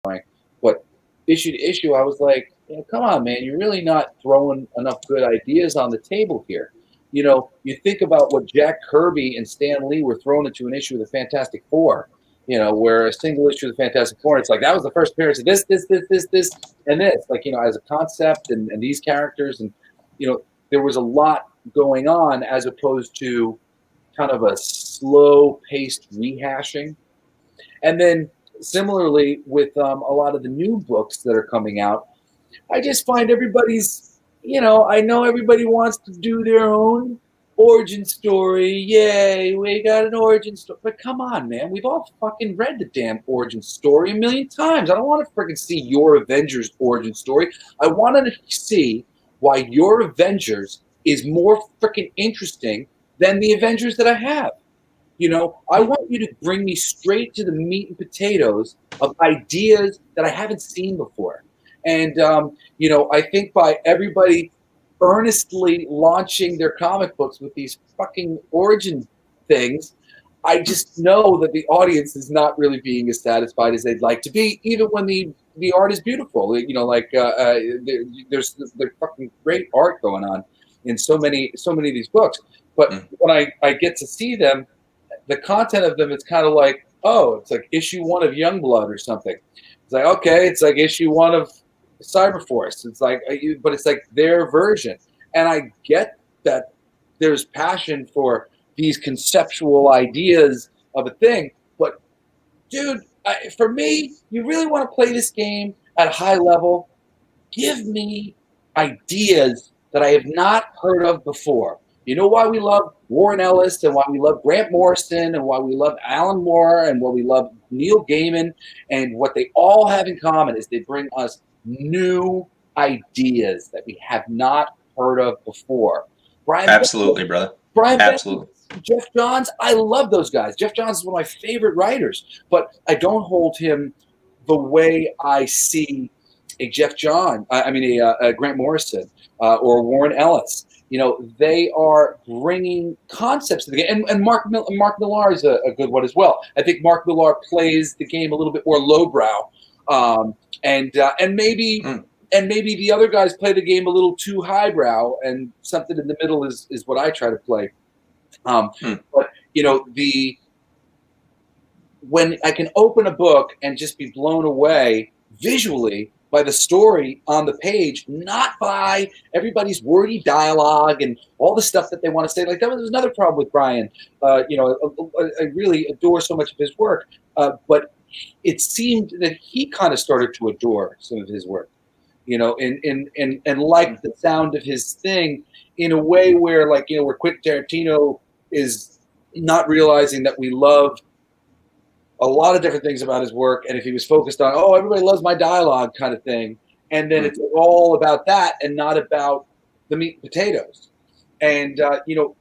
But issue to issue, I was like, come on, man, you're really not throwing enough good ideas on the table here. You think about what Jack Kirby and Stan Lee were thrown into an issue of the Fantastic Four, where a single issue of the Fantastic Four, it's like that was the first appearance of this, and this, like, as a concept and these characters. And, there was a lot going on as opposed to kind of a slow-paced rehashing. And then similarly with a lot of the new books that are coming out, I just find everybody's, I know everybody wants to do their own origin story. Yay, we got an origin story. But come on, man. We've all fucking read the damn origin story a million times. I don't want to freaking see your Avengers origin story. I want to see why your Avengers is more freaking interesting than the Avengers that I have. I want you to bring me straight to the meat and potatoes of ideas that I haven't seen before. And, I think by everybody earnestly launching their comic books with these fucking origin things, I just know that the audience is not really being as satisfied as they'd like to be, even when the art is beautiful. There's fucking great art going on in so many of these books. But when I get to see them, the content of them is kind of like, oh, it's like issue 1 of Youngblood or something. It's like, okay, it's like issue 1 of Cyberforce. It's like, but it's like their version. And I get that there's passion for these conceptual ideas of a thing. But, dude, for me, you really want to play this game at a high level, give me ideas that I have not heard of before. You know why we love Warren Ellis and why we love Grant Morrison and why we love Alan Moore and why we love Neil Gaiman, and what they all have in common is they bring us new ideas that we have not heard of before. Absolutely, brother. Brian Absolutely. Benson, Jeff Johns, I love those guys. Jeff Johns is one of my favorite writers, but I don't hold him the way I see a Grant Morrison or Warren Ellis. They are bringing concepts to the game. And Mark Millar is a good one as well. I think Mark Millar plays the game a little bit more lowbrow. And maybe the other guys play the game a little too highbrow, and something in the middle is what I try to play. But, when I can open a book and just be blown away visually by the story on the page, not by everybody's wordy dialogue and all the stuff that they want to say. Like, that was another problem with Brian. I really adore so much of his work, but it seemed that he kind of started to adore some of his work, and liked the sound of his thing in a way where, where Quentin Tarantino is not realizing that we love a lot of different things about his work, and if he was focused on, everybody loves my dialogue kind of thing, and then it's all about that and not about the meat and potatoes. And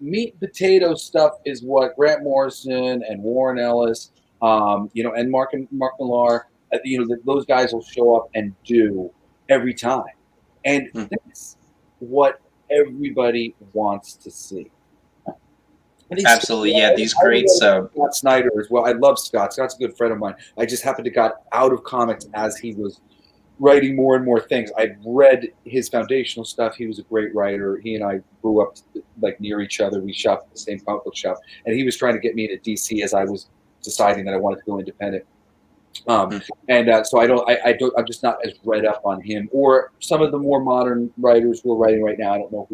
meat and potato stuff is what Grant Morrison and Warren Ellis, and Mark Millar, those guys will show up and do every time, and that's what everybody wants to see. Absolutely, yeah. These great Scott Snider as well. I love Scott. Scott's a good friend of mine. I just happened to got out of comics as he was writing more and more things. I've read his foundational stuff. He was a great writer. He and I grew up near each other. We shopped at the same comic book shop, and he was trying to get me into DC as I was deciding that I wanted to go independent. So I'm just not as read up on him or some of the more modern writers who are writing right now. I don't know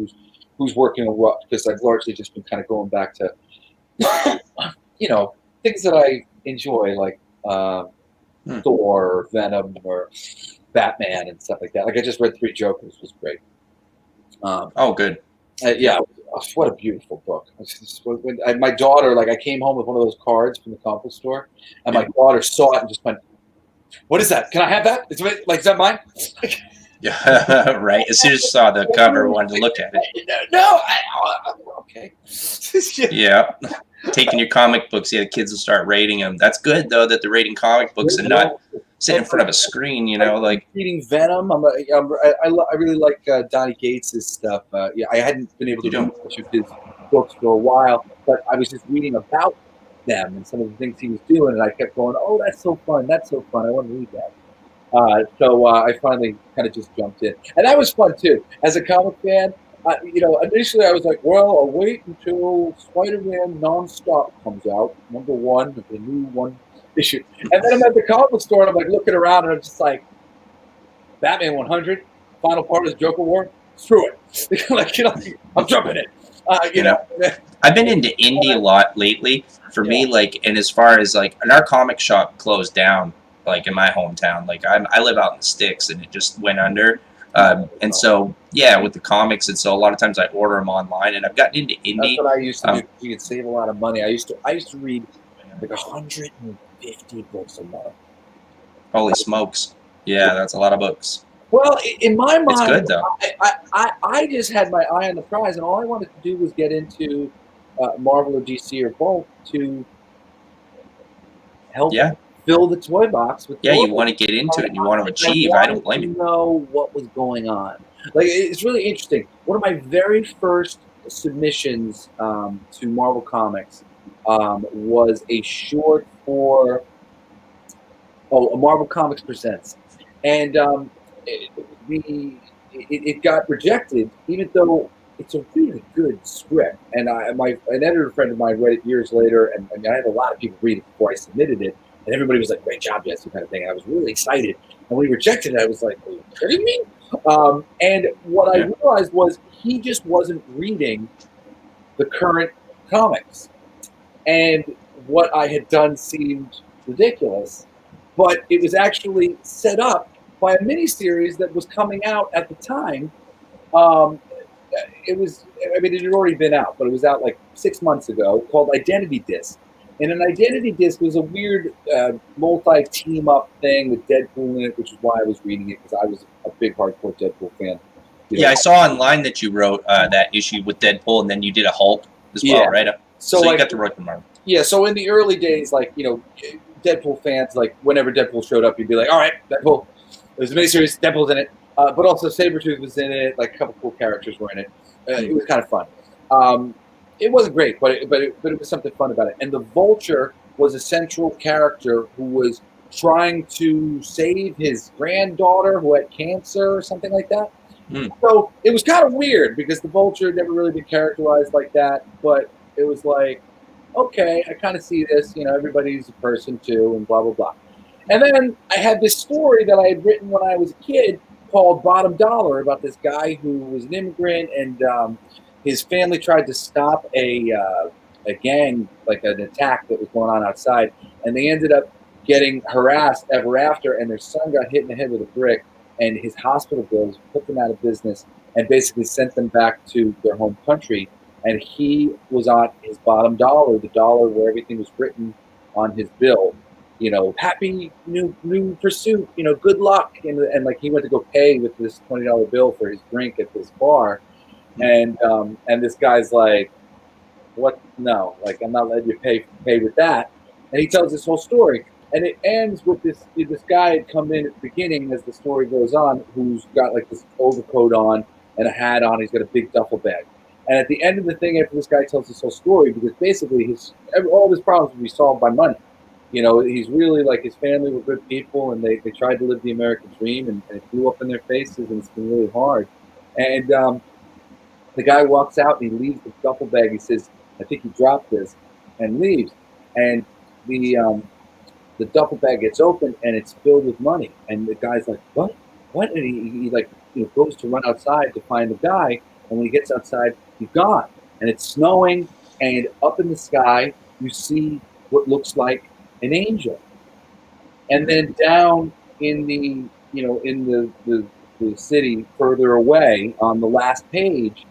who's working on what, because I've largely just been kind of going back to, things that I enjoy, like Thor or Venom or Batman and stuff like that. Like, I just read 3 Jokers, was great. Good. Yeah, what a beautiful book. My daughter, I came home with one of those cards from the comic book store, and my daughter saw it and just went, "What is that? Can I have that? Is that mine?" Yeah, right. As soon as I saw the cover, I wanted to look at it. No, okay. Yeah. Taking your comic books, the kids will start rating them. That's good, though, that they're rating comic books and not sitting in front of a screen, reading Venom. I really like Donnie Gates' stuff. I hadn't been able to read much of his books for a while, but I was just reading about them and some of the things he was doing, and I kept going, "Oh, that's so fun! That's so fun! I want to read that." So I finally kind of just jumped in, and that was fun too. As a comic fan, initially I was like, well, I'll wait until Spider-Man Nonstop comes out, #1 of the new one issue, and then I'm at the comic book store and I'm like looking around and I'm just like, Batman 100, final part of the Joker War, screw it, I'm jumping in, I've been into indie a lot lately. For me, and as far as and our comic shop closed down, in my hometown. I live out in the sticks, and it just went under. And so, with the comics, and so a lot of times I order them online, and I've gotten into indie. That's what I used to do. You could save a lot of money. I used to read 150 books a month. Holy smokes! Yeah, that's a lot of books. Well, in my mind, it's good though. I just had my eye on the prize, and all I wanted to do was get into Marvel or DC or both to help fill the toy box with. You want to get into it and you want to achieve. I don't blame you. Know what was going on. It's really interesting. One of my very first submissions to Marvel Comics was a short for a Marvel Comics Presents, and it got rejected, even though it's a really good script. And an editor friend of mine read it years later, and I had a lot of people read it before I submitted it, and everybody was like, "Great job, Jesse," kind of thing. And I was really excited. And when he rejected it, I was like, "Are you kidding me?" And what I realized was he just wasn't reading the current comics, and what I had done seemed ridiculous, but it was actually set up by a miniseries that was coming out at the time. It had already been out, but it was out 6 months ago, called Identity Disc. And an Identity Disc was a weird multi-team-up thing with Deadpool in it, which is why I was reading it, because I was a big hardcore Deadpool fan. I saw online that you wrote that issue with Deadpool, and then you did a Hulk as well, right? So you got to write the Marvel. Yeah, so in the early days, Deadpool fans, whenever Deadpool showed up, you'd be like, all right, Deadpool. There's a miniseries, Deadpool's in it. But also Sabretooth was in it, a couple cool characters were in it. It was kind of fun. It wasn't great, but it was something fun about it. And the Vulture was a central character who was trying to save his granddaughter who had cancer or something like that. So it was kind of weird because the Vulture had never really been characterized like that, but it was like, okay, I kind of see this, everybody's a person too, and blah, blah, blah. And then I had this story that I had written when I was a kid called Bottom Dollar, about this guy who was an immigrant, and his family tried to stop a gang, an attack that was going on outside, and they ended up getting harassed ever after, and their son got hit in the head with a brick, and his hospital bills put them out of business and basically sent them back to their home country. And he was on his bottom dollar, the dollar where everything was written on his bill. Happy new pursuit, good luck. And he went to go pay with this $20 bill for his drink at this bar. And this guy's like, what? No, I'm not letting you pay with that. And he tells this whole story. And it ends with this guy had come in at the beginning as the story goes on, who's got this overcoat on and a hat on. He's got a big duffel bag. And at the end of the thing, after this guy tells this whole story, because basically all of his problems would be solved by money. He's really his family were good people, and they tried to live the American dream, and it blew up in their faces, and it's been really hard. And the guy walks out and he leaves the duffel bag. He says, "I think he dropped this," and leaves. And the duffel bag gets opened and it's filled with money. And the guy's like, "What? What?" And he goes to run outside to find the guy. And when he gets outside, he's gone. And it's snowing, and up in the sky, you see what looks like an angel. And then down in the city further away on the last page,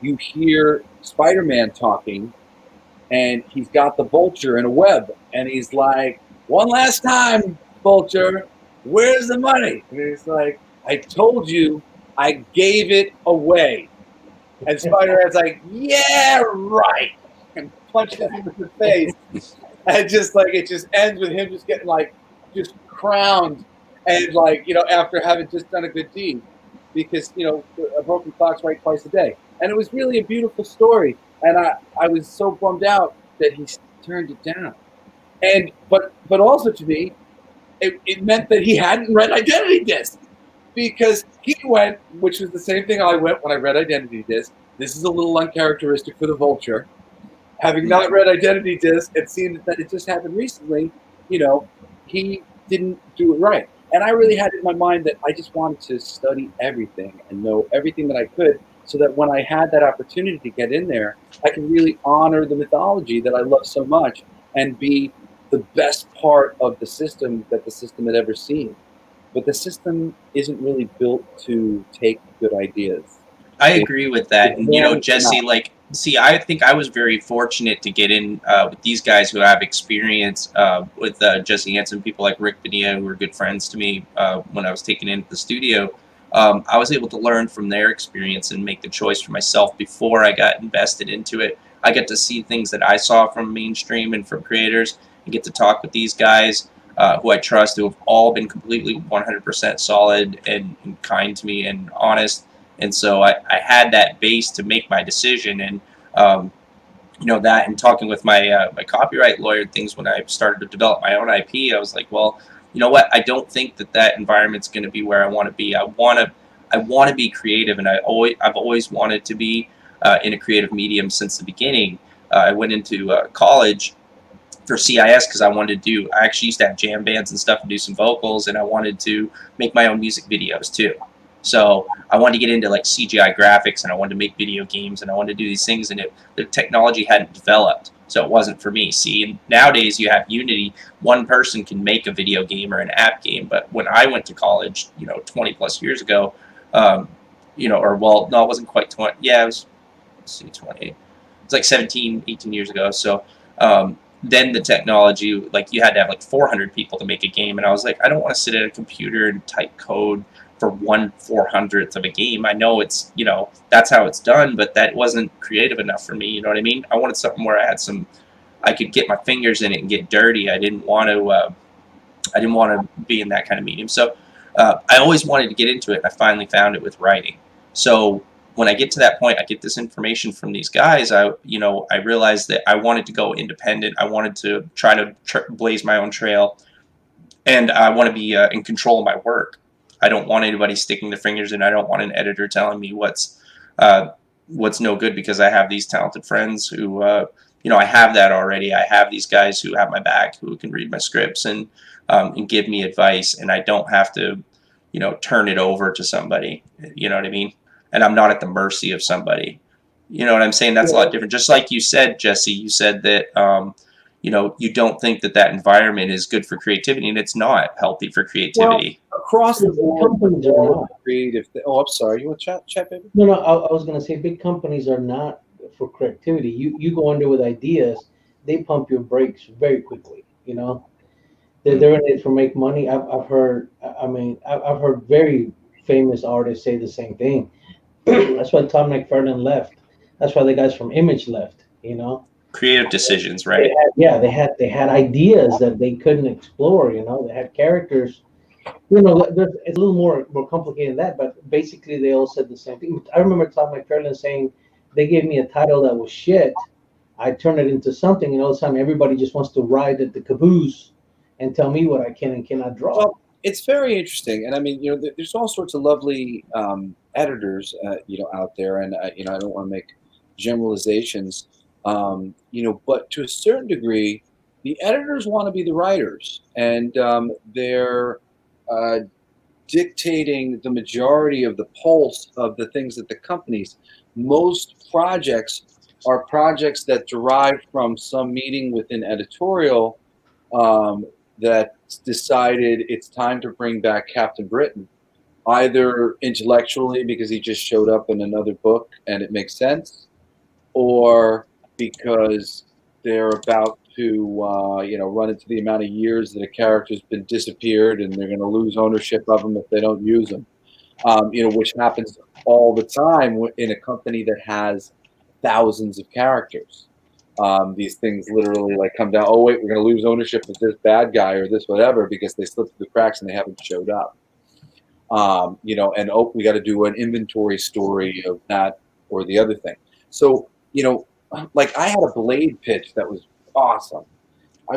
you hear Spider-Man talking, and he's got the Vulture in a web. And he's like, "One last time, Vulture, where's the money?" And he's like, "I told you, I gave it away." And Spider-Man's like, "Yeah, right," and punches him in the face. And it just ends with him just getting just crowned, and after having just done a good deed, because a broken clock's right twice a day. And it was really a beautiful story, and I was so bummed out that he turned it down. And but also to me, it meant that he hadn't read Identity Disc, because he went, which was the same thing I went when I read Identity Disc. This is a little uncharacteristic for the Vulture. Having not read Identity Disc and seen that it just happened recently, he didn't do it right. And I really had in my mind that I just wanted to study everything and know everything that I could, so that when I had that opportunity to get in there, I could really honor the mythology that I love so much and be the best part of the system that the system had ever seen. But the system isn't really built to take good ideas. I agree with that. And, Jesse, see, I think I was very fortunate to get in with these guys who have experience with Jesse Hansen, people like Rick Bonilla, who were good friends to me when I was taken into the studio. I was able to learn from their experience and make the choice for myself before I got invested into it. I get to see things that I saw from mainstream and from creators, and get to talk with these guys who I trust, who have all been completely 100% solid and kind to me and honest. And so I had that base to make my decision. And that, and talking with my my copyright lawyer and things when I started to develop my own IP, I was like, well, you know what? I don't think that environment's going to be where I want to be. I want to be creative, and I've always wanted to be in a creative medium since the beginning. I went into college for CIS because I actually used to have jam bands and stuff and do some vocals, and I wanted to make my own music videos too. So I wanted to get into like CGI graphics, and I wanted to make video games, and I wanted to do these things, and the technology hadn't developed, so it wasn't for me. See, and nowadays you have Unity. One person can make a video game or an app game, but when I went to college, 20 plus years ago, no, it wasn't quite 20. Yeah, it was, let's see, 28. It's like 17, 18 years ago. So then the technology, like, you had to have like 400 people to make a game, and I was like, I don't want to sit at a computer and type code for 1/400th of a game. I know it's, that's how it's done, but that wasn't creative enough for me. You know what I mean? I wanted something where I could get my fingers in it and get dirty. I didn't want to be in that kind of medium. So I always wanted to get into it, and I finally found it with writing. So when I get to that point, I get this information from these guys. I realized that I wanted to go independent. I wanted to try to blaze my own trail, and I want to be in control of my work. I don't want anybody sticking their fingers in. I don't want an editor telling me what's no good, because I have these talented friends who, I have that already. I have these guys who have my back, who can read my scripts and give me advice, and I don't have to, turn it over to somebody. You know what I mean? And I'm not at the mercy of somebody. You know what I'm saying? That's a lot different. Just like you said, Jesse, you said that, you don't think that environment is good for creativity, and it's not healthy for creativity. Well, across the board, creative. I'm sorry. You want to chat, baby? No. I was going to say big companies are not for creativity. You go in there with ideas, they pump your brakes very quickly. They're in it for make money. I've heard very famous artists say the same thing. That's why Tom McFarlane left. That's why the guys from Image left. Creative decisions, right? They had ideas that they couldn't explore. They had characters. It's a little more complicated than that, but basically they all said the same thing. I remember Tom McFarlane saying, "They gave me a title that was shit. I turned it into something, and all the time everybody just wants to ride at the caboose and tell me what I can and cannot draw." Well, it's very interesting, and I mean, there's all sorts of lovely editors, out there, and I don't want to make generalizations. But to a certain degree, the editors want to be the writers, and they're dictating the majority of the pulse of the things that the companies. Most projects are projects that derive from some meeting within editorial that decided it's time to bring back Captain Britain, either intellectually because he just showed up in another book and it makes sense, or because they're about to run into the amount of years that a character's been disappeared, and they're going to lose ownership of them if they don't use them. Which happens all the time in a company that has thousands of characters. These things literally come down. Oh wait, we're going to lose ownership of this bad guy or this whatever because they slipped through the cracks and they haven't showed up. We got to do an inventory story of that or the other thing. So I had a Blade pitch that was awesome.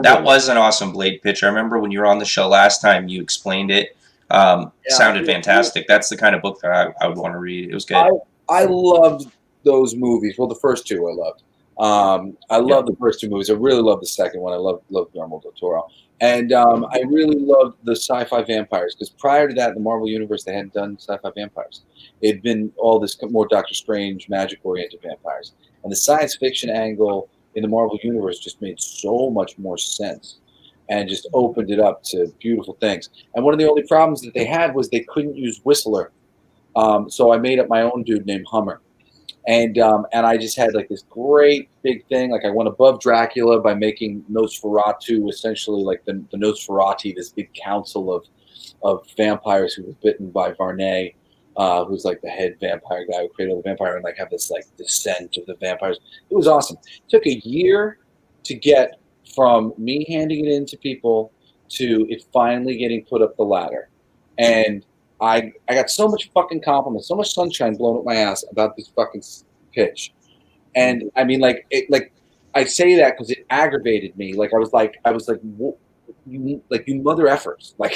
That was an awesome Blade pitch. I remember when you were on the show last time, you explained it. Sounded fantastic. That's the kind of book that I would want to read. It was good. I loved those movies. Well, the first two I loved. I love the first two movies. I really love the second one. I love Guillermo del Toro. And I really loved the sci-fi vampires, because prior to that, in the Marvel Universe, they hadn't done sci-fi vampires. It had been all this more Doctor Strange, magic-oriented vampires. And the science fiction angle in the Marvel Universe just made so much more sense and just opened it up to beautiful things. And one of the only problems that they had was they couldn't use Whistler. So I made up my own dude named Hummer. And I just had like this great big thing. Like I went above Dracula by making Nosferatu essentially like the Nosferati, this big council of vampires who were bitten by Varney, who's like the head vampire guy who created the vampire, and like have this like descent of the vampires. It was awesome. It took a year to get from me handing it in to people to it finally getting put up the ladder. And I got so much fucking compliments, so much sunshine blown up my ass about this fucking pitch. And I mean, like, I say that because it aggravated me. Like, I was like, you mother effers. Why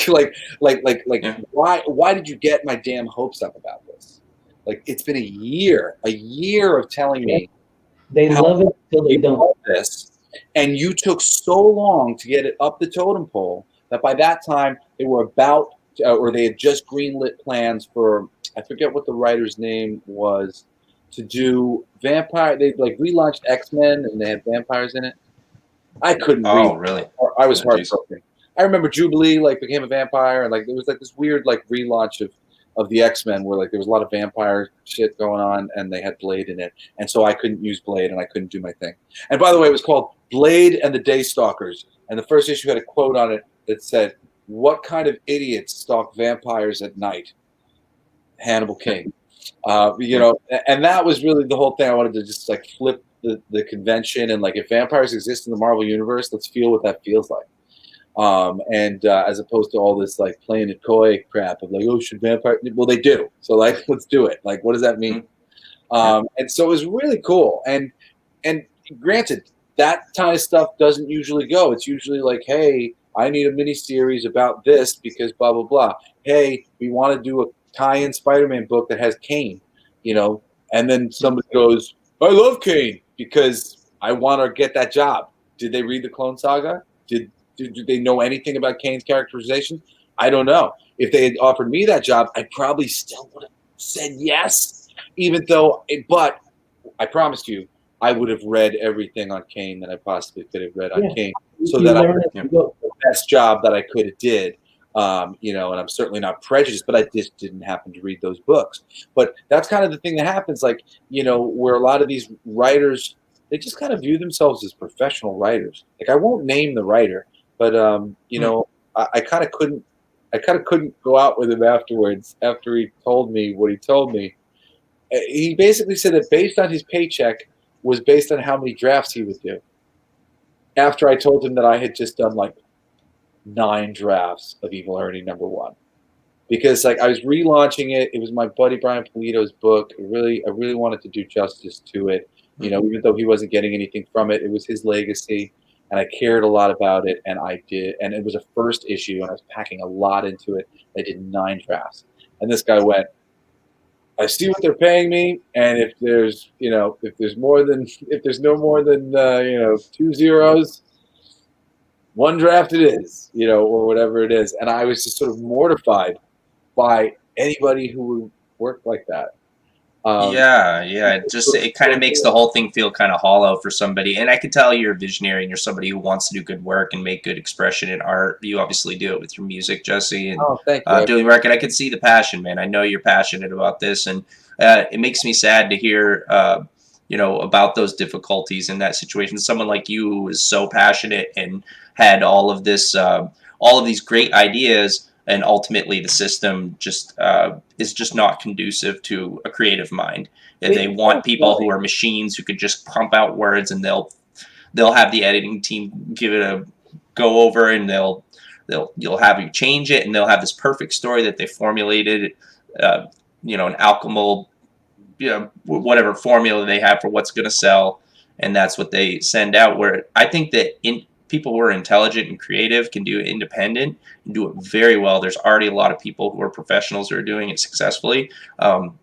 did you get my damn hopes up about this? Like, it's been a year of telling me they love it till they don't. This, and you took so long to get it up the totem pole that by that time they were about. Or they had just greenlit plans for, I forget what the writer's name was, to do vampire. They like relaunched X-Men and they had vampires in it. I couldn't read. Oh, really? I was heartbroken. I remember Jubilee like became a vampire, and like there was like this weird like relaunch of the X-Men where like there was a lot of vampire shit going on, and they had Blade in it, and so I couldn't use Blade and I couldn't do my thing. And by the way, it was called Blade and the Daystalkers, and the first issue had a quote on it that said, "What kind of idiots stalk vampires at night?" Hannibal King. And that was really the whole thing. I wanted to just like flip the convention, and like if vampires exist in the Marvel Universe, let's feel what that feels like. As opposed to all this like playing it coy crap of like, oh, should vampire? Well, they do. So like, let's do it. Like, what does that mean? And so it was really cool. And granted, that kind of stuff doesn't usually go. It's usually like, hey, I need a mini series about this because blah, blah, blah. Hey, we want to do a tie-in Spider-Man book that has Kane, and then somebody goes, I love Kane because I want to get that job. Did they read the Clone Saga? Did they know anything about Kane's characterization? I don't know. If they had offered me that job, I probably still would have said yes, but I promised you, I would have read everything on Kane that I possibly could have read on Kane, so that I could have the best job that I could have did. And I'm certainly not prejudiced, but I just didn't happen to read those books. But that's kind of the thing that happens, like, where a lot of these writers, they just kind of view themselves as professional writers. Like, I won't name the writer, but I kind of couldn't go out with him afterwards after he told me what he told me. He basically said that based on his paycheck was based on how many drafts he would do. After I told him that I had just done like 9 drafts of Evil Ernie #1, because like I was relaunching it. It was my buddy Brian Polito's book. I really wanted to do justice to it. Even though he wasn't getting anything from it, it was his legacy, and I cared a lot about it, and I did. And it was a first issue, and I was packing a lot into it. I did 9 drafts, and this guy went, I see what they're paying me, and if there's no more than 2 zeros, 1 draft it is, or whatever it is. And I was just sort of mortified by anybody who would work like that. It kind of makes the whole thing feel kind of hollow for somebody. And I can tell you're a visionary and you're somebody who wants to do good work and make good expression in art. You obviously do it with your music, Jesse, and thank you. doing work. And I can see the passion, man. I know you're passionate about this, and it makes me sad to hear, about those difficulties in that situation. Someone like you who is so passionate and had all of these great ideas, and ultimately the system just is just not conducive to a creative mind. And they want people who are machines who could just pump out words, and they'll have the editing team give it a go over, and you'll have you change it, and they'll have this perfect story that they formulated, an alchemical, whatever formula they have for what's going to sell, and that's what they send out. Where I think that people who are intelligent and creative can do it independent and do it very well. There's already a lot of people who are professionals who are doing it successfully. And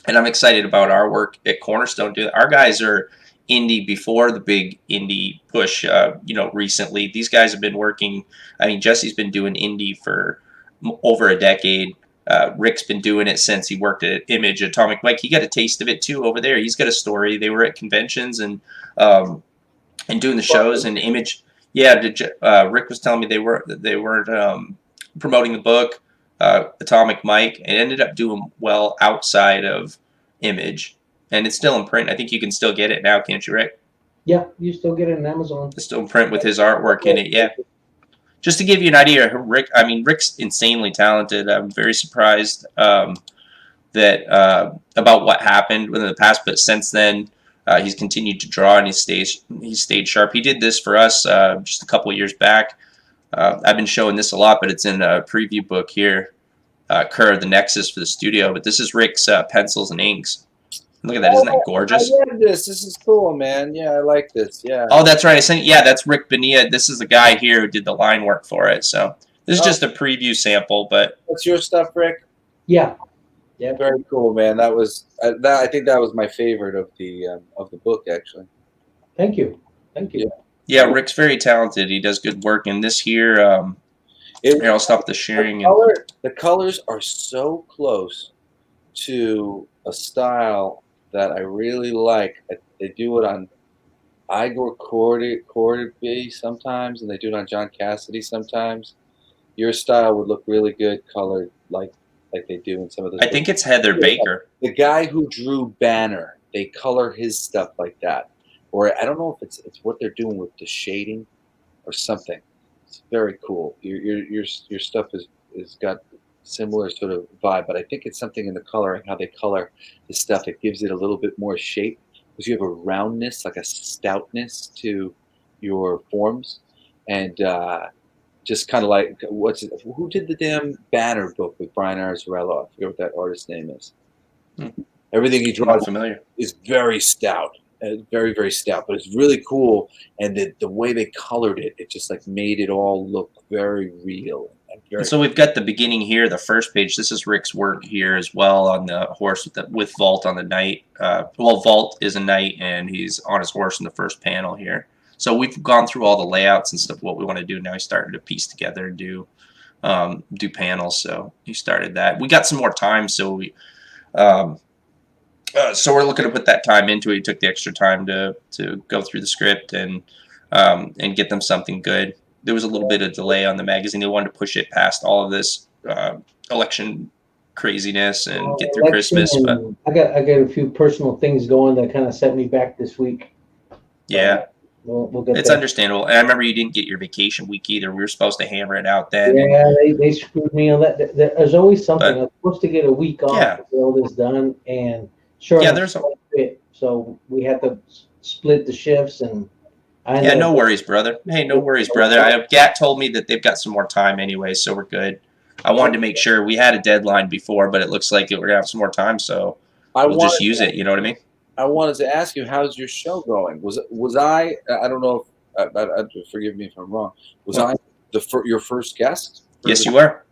I'm excited about our work at Cornerstone. Our guys are indie before the big indie push, recently. These guys have been working. I mean, Jesse's been doing indie for over a decade. Rick's been doing it since he worked at Image. Atomic Mike, he got a taste of it too over there. He's got a story. They were at conventions and doing the shows and Image. Yeah, Rick was telling me they weren't promoting the book, Atomic Mike, and ended up doing well outside of Image. And it's still in print. I think you can still get it now, can't you, Rick? Yeah, you still get it on Amazon. It's still in print with his artwork in it, yeah. Just to give you an idea, Rick's insanely talented. I'm very surprised that about what happened within the past, but since then he's continued to draw and he's stayed sharp. He did this for us just a couple of years back. I've been showing this a lot, but it's in a preview book here, Curve the Nexus for the studio. But this is Rick's pencils and inks. Look at that, isn't that gorgeous? I love this. This is cool, man. Yeah, I like this. Yeah. Oh, that's right. That's Rick Bonilla. This is the guy here who did the line work for it. So this is just a preview sample, but what's your stuff, Rick? Yeah. Yeah. Very cool, man. That was I think that was my favorite of the book, actually. Thank you. Thank you. Yeah, Rick's very talented. He does good work. And this here, here, I'll stop the sharing. The colors are so close to a style that I really like. They do it on Igor Cordy sometimes, and they do it on John Cassidy sometimes. Your style would look really good colored like they do in some of the. I think it's Heather Baker. The guy who drew Banner, they color his stuff like that. Or I don't know if it's what they're doing with the shading or something. It's very cool. Your stuff is got similar sort of vibe, but I think it's something in the coloring, how they color the stuff. It gives it a little bit more shape because you have a roundness, like a stoutness to your forms, and just kind of like who did the damn Banner book with Brian Azzarello? I forget what that artist's name is. Everything he draws is very stout. Very, very stout, but it's really cool, and the way they colored it, it just like made it all look very real. And so we've got the beginning here, the first page. This is Rick's work here as well on the horse with Vault on the knight. Vault is a knight, and he's on his horse in the first panel here. So we've gone through all the layouts and stuff, what we want to do. Now he's starting to piece together and do panels. So he started that. We got some more time, so we. So we're looking to put that time into it. He took the extra time to go through the script and get them something good. There was a little bit of delay on the magazine. They wanted to push it past all of this election craziness and get through Christmas. But I got a few personal things going that kind of set me back this week. Yeah. We'll get it's there. Understandable. And I remember you didn't get your vacation week either. We were supposed to hammer it out then. Yeah, they screwed me on that. There's always something. I was supposed to get a week off to get all this done, and sure, yeah, there's so we had to split the shifts, and no worries, brother. Hey, no worries, brother. Gat told me that they've got some more time anyway, so we're good. I wanted to make sure. We had a deadline before, but it looks like we're gonna have some more time, so we'll just use it. You know what I mean? I wanted to ask you, how's your show going? Was I don't know if forgive me if I'm wrong. Was I your first guest? Yes, you were.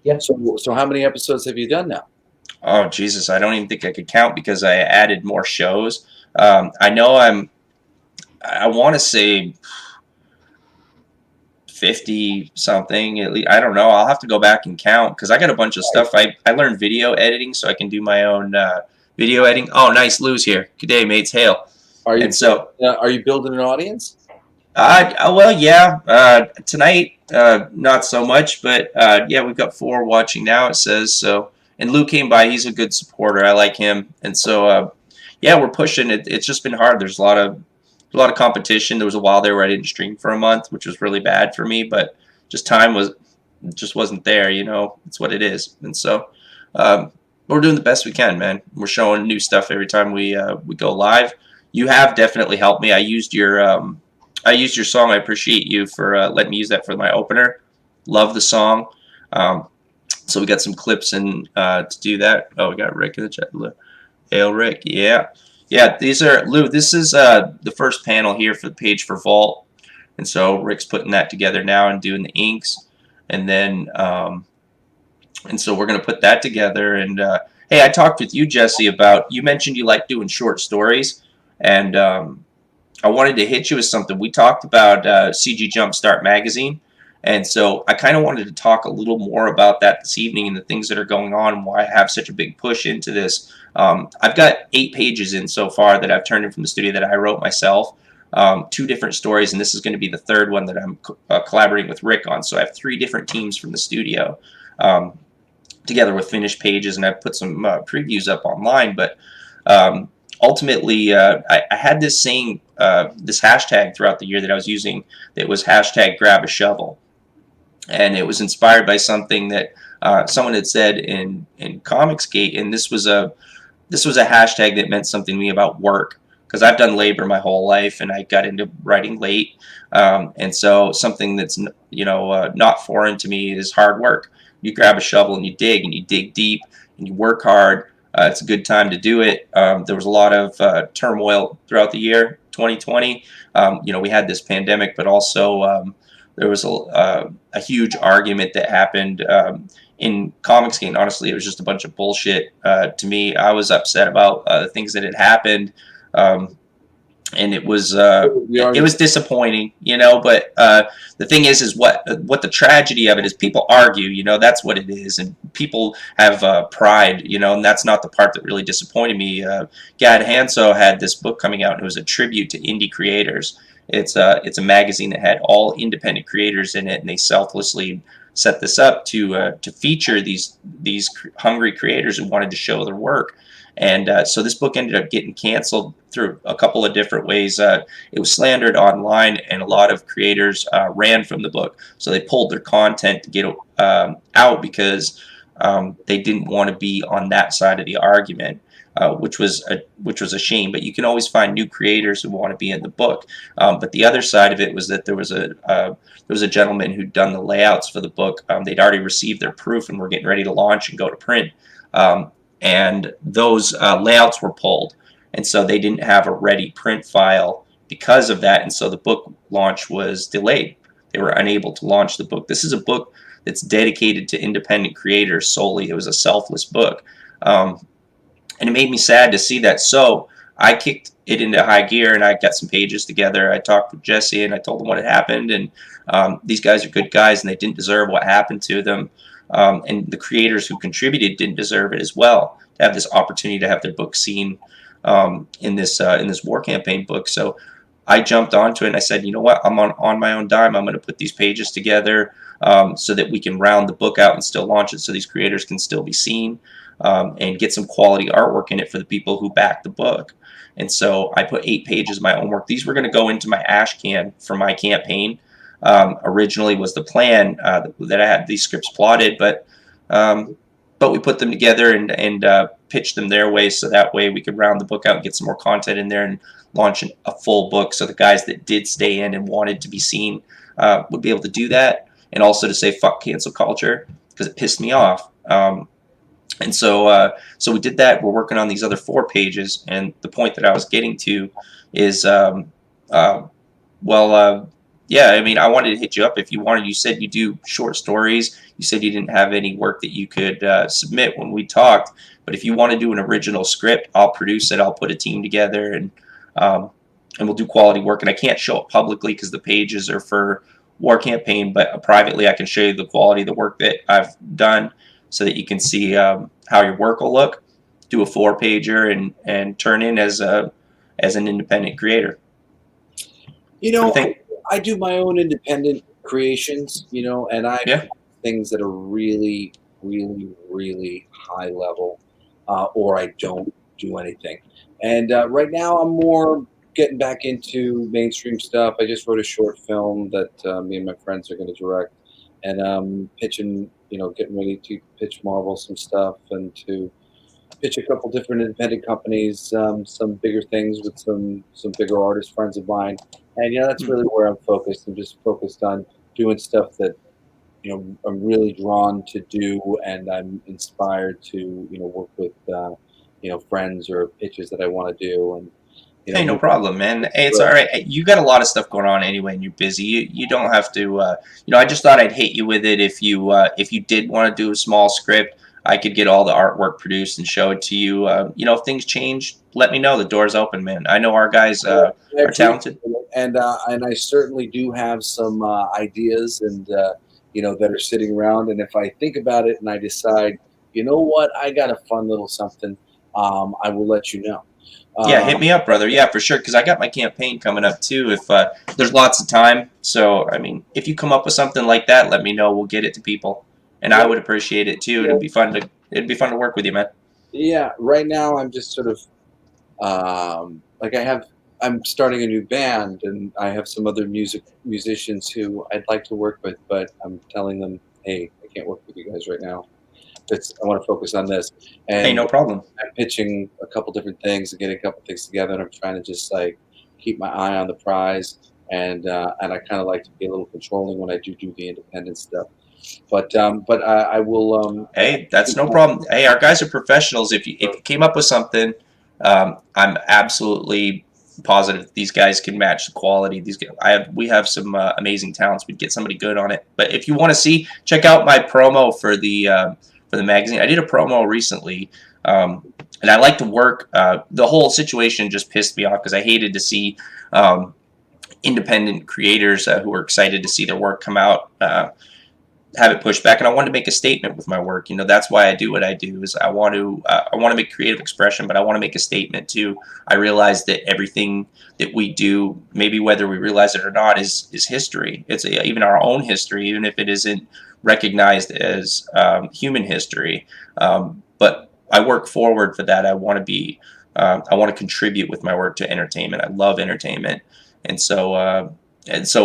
Yeah. So how many episodes have you done now? Oh Jesus, I don't even think I could count because I added more shows. I know I want to say 50 something at least. I don't know. I'll have to go back and count because I got a bunch of stuff. I learned video editing so I can do my own video editing. Oh, nice. Lou's here. Good day, mates. Hail. Are you building an audience? Well, yeah. Tonight, not so much, but yeah, we've got 4 watching now. It says so. And Lou came by. He's a good supporter. I like him. And so, yeah, we're pushing it. It's just been hard. There's a lot of competition. There was a while there where I didn't stream for a month, which was really bad for me. But just time wasn't there. You know, it's what it is. And so, we're doing the best we can, man. We're showing new stuff every time we go live. You have definitely helped me. I used your song. I appreciate you for letting me use that for my opener. Love the song. So we got some clips and to do that. Oh, we got Rick in the chat. Hail, Rick. Yeah. These are Lou. This is the first panel here for the page for Vault. And so Rick's putting that together now and doing the inks. And then, and so we're going to put that together. And hey, I talked with you, Jesse, about, you mentioned you like doing short stories. And I wanted to hit you with something. We talked about CG Jumpstart magazine. And so I kind of wanted to talk a little more about that this evening and the things that are going on and why I have such a big push into this. I've got 8 pages in so far that I've turned in from the studio that I wrote myself. 2 different stories, and this is going to be the 3rd one that I'm collaborating with Rick on. So I have 3 different teams from the studio together with finished pages, and I've put some previews up online. But ultimately, I had this saying, this hashtag throughout the year that I was using that was hashtag grab a shovel. And it was inspired by something that someone had said in Comicsgate, and this was a hashtag that meant something to me about work, because I've done labor my whole life, and I got into writing late, and so something that's not foreign to me is hard work. You grab a shovel and you dig deep, and you work hard. It's a good time to do it. There was a lot of turmoil throughout the year 2020. We had this pandemic, but also there was a huge argument that happened in Comicsgate. Honestly, it was just a bunch of bullshit to me. I was upset about the things that had happened, and it was disappointing, But the thing is what the tragedy of it is. People argue, that's what it is, and people have pride, and that's not the part that really disappointed me. Gad Hanso had this book coming out, and it was a tribute to indie creators. It's a magazine that had all independent creators in it, and they selflessly set this up to feature these hungry creators who wanted to show their work. And so this book ended up getting canceled through a couple of different ways. It was slandered online, and a lot of creators ran from the book. So they pulled their content to get out because they didn't want to be on that side of the argument. Which was a shame. But you can always find new creators who want to be in the book. But the other side of it was that there was a gentleman who'd done the layouts for the book. They'd already received their proof and were getting ready to launch and go to print. And those layouts were pulled, and so they didn't have a ready print file because of that. And so the book launch was delayed. They were unable to launch the book. This is a book that's dedicated to independent creators solely. It was a selfless book. And it made me sad to see that. So I kicked it into high gear, and I got some pages together. I talked with Jesse, and I told him what had happened. And these guys are good guys, and they didn't deserve what happened to them. And the creators who contributed didn't deserve it as well, to have this opportunity to have their book seen in this war campaign book. So I jumped onto it, and I said, you know what? I'm on my own dime. I'm going to put these pages together so that we can round the book out and still launch it, so these creators can still be seen. And get some quality artwork in it for the people who back the book. And so I put 8 pages of my own work. These were going to go into my ash can for my campaign. Originally was the plan that I had these scripts plotted, but we put them together and pitched them their way, so that way we could round the book out and get some more content in there and launch a full book, so the guys that did stay in and wanted to be seen would be able to do that, and also to say fuck cancel culture, because it pissed me off. And so we did that. We're working on these other 4 pages, and the point that I was getting to is, yeah, I mean, I wanted to hit you up if you wanted. You said you do short stories. You said you didn't have any work that you could submit when we talked, but if you want to do an original script, I'll produce it. I'll put a team together, and we'll do quality work. And I can't show it publicly because the pages are for war campaign, but privately I can show you the quality of the work that I've done, so that you can see how your work will look. Do a 4-pager and turn in as an independent creator. I do my own independent creations, and I do things that are really, really, really high level, or I don't do anything. And right now I'm more getting back into mainstream stuff. I just wrote a short film that me and my friends are going to direct, and I'm pitching, getting ready to pitch Marvel some stuff and to pitch a couple different independent companies, some bigger things with some bigger artist friends of mine. And, that's really where I'm focused. I'm just focused on doing stuff that, I'm really drawn to do, and I'm inspired to, work with, friends or pitches that I want to do. And, Hey, no problem, man. Hey, it's all right. You got a lot of stuff going on anyway, and you're busy. You don't have to. I just thought I'd hit you with it. If you did want to do a small script, I could get all the artwork produced and show it to you. If things change, let me know. The door's open, man. I know our guys are talented, and I certainly do have some ideas and that are sitting around. And if I think about it and I decide, you know what, I got a fun little something, I will let you know. Yeah, hit me up, brother. Yeah, for sure, because I got my campaign coming up too. If there's lots of time, so I mean, if you come up with something like that, let me know. We'll get it to people, and I would appreciate it too. It'd be fun to work with you, man. Yeah, right now I'm just sort of I'm starting a new band, and I have some other musicians who I'd like to work with, but I'm telling them, hey, I can't work with you guys right now. I want to focus on this. And hey, no problem. I'm pitching a couple different things and getting a couple things together, and I'm trying to just like keep my eye on the prize, and I kind of like to be a little controlling when I do the independent stuff. But I will. Hey, that's no problem. Hey, our guys are professionals. If you came up with something, I'm absolutely positive these guys can match the quality. We have some amazing talents. We'd get somebody good on it. But if you want to check out my promo for the magazine. I did a promo recently, and I like to work. The whole situation just pissed me off because I hated to see independent creators who were excited to see their work come out have it pushed back. And I wanted to make a statement with my work. That's why I do what I do. Is I want to make creative expression, but I want to make a statement too. I realize that everything that we do, maybe whether we realize it or not, is history. It's even our own history, even if it isn't recognized as human history, but I work forward for that. I want to contribute with my work to entertainment. I love entertainment, and so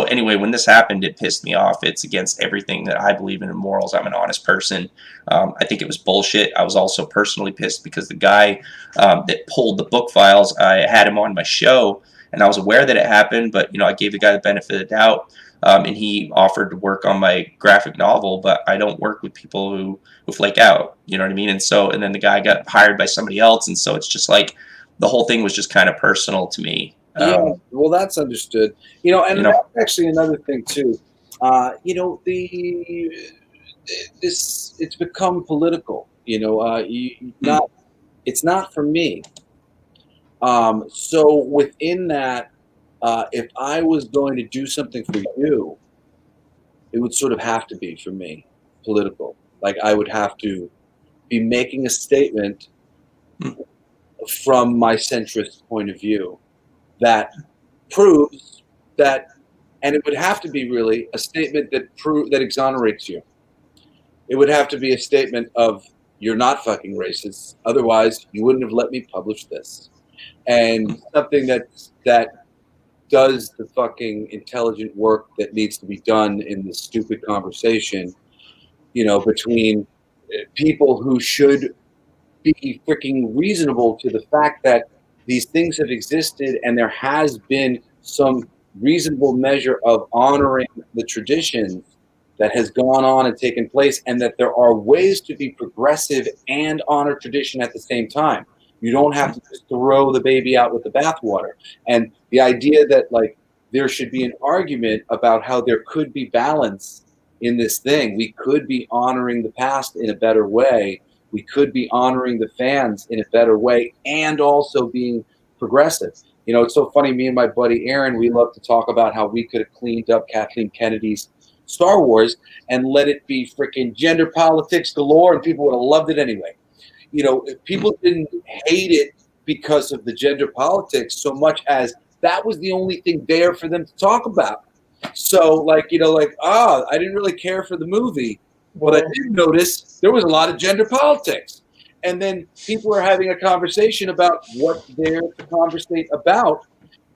anyway, when this happened, it pissed me off. It's against everything that I believe in morals. I'm an honest person. I think it was bullshit. I was also personally pissed because the guy that pulled the book files, I had him on my show, and I was aware that it happened, but I gave the guy the benefit of the doubt. And he offered to work on my graphic novel, but I don't work with people who flake out. You know what I mean? And then the guy got hired by somebody else, and so it's just like the whole thing was just kind of personal to me. Yeah, well, that's understood. That's actually another thing too. It's become political. It's not for me. So within that. If I was going to do something for you, it would sort of have to be for me political. Like I would have to be making a statement from my centrist point of view that proves that, and it would have to be really a statement that exonerates you. It would have to be a statement of you're not fucking racist. Otherwise, you wouldn't have let me publish this. And something that does the fucking intelligent work that needs to be done in this stupid conversation, between people who should be freaking reasonable to the fact that these things have existed and there has been some reasonable measure of honoring the traditions that has gone on and taken place, and that there are ways to be progressive and honor tradition at the same time. You don't have to just throw the baby out with the bathwater. And the idea that like there should be an argument about how there could be balance in this thing. We could be honoring the past in a better way. We could be honoring the fans in a better way and also being progressive. It's so funny. Me and my buddy Aaron, we love to talk about how we could have cleaned up Kathleen Kennedy's Star Wars and let it be freaking gender politics galore, and people would have loved it anyway. People didn't hate it because of the gender politics so much as that was the only thing there for them to talk about. So I didn't really care for the movie, but I did notice there was a lot of gender politics. And then people are having a conversation about what they're to conversate about.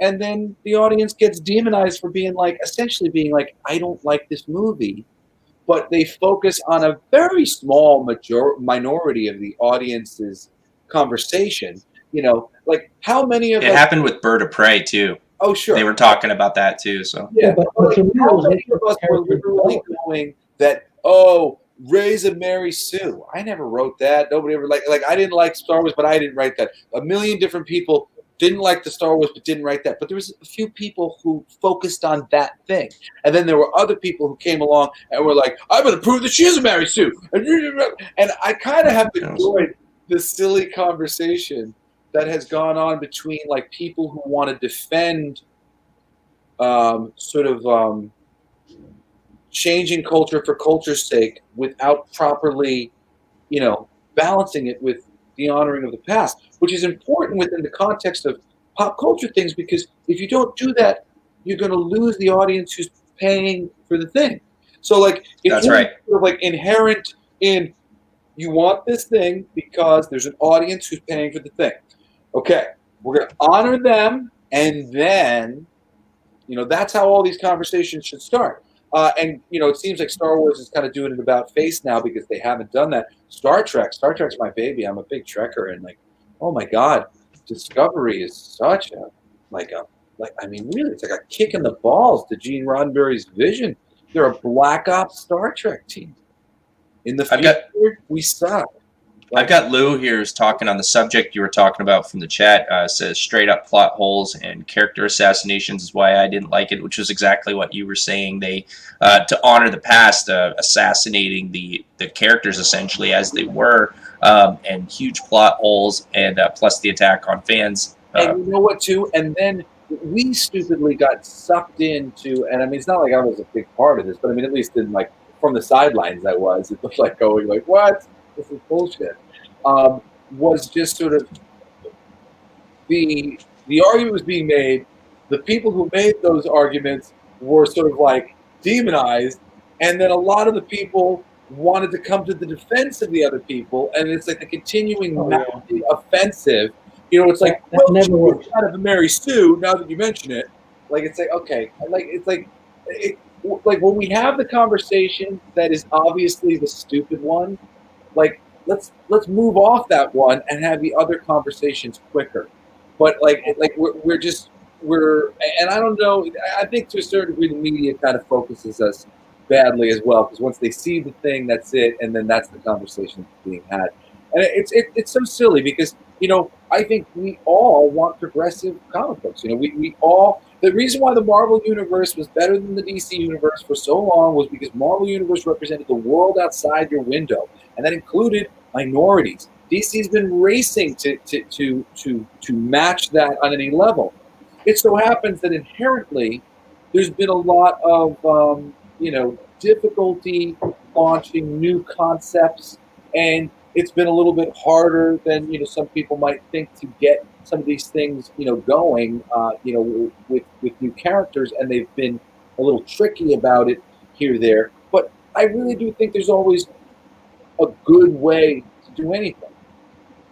And then the audience gets demonized for essentially being like, I don't like this movie. But they focus on a very small minority of the audience's conversation. How many of it happened with Bird of Prey too. Oh, sure. They were talking about that too. So yeah, but how many of us were literally going that? Oh, raise a Mary Sue. I never wrote that. Nobody ever like I didn't like Star Wars, but I didn't write that. A million different people didn't like the Star Wars, but didn't write that. But there was a few people who focused on that thing. And then there were other people who came along and were like, I'm going to prove that she is a Mary Sue. And I kind of have enjoyed the silly conversation that has gone on between like people who want to defend changing culture for culture's sake without properly, balancing it with the honoring of the past, which is important within the context of pop culture things, because if you don't do that, you're going to lose the audience who's paying for the thing. So like, if That's you're right. sort of like inherent in, you want this thing because there's an audience who's paying for the thing. Okay, we're going to honor them, and then, that's how all these conversations should start. And it seems like Star Wars is kind of doing it about face now because they haven't done that. Star Trek's my baby. I'm a big Trekker, and like, oh my God, Discovery is such a really, it's like a kick in the balls to Gene Roddenberry's vision. They're a Black Ops Star Trek team. In the future, we suck. I've got Lou here who's talking on the subject you were talking about from the chat. Says straight up plot holes and character assassinations is why I didn't like it, which was exactly what you were saying. They, to honor the past, assassinating the characters essentially as they were, and huge plot holes, and plus the attack on fans. And you know what, too? And then we stupidly got sucked into, and I mean, it's not like I was a big part of this, but I mean, at least in like from the sidelines, it was like going like, what? This is bullshit. Was just sort of the argument was being made. The people who made those arguments were sort of like demonized, and then a lot of the people wanted to come to the defense of the other people, and it's like a continuing offensive. It's like, that never works. Kind of a Mary Sue. Now that you mention it, like it's like okay, like when we have the conversation that is obviously the stupid one, like let's move off that one and have the other conversations quicker. But we're and I don't know. I think to a certain degree the media kind of focuses us badly as well, because once they see the thing, that's it, and then that's the conversation being had. And it's so silly because I think we all want progressive comic books. We all. The reason why the Marvel Universe was better than the DC Universe for so long was because Marvel Universe represented the world outside your window, and that included minorities. DC's been racing to match that on any level. It so happens that inherently there's been a lot of difficulty launching new concepts, and it's been a little bit harder than some people might think to get some of these things going with new characters, and they've been a little tricky about it here there. But I really do think there's always a good way to do anything.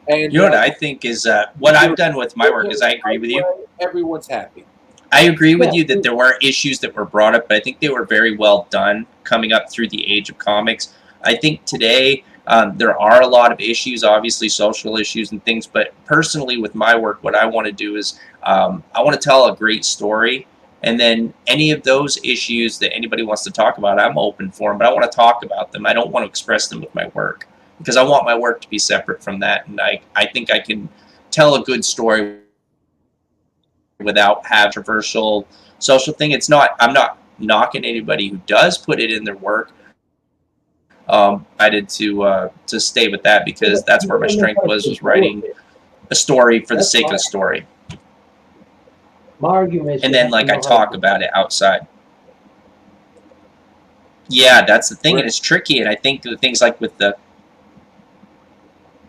And what I think is what I've done with my work is I agree with you. Everyone's happy. I agree with you that there were issues that were brought up, but I think they were very well done coming up through the age of comics. I think today there are a lot of issues, obviously social issues and things, but personally with my work, what I want to do is I want to tell a great story, and then any of those issues that anybody wants to talk about, I'm open for them, but I want to talk about them. I don't want to express them with my work because I want my work to be separate from that, and I think I can tell a good story without having a controversial social thing. I'm not knocking anybody who does put it in their work. I decided to stay with that because that's where my strength was writing a story for the sake of the story. My argument is, and then I talk about it outside. Yeah, that's the thing, and it's tricky. And I think the things like with the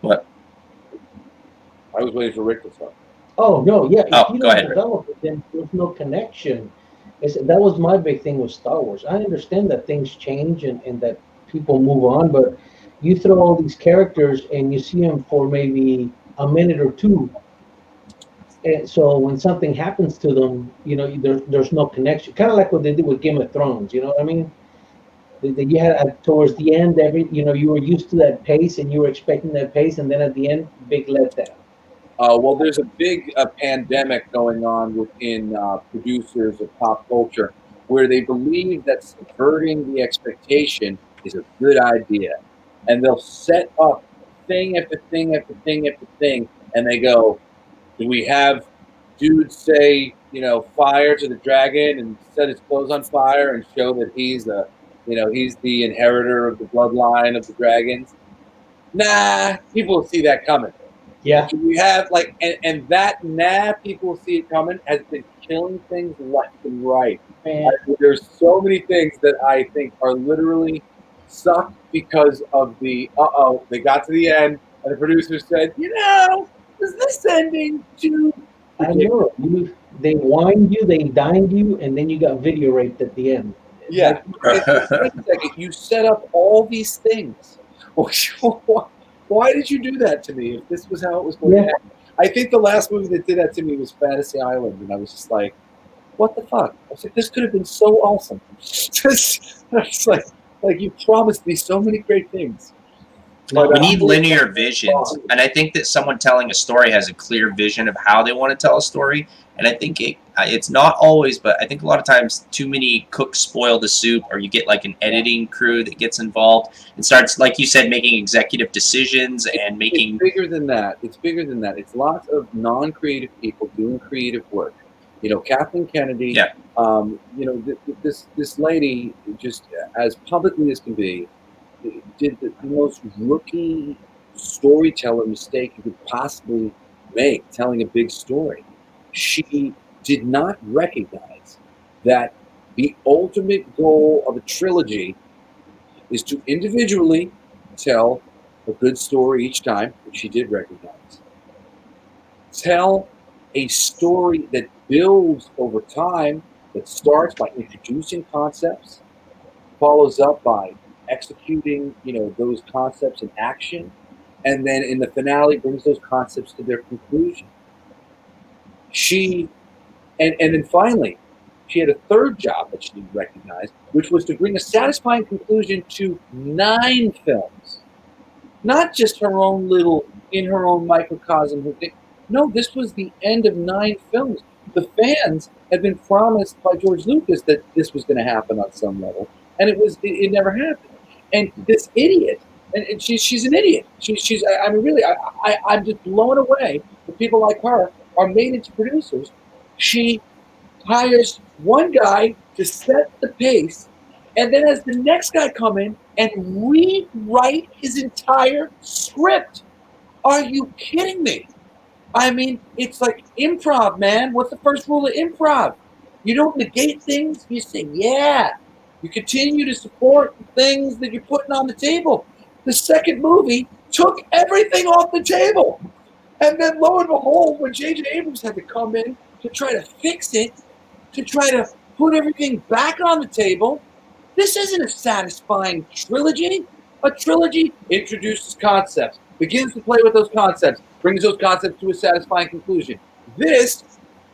what? I was waiting for Rick to talk. Oh no, yeah. Oh, go ahead, Rick. Then there's no connection. That was my big thing with Star Wars. I understand that things change and that people move on, but you throw all these characters and you see them for maybe a minute or two, and so when something happens to them, there's no connection. Kind of like what they did with Game of Thrones. You know what I mean? You had towards the end, you were used to that pace and you were expecting that pace, and then at the end, big letdown. Well, there's a big pandemic going on within producers of pop culture where they believe that subverting the expectation is a good idea. And they'll set up thing after thing after thing after thing, and they go, do we have dude say, fire to the dragon and set his clothes on fire and show that he's he's the inheritor of the bloodline of the dragons. Nah, people will see that coming. Yeah. We have and that people will see it coming has been killing things left and right. There's so many things that I think are literally sucked because of the they got to the end and the producer said, is this ending too? I know. They wined you, they dined you, and then you got video raped at the end. Yeah. Wait a second. You set up all these things. Why did you do that to me if this was how it was going to happen? I think the last movie that did that to me was Fantasy Island, and I was just like, what the fuck? I was like, this could have been so awesome. It's like you promised me so many great things. But we need linear visions, and I think that someone telling a story has a clear vision of how they want to tell a story. And I think it's not always, but I think a lot of times too many cooks spoil the soup, or you get like an editing crew that gets involved and starts, like you said, making executive decisions and making. It's bigger than that. It's bigger than that. It's lots of non-creative people doing creative work. Kathleen Kennedy. Yeah. This lady, just as publicly as can be, did the most rookie storyteller mistake you could possibly make, telling a big story. She did not recognize that the ultimate goal of a trilogy is to individually tell a good story each time, which she did recognize. Tell a story that builds over time, that starts by introducing concepts, follows up by executing, those concepts in action, and then in the finale brings those concepts to their conclusion. And then finally, she had a third job that she didn't recognize, which was to bring a satisfying conclusion to 9 films. Not just her own little, in her own microcosm. No, this was the end of 9 films. The fans had been promised by George Lucas that this was going to happen on some level, and it never happened. And this idiot, and she's an idiot. I'm just blown away that people like her are made into producers. She hires one guy to set the pace, and then has the next guy come in and rewrite his entire script. Are you kidding me? I mean, it's like improv, man. What's the first rule of improv? You don't negate things. You say, yeah. You continue to support the things that you're putting on the table. The second movie took everything off the table. And then lo and behold, when J.J. Abrams had to come in to try to fix it, to try to put everything back on the table, this isn't a satisfying trilogy. A trilogy introduces concepts, begins to play with those concepts, brings those concepts to a satisfying conclusion. This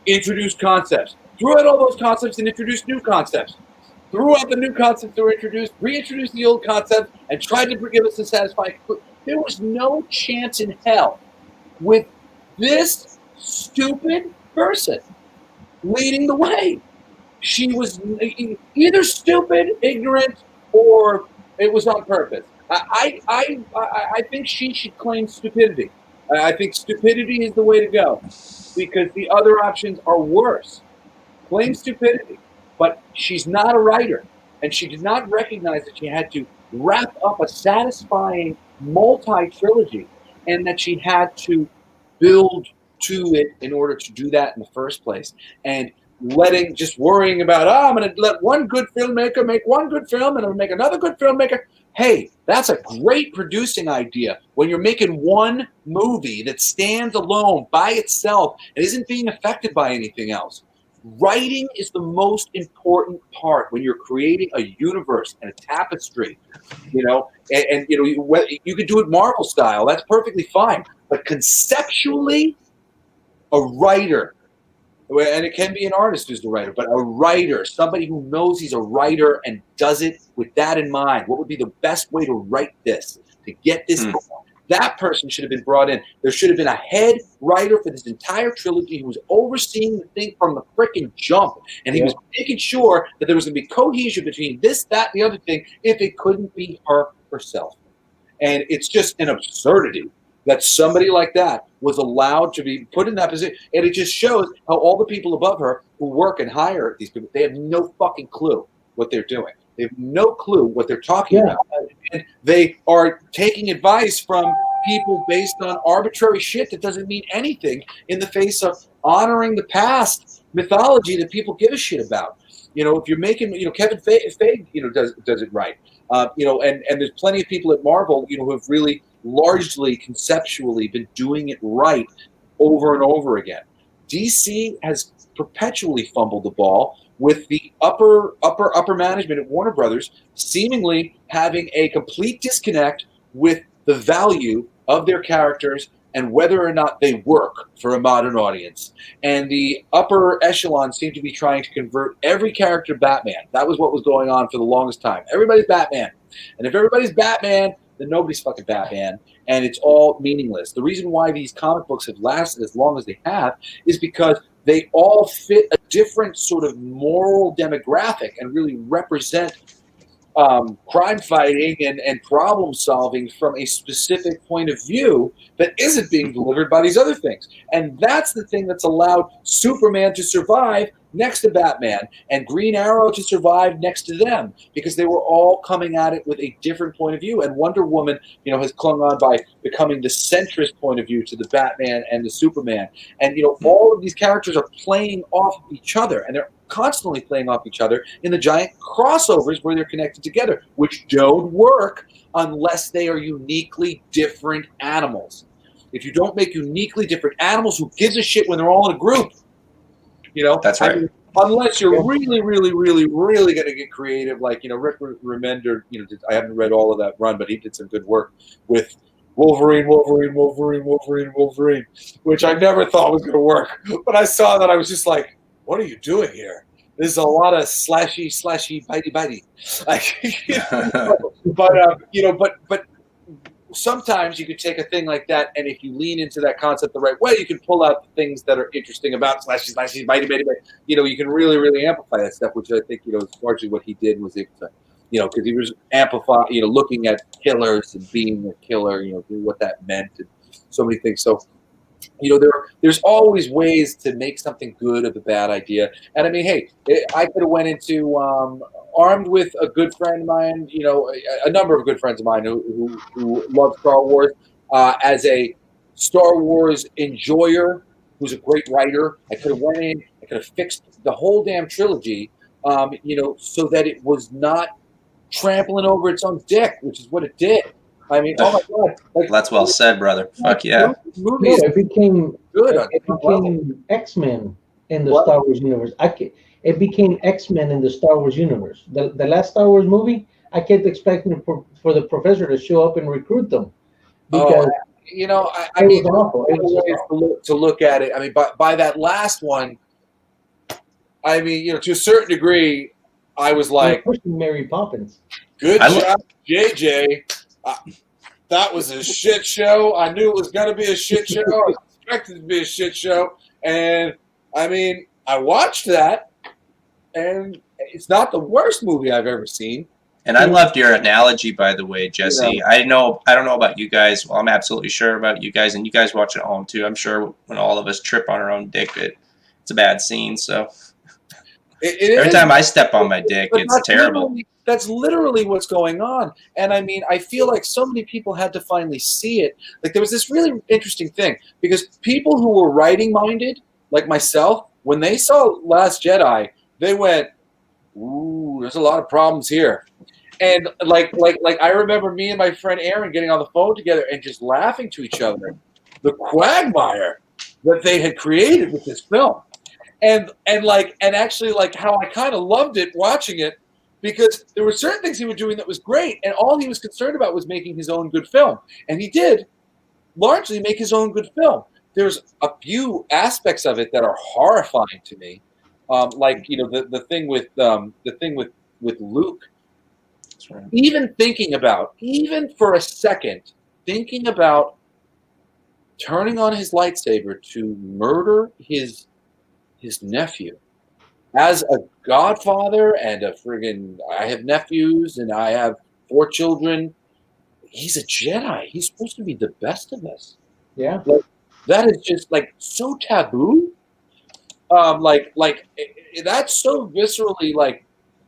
introduced concepts, threw out all those concepts and introduced new concepts. Threw out the new concepts that were introduced, reintroduced the old concepts, and tried to give us a satisfying conclusion. There was no chance in hell with this stupid person leading the way. She was either stupid, ignorant, or it was on purpose. I think she should claim stupidity. I think stupidity is the way to go, because the other options are worse. Claim stupidity. But she's not a writer, and she did not recognize that she had to wrap up a satisfying multi-trilogy, and that she had to build to it in order to do that in the first place. And worrying about, I'm going to let one good filmmaker make one good film, and I'll make another good filmmaker. Hey, that's a great producing idea when you're making one movie that stands alone by itself and isn't being affected by anything else. Writing is the most important part when you're creating a universe and a tapestry, and you could do it Marvel style. That's perfectly fine. But conceptually, a writer, and it can be an artist who's the writer, but a writer, somebody who knows he's a writer and does it with that in mind. What would be the best way to write this, to get this going? That person should have been brought in. There should have been a head writer for this entire trilogy who was overseeing the thing from the frickin' jump. And he was making sure that there was going to be cohesion between this, that, and the other thing if it couldn't be her herself. And it's just an absurdity that somebody like that was allowed to be put in that position. And it just shows how all the people above her who work and hire these people, they have no fucking clue what they're doing. They have no clue what they're talking about. And they are taking advice from people based on arbitrary shit that doesn't mean anything in the face of honoring the past mythology that people give a shit about. If you're making, Kevin Feige, does it right. And there's plenty of people at Marvel, who have really largely conceptually been doing it right over and over again. DC has perpetually fumbled the ball with the upper management at Warner Brothers seemingly having a complete disconnect with the value of their characters and whether or not they work for a modern audience. And the upper echelon seemed to be trying to convert every character Batman. That was what was going on for the longest time. Everybody's Batman. And if everybody's Batman, then nobody's fucking Batman. And it's all meaningless. The reason why these comic books have lasted as long as they have is because they all fit a different sort of moral demographic and really represent crime fighting and problem solving from a specific point of view that isn't being delivered by these other things. And that's the thing that's allowed Superman to survive next to Batman and Green Arrow to survive next to them, because they were all coming at it with a different point of view. And Wonder Woman, has clung on by becoming the centrist point of view to the Batman and the Superman. And, all of these characters are playing off of each other, and they're constantly playing off each other in the giant crossovers where they're connected together, which don't work unless they are uniquely different animals. If you don't make uniquely different animals, who gives a shit when they're all in a group? That's right. I mean, unless you're really, really, really, really going to get creative, like, Rick Remender, I haven't read all of that run, but he did some good work with Wolverine, which I never thought was going to work. But I saw that, I was just like, what are you doing here? There's a lot of slashy, bitey. But sometimes you could take a thing like that, and if you lean into that concept the right way, you can pull out the things that are interesting about slashy, bitey. You can really, really amplify that stuff, which I think, is largely what he did, was able to, because he was amplifying, looking at killers and being a killer, what that meant, and so many things. So, there's always ways to make something good of a bad idea. And I mean, hey, I could have went into armed with a good friend of mine, a number of good friends of mine who love Star Wars, as a Star Wars enjoyer who's a great writer. I could have went in, I could have fixed the whole damn trilogy, so that it was not trampling over its own dick, which is what it did. I mean, oh my God! That's well said, brother. Fuck yeah. Movies it became good. It became X-Men in the Star Wars universe. It became X-Men in the Star Wars universe. The last Star Wars movie, I kept expecting for the professor to show up and recruit them. Because I need to look at it. I mean, by that last one, I mean, to a certain degree, I was like, Mary Poppins. Good job, JJ. That was a shit show. I knew it was going to be a shit show. I was expected to be a shit show. And, I mean, I watched that, and it's not the worst movie I've ever seen. And I loved your analogy, by the way, Jesse. Yeah. I don't know about you guys. Well, I'm absolutely sure about you guys, and you guys watch it at home, too. I'm sure when all of us trip on our own dick, it's a bad scene. So every time I step on my dick, it's terrible. That's literally what's going on. And I mean, I feel like so many people had to finally see it. Like, there was this really interesting thing, because people who were writing-minded, like myself, when they saw Last Jedi, they went, ooh, there's a lot of problems here. And like I remember me and my friend Aaron getting on the phone together and just laughing to each other, the quagmire that they had created with this film. And actually, like, how I kind of loved it watching it, because there were certain things he was doing that was great, and all he was concerned about was making his own good film. And he did largely make his own good film. There's a few aspects of it that are horrifying to me, like, the thing with Luke. That's right. Even for a second, thinking about turning on his lightsaber to murder his nephew. As a godfather and I have nephews and I have 4 children, he's a Jedi. He's supposed to be the best of us. Yeah. Like, that is just like so taboo. That's so viscerally like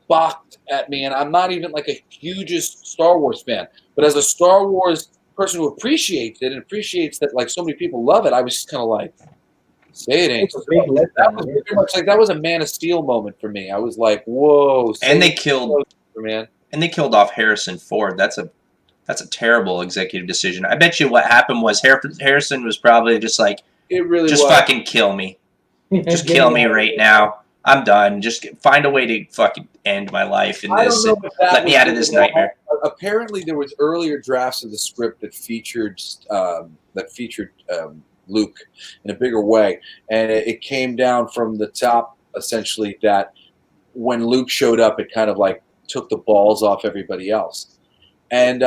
balked at me, and I'm not even like a hugest Star Wars fan, but as a Star Wars person who appreciates it and appreciates that like so many people love it, I was just kind of like, say it ain't. It's a big So. That letdown. was pretty much like that was a Man of Steel moment for me. I was like, whoa! And they killed, man. And they killed off Harrison Ford. That's a terrible executive decision. I bet you what happened was Harrison was probably just like, it really just was. fucking kill me. Just kill me right now. I'm done. Just find a way to fucking end my life in this. And let me out of this nightmare. Apparently, there was earlier drafts of the script that featured Luke in a bigger way, and it came down from the top essentially that when Luke showed up, it kind of like took the balls off everybody else, and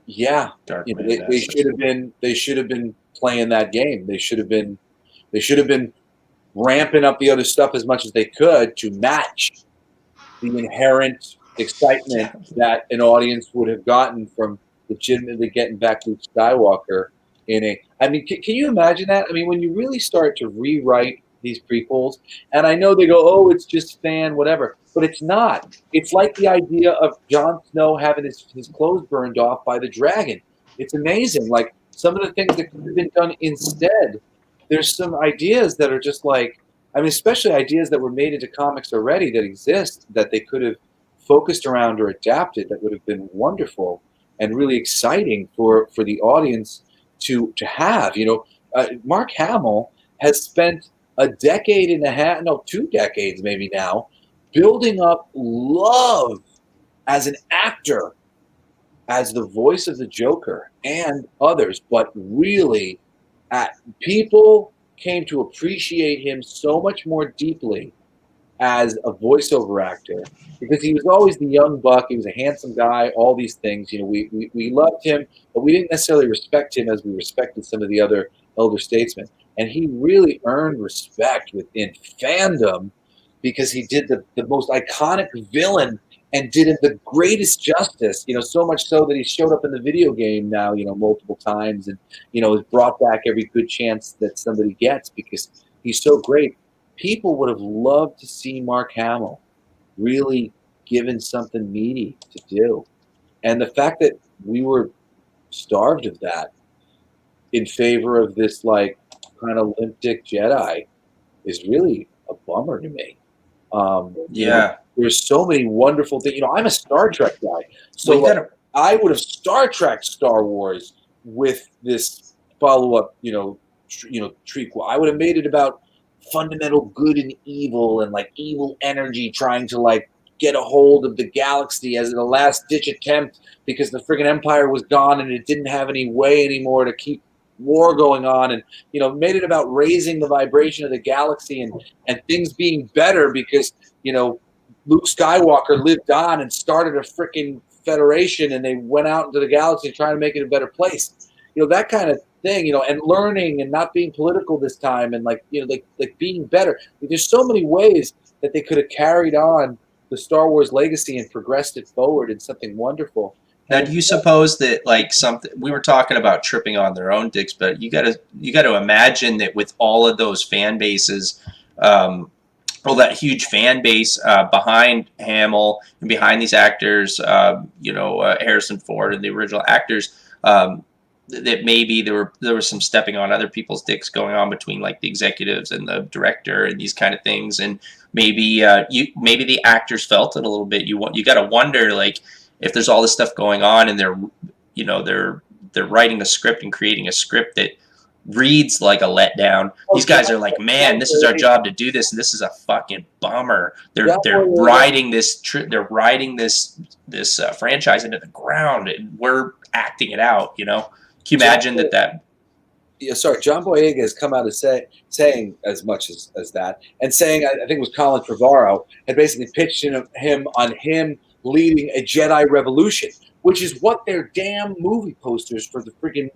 yeah, you know, they should have been playing that game. They should have been ramping up the other stuff as much as they could to match the inherent excitement that an audience would have gotten from legitimately getting back Luke Skywalker I mean, can you imagine that? I mean, when you really start to rewrite these prequels, and I know they go, oh, it's just fan, whatever, but it's not. It's like the idea of Jon Snow having his clothes burned off by the dragon. It's amazing. Like, some of the things that could have been done instead, there's some ideas that are just like, I mean, especially ideas that were made into comics already that exist that they could have focused around or adapted that would have been wonderful and really exciting for the audience to have. You know, Mark Hamill has spent a decade and a half, no, 2 decades maybe now, building up love as an actor, as the voice of the Joker and others, but really people came to appreciate him so much more deeply as a voiceover actor because he was always the young buck. He was a handsome guy, all these things. You know, we loved him, but we didn't necessarily respect him as we respected some of the other elder statesmen. And he really earned respect within fandom because he did the most iconic villain and did it the greatest justice, you know, so much so that he showed up in the video game now, you know, multiple times and, you know, has brought back every good chance that somebody gets because he's so great. People would have loved to see Mark Hamill really given something meaty to do. And the fact that we were starved of that in favor of this, like, kind of limp dick Jedi is really a bummer to me. You know, there's so many wonderful things. You know, I'm a Star Trek guy, so I would have Star Trek Star Wars with this follow-up. You know, trequel. I would have made it about fundamental good and evil, and like evil energy trying to like get a hold of the galaxy as a last-ditch attempt because the friggin' Empire was gone and it didn't have any way anymore to keep war going on, and you know, made it about raising the vibration of the galaxy and things being better because, you know, Luke Skywalker lived on and started a freaking federation and they went out into the galaxy trying to make it a better place. You know, that kind of thing, you know, and learning and not being political this time and like, you know, like being better. There's so many ways that they could have carried on the Star Wars legacy and progressed it forward in something wonderful. Now, do you suppose that like something we were talking about tripping on their own dicks, but you got to imagine that with all of those fan bases, all that huge fan base behind Hamill and behind these actors, you know, Harrison Ford and the original actors, that maybe there was some stepping on other people's dicks going on between like the executives and the director and these kind of things, and maybe maybe the actors felt it a little bit. You got to wonder like, if there's all this stuff going on and they're writing a script and creating a script that reads like a letdown. These guys are like, man, this is our job to do this, and this is a fucking bummer. They're riding this franchise into the ground, and we're acting it out. You know, can you imagine that? Yeah, sorry, John Boyega has come out as saying as much as that, and saying, I think it was Colin Trevorrow, had basically pitched him on him leading a Jedi revolution, which is what their damn movie posters for the freaking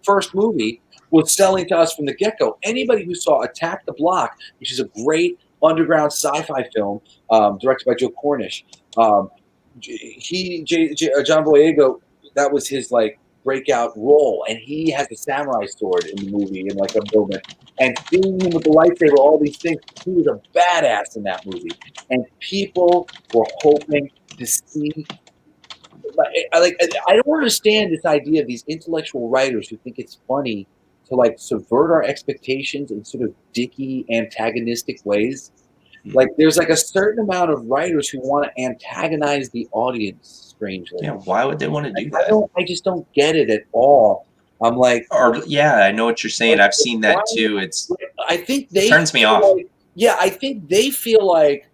first movie was selling to us from the get-go. Anybody who saw Attack the Block, which is a great underground sci-fi film directed by Joe Cornish, John Boyega that was his like breakout role, and he has a samurai sword in the movie in like a moment. And seeing him with the lightsaber, all these things, he was a badass in that movie. And people were hoping to see. I don't understand this idea of these intellectual writers who think it's funny to like subvert our expectations in sort of dicky, antagonistic ways. Like there's like a certain amount of writers who want to antagonize the audience. Strangely, Yeah, why would they want to do that? I just don't get it at all. I'm like, or yeah, I know what you're saying. I've seen that too. I think they turns me off. Like, yeah, I think they feel like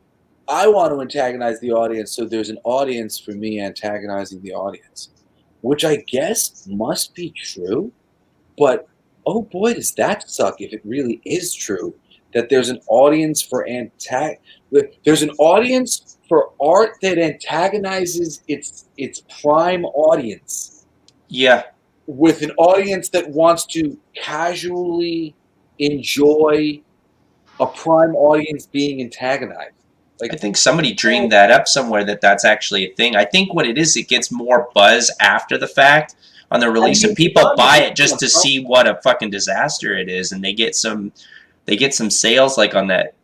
I want to antagonize the audience, so there's an audience for me antagonizing the audience, which I guess must be true. But oh boy, does that suck if it really is true that there's an audience for there's an audience for art that antagonizes its prime audience. Yeah. With an audience that wants to casually enjoy a prime audience being antagonized. Like, I think somebody dreamed that up somewhere that's actually a thing. I think what it is, it gets more buzz after the fact on the release, and people buy it just to see what a fucking disaster it is, and they get some sales like on that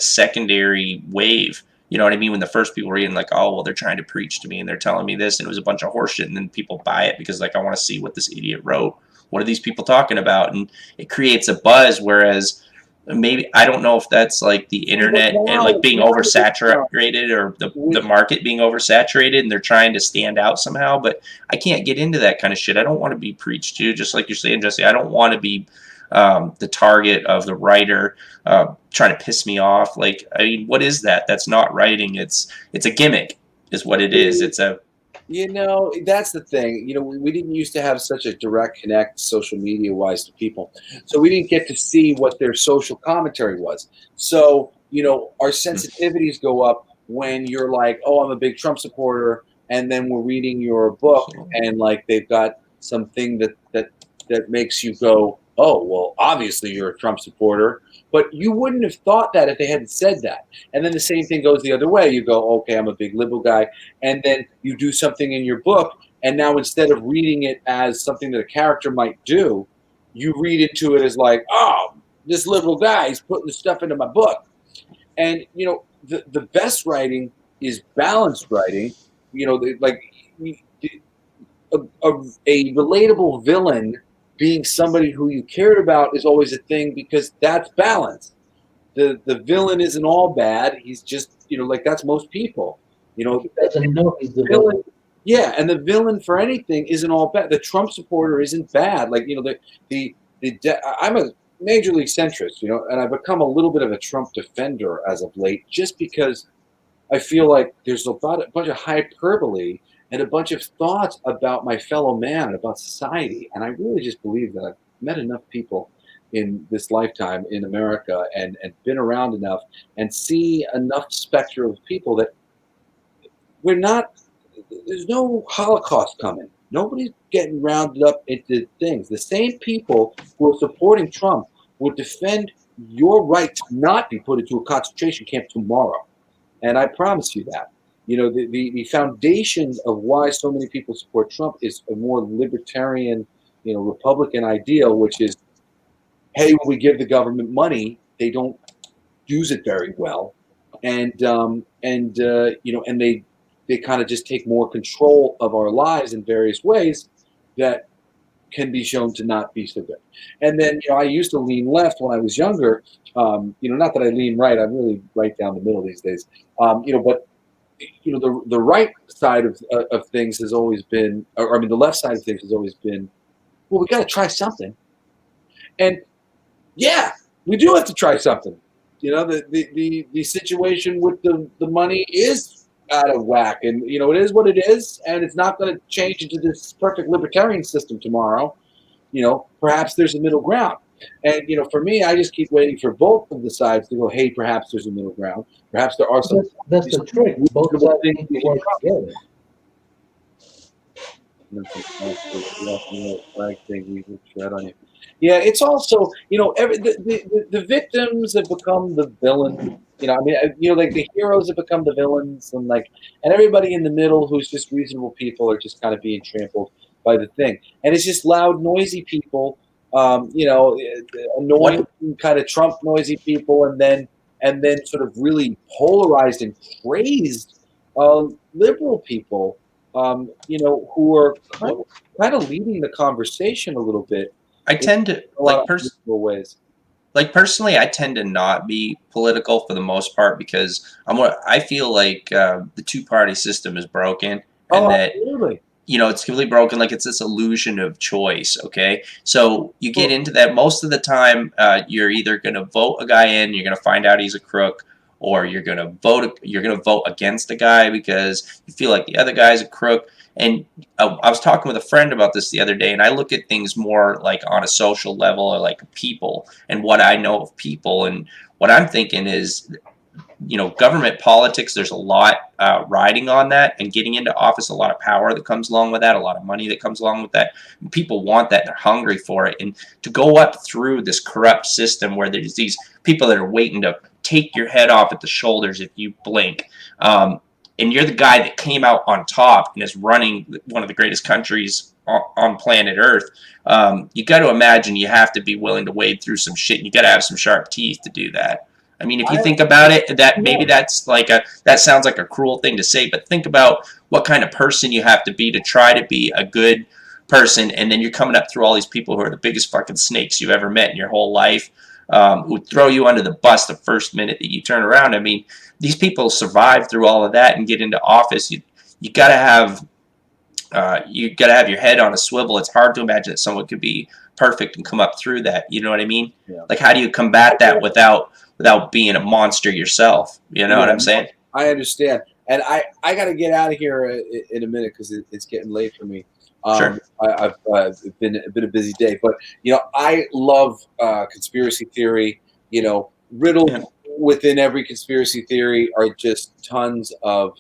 secondary wave. You know what I mean? When the first people were reading, like, oh, well, they're trying to preach to me and they're telling me this, and it was a bunch of horseshit, and then people buy it because, like, I want to see what this idiot wrote. What are these people talking about? And it creates a buzz, whereas maybe, I don't know if that's, like, the internet and, like, being oversaturated or the market being oversaturated and they're trying to stand out somehow, but I can't get into that kind of shit. I don't want to be preached to, just like you're saying, Jesse. I don't want to be the target of the writer trying to piss me off. Like, I mean, what is that? That's not writing. It's a gimmick is what it is. It's a, you know, that's the thing. You know, we didn't used to have such a direct connect social media wise to people, so we didn't get to see what their social commentary was. So, you know, our sensitivities go up when you're like, oh, I'm a big Trump supporter, and then we're reading your book and like they've got something that makes you go, oh, well, obviously you're a Trump supporter, but you wouldn't have thought that if they hadn't said that. And then the same thing goes the other way. You go, okay, I'm a big liberal guy. And then you do something in your book, and now instead of reading it as something that a character might do, you read into it as like, oh, this liberal guy is putting the stuff into my book. And, you know, the best writing is balanced writing. You know, like a relatable villain being somebody who you cared about is always a thing because that's balance. The villain isn't all bad. He's just, you know, like that's most people. You know, he doesn't know he's the villain. Yeah, and the villain for anything isn't all bad. The Trump supporter isn't bad. Like, you know, I'm a major league centrist, you know, and I've become a little bit of a Trump defender as of late, just because I feel like there's a bunch of hyperbole and a bunch of thoughts about my fellow man, about society. And I really just believe that I've met enough people in this lifetime in America and been around enough and see enough spectrum of people that there's no Holocaust coming. Nobody's getting rounded up into things. The same people who are supporting Trump would defend your right to not be put into a concentration camp tomorrow. And I promise you that. You know, the foundation of why so many people support Trump is a more libertarian, you know, Republican ideal, which is, hey, when we give the government money, they don't use it very well, and you know, and they kind of just take more control of our lives in various ways that can be shown to not be so good. And then, you know, I used to lean left when I was younger. You know, not that I lean right. I'm really right down the middle these days. You know, but you know, the right side of things has always been, or I mean, the left side of things has always been, well, we got to try something. And yeah, we do have to try something. You know, the situation with the money is out of whack, and you know, it is what it is, and it's not going to change into this perfect libertarian system tomorrow. You know, perhaps there's a middle ground. And, you know, for me, I just keep waiting for both of the sides to go, hey, perhaps there's a middle ground. Perhaps there are some. That's the trick. Both sides need to work together. Yeah, it's also, you know, the victims have become the villain. You know, I mean, you know, like the heroes have become the villains, and everybody in the middle who's just reasonable people are just kind of being trampled. by the thing. And it's just loud, noisy people, you know, annoying kind of Trump noisy people, and then sort of really polarized and crazed liberal people, you know, who are kind of leading the conversation a little bit. I tend to ways. Like personally, I tend to not be political for the most part because I feel like the two-party system is broken, and that absolutely. You know, it's completely broken. Like it's this illusion of choice. Okay, so you get into that most of the time. You're either going to vote a guy in, you're going to find out he's a crook, or you're going to vote against a guy because you feel like the other guy's a crook. And I was talking with a friend about this the other day, and I look at things more like on a social level, or like people, and what I know of people. And what I'm thinking is, you know, government politics, there's a lot riding on that, and getting into office, a lot of power that comes along with that, a lot of money that comes along with that. And people want that, and they're hungry for it. And to go up through this corrupt system where there's these people that are waiting to take your head off at the shoulders if you blink, and you're the guy that came out on top and is running one of the greatest countries on planet Earth, you got to imagine you have to be willing to wade through some shit. You got to have some sharp teeth to do that. I mean, if you think about it, that maybe that's like that sounds like a cruel thing to say, but think about what kind of person you have to be to try to be a good person, and then you're coming up through all these people who are the biggest fucking snakes you've ever met in your whole life, who throw you under the bus the first minute that you turn around. I mean, these people survive through all of that and get into office. You gotta have your head on a swivel. It's hard to imagine that someone could be perfect and come up through that. You know what I mean? Yeah. Like, how do you combat that without being a monster yourself? You know what I'm saying? I understand. And I got to get out of here in a minute because it's getting late for me. Sure. I've been a busy day, but you know, I love conspiracy theory. You know, riddled within every conspiracy theory are just tons of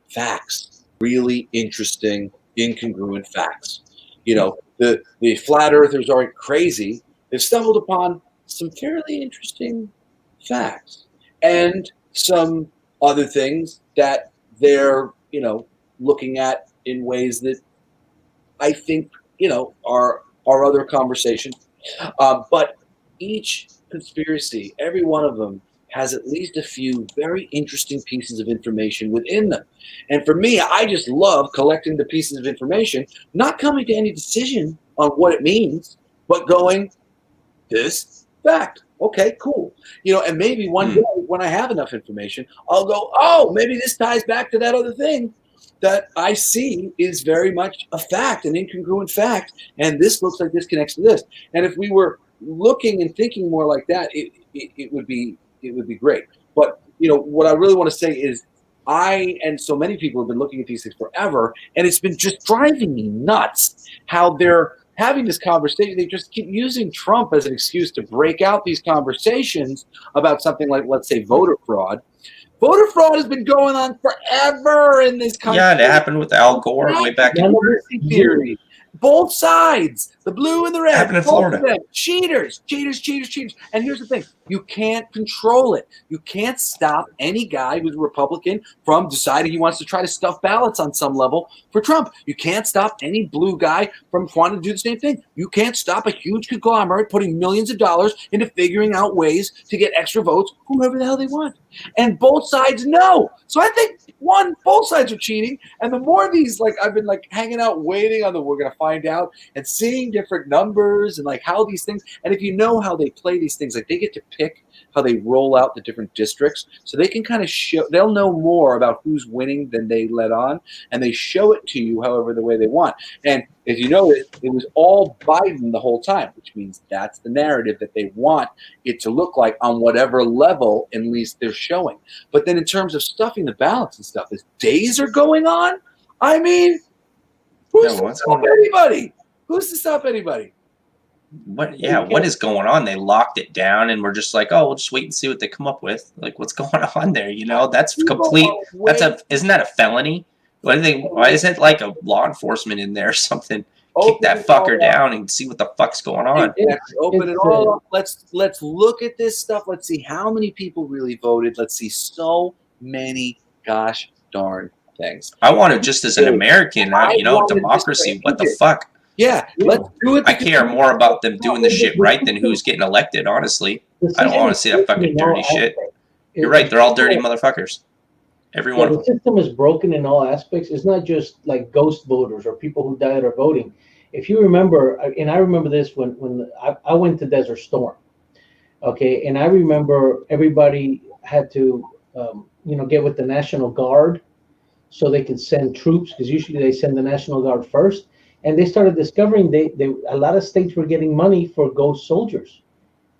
facts, really interesting, incongruent facts. You know, the flat earthers aren't crazy. They've stumbled upon some fairly interesting facts and some other things that they're, you know, looking at in ways that I think, you know, are other conversations. But each conspiracy, every one of them, has at least a few very interesting pieces of information within them. And for me, I just love collecting the pieces of information, not coming to any decision on what it means, but going, this fact. Okay, cool. You know, and maybe one day when I have enough information, I'll go, oh, maybe this ties back to that other thing that I see is very much a fact, an incongruent fact, and this looks like this connects to this. And if we were looking and thinking more like that, it would be great. But you know, what I really want to say is, I and so many people have been looking at these things forever, and it's been just driving me nuts how they're having this conversation. They just keep using Trump as an excuse to break out these conversations about something like, let's say, voter fraud. Voter fraud has been going on forever in this country. Yeah, it happened with Al Gore way back in theory. Both sides, the blue and the red, happened in Florida. Cheaters. And here's the thing. You can't control it. You can't stop any guy who's a Republican from deciding he wants to try to stuff ballots on some level for Trump. You can't stop any blue guy from wanting to do the same thing. You can't stop a huge conglomerate putting millions of dollars into figuring out ways to get extra votes, whoever the hell they want. And both sides know. So I think, one, both sides are cheating. And the more of these, like, I've been like hanging out, waiting on we're going to find out, and seeing different numbers and like how these things, and if you know how they play these things, like they get to pick how they roll out the different districts, so they can kind of show, they'll know more about who's winning than they let on, and they show it to you however the way they want. And if you know it was all Biden the whole time, which means that's the narrative that they want it to look like on whatever level at least they're showing. But then in terms of stuffing the ballots and stuff, as days are going on, I mean, who's to stop anybody? Who's to stop anybody? What is going on? They locked it down, and we're just like, oh, we'll just wait and see what they come up with. Like, what's going on there? You know, that's complete. Isn't that a felony? Why isn't like a law enforcement in there or something? Kick that fucker down and see what the fuck's going on. Open it all up. Let's look at this stuff. Let's see how many people really voted. Let's see so many gosh darn things. I want to just as an American, democracy. What the fuck? Yeah, let's do it. I care more about them doing the shit right than who's getting elected, honestly. I don't want to see that fucking dirty shit. You're right, they're all dirty motherfuckers. Every one of them. The system is broken in all aspects. It's not just like ghost voters or people who died are voting. If you remember, and I remember this when I went to Desert Storm, okay, and I remember everybody had to, get with the National Guard so they could send troops, because usually they send the National Guard first. And they started discovering a lot of states were getting money for ghost soldiers,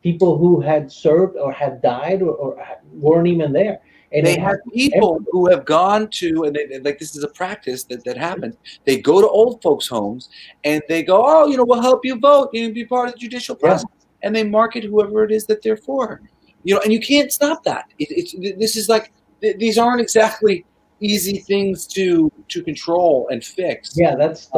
people who had served or had died or weren't even there. And they have people who have gone to, and like this is a practice that happens. They go to old folks' homes and they go, oh, we'll help you vote, be part of the judicial process, and they market whoever it is that they're for, and you can't stop that. This is like, these aren't exactly easy things to control and fix. Yeah, that's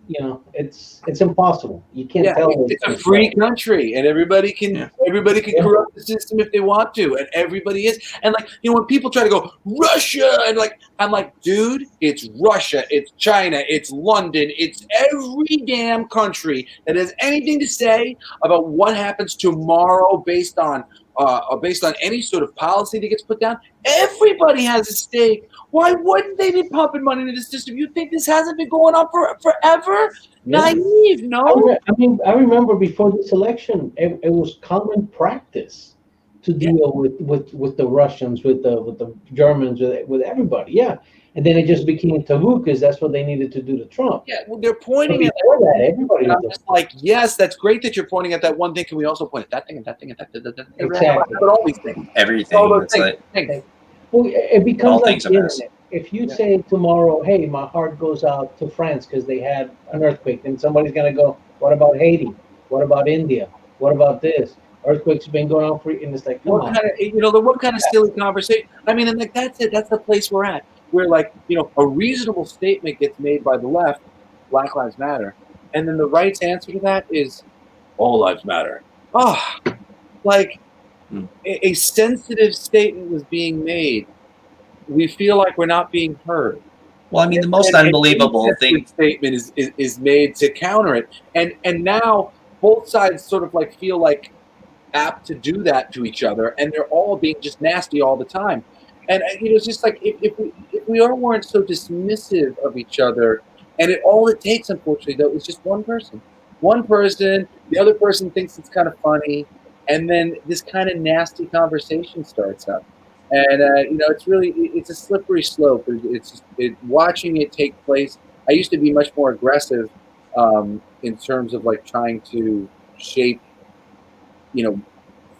it's impossible. You can't tell. It's a free country, and everybody can corrupt the system if they want to, and everybody is. And like, when people try to go Russia, and like, I'm like, dude, it's Russia, it's China, it's London, it's every damn country that has anything to say about what happens tomorrow based on any sort of policy that gets put down. Everybody has a stake. Why wouldn't they be pumping money into the system? You think this hasn't been going on forever? Yeah. Naive, no? I remember before this election, it was common practice to deal with the Russians, with the Germans, with everybody. Yeah. And then it just became taboo because that's what they needed to do to Trump. Yeah, well, they're pointing at that. Everybody. I'm just like, yes, that's great that you're pointing at that one thing. Can we also point at that thing and that thing and that thing? Exactly. But all these things. Everything. All those things. Well, it becomes all like things the internet. If you say tomorrow, hey, my heart goes out to France because they had an earthquake, then somebody's going to go, what about Haiti? What about India? What about this? Earthquakes have been going on for, and it's like, what kind of silly conversation? I mean, and like, that's it. That's the place we're at. Where, like, a reasonable statement gets made by the left, Black Lives Matter, and then the right's answer to that is all lives matter. A sensitive statement was being made. We feel like we're not being heard. Well, I mean, the most unbelievable thing statement is made to counter it, and now both sides sort of like feel like apt to do that to each other, and they're all being just nasty all the time. And it's just like if we weren't so dismissive of each other, and all it takes, unfortunately, though, is just one person. The other person thinks it's kind of funny, and then this kind of nasty conversation starts up. And it's a slippery slope. Watching it take place. I used to be much more aggressive in terms of like trying to shape,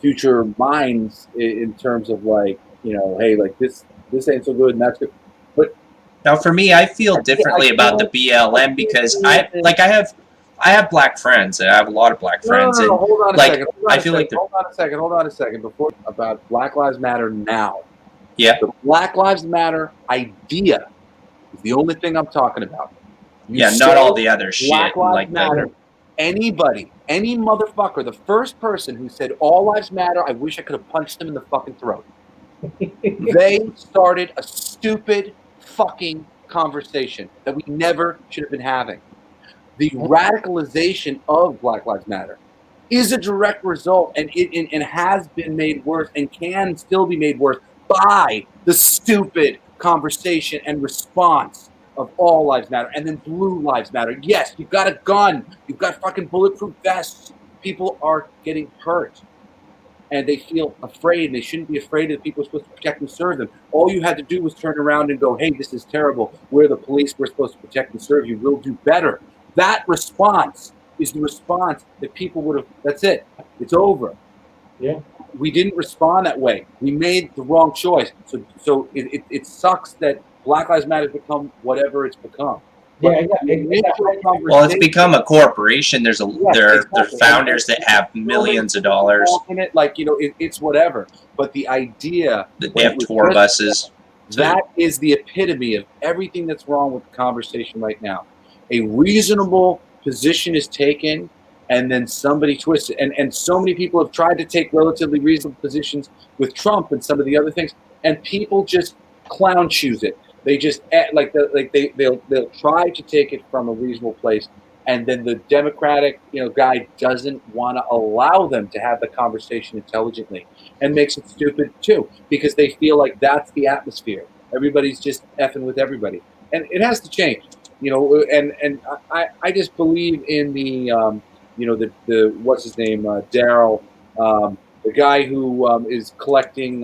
future minds in terms of like, hey, like this ain't so good and that's good. But now for me, I feel differently about the BLM because I have black friends. I have a lot of black friends. No, hold on a second. Hold on a second. Before about Black Lives Matter now. Yeah. The Black Lives Matter idea is the only thing I'm talking about. Not all the other shit. Black Lives Matter. Anybody, any motherfucker, the first person who said all lives matter, I wish I could have punched them in the fucking throat. They started a stupid fucking conversation that we never should have been having. The radicalization of Black Lives Matter is a direct result and has been made worse and can still be made worse by the stupid conversation and response of all lives matter, and then blue lives matter. Yes, you've got a gun, you've got fucking bulletproof vests. People are getting hurt, and they feel afraid. They shouldn't be afraid that people are supposed to protect and serve them. All you had to do was turn around and go, "Hey, this is terrible. We're the police. We're supposed to protect and serve you. We'll do better." That response is the response that people would have. That's it. It's over. Yeah. We didn't respond that way. We made the wrong choice. So it sucks that Black Lives Matter has become whatever it's become. Well, it's become a corporation. There are founders that have millions of dollars. It's whatever. But the idea that they have tour buses. That is the epitome of everything that's wrong with the conversation right now. A reasonable position is taken, and then somebody twists it. And so many people have tried to take relatively reasonable positions with Trump and some of the other things, and people just clown choose it. They just they'll try to take it from a reasonable place, and then the Democratic guy doesn't want to allow them to have the conversation intelligently, and makes it stupid too, because they feel like that's the atmosphere. Everybody's just effing with everybody, and it has to change. And I just believe in the what's his name, Daryl, the guy who is collecting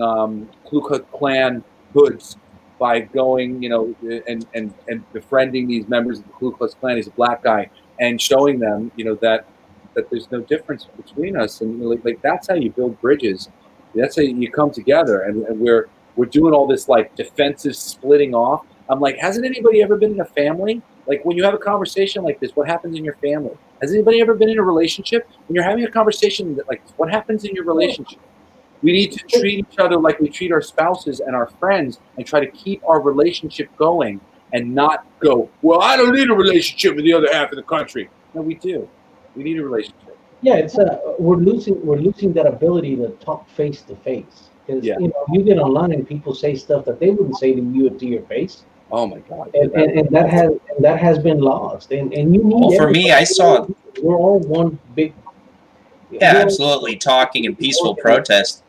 Ku Klux Klan hoods by going, and befriending these members of the Ku Klux Klan. He's a black guy, and showing them, that there's no difference between us, and like that's how you build bridges. That's how you come together, and we're doing all this like defensive splitting off. I'm like, hasn't anybody ever been in a family? Like when you have a conversation like this, what happens in your family? Has anybody ever been in a relationship? When you're having a conversation like this, what happens in your relationship? We need to treat each other like we treat our spouses and our friends, and try to keep our relationship going, and not go, well, I don't need a relationship with the other half of the country. No, we do. We need a relationship. Yeah, it's we're losing that ability to talk face to face. Because you get online and people say stuff that they wouldn't say to you to your face. Oh my God! And that has been lost. And you need. Well, for me, I saw. We're all one big. Yeah, absolutely. Talking and peaceful protest.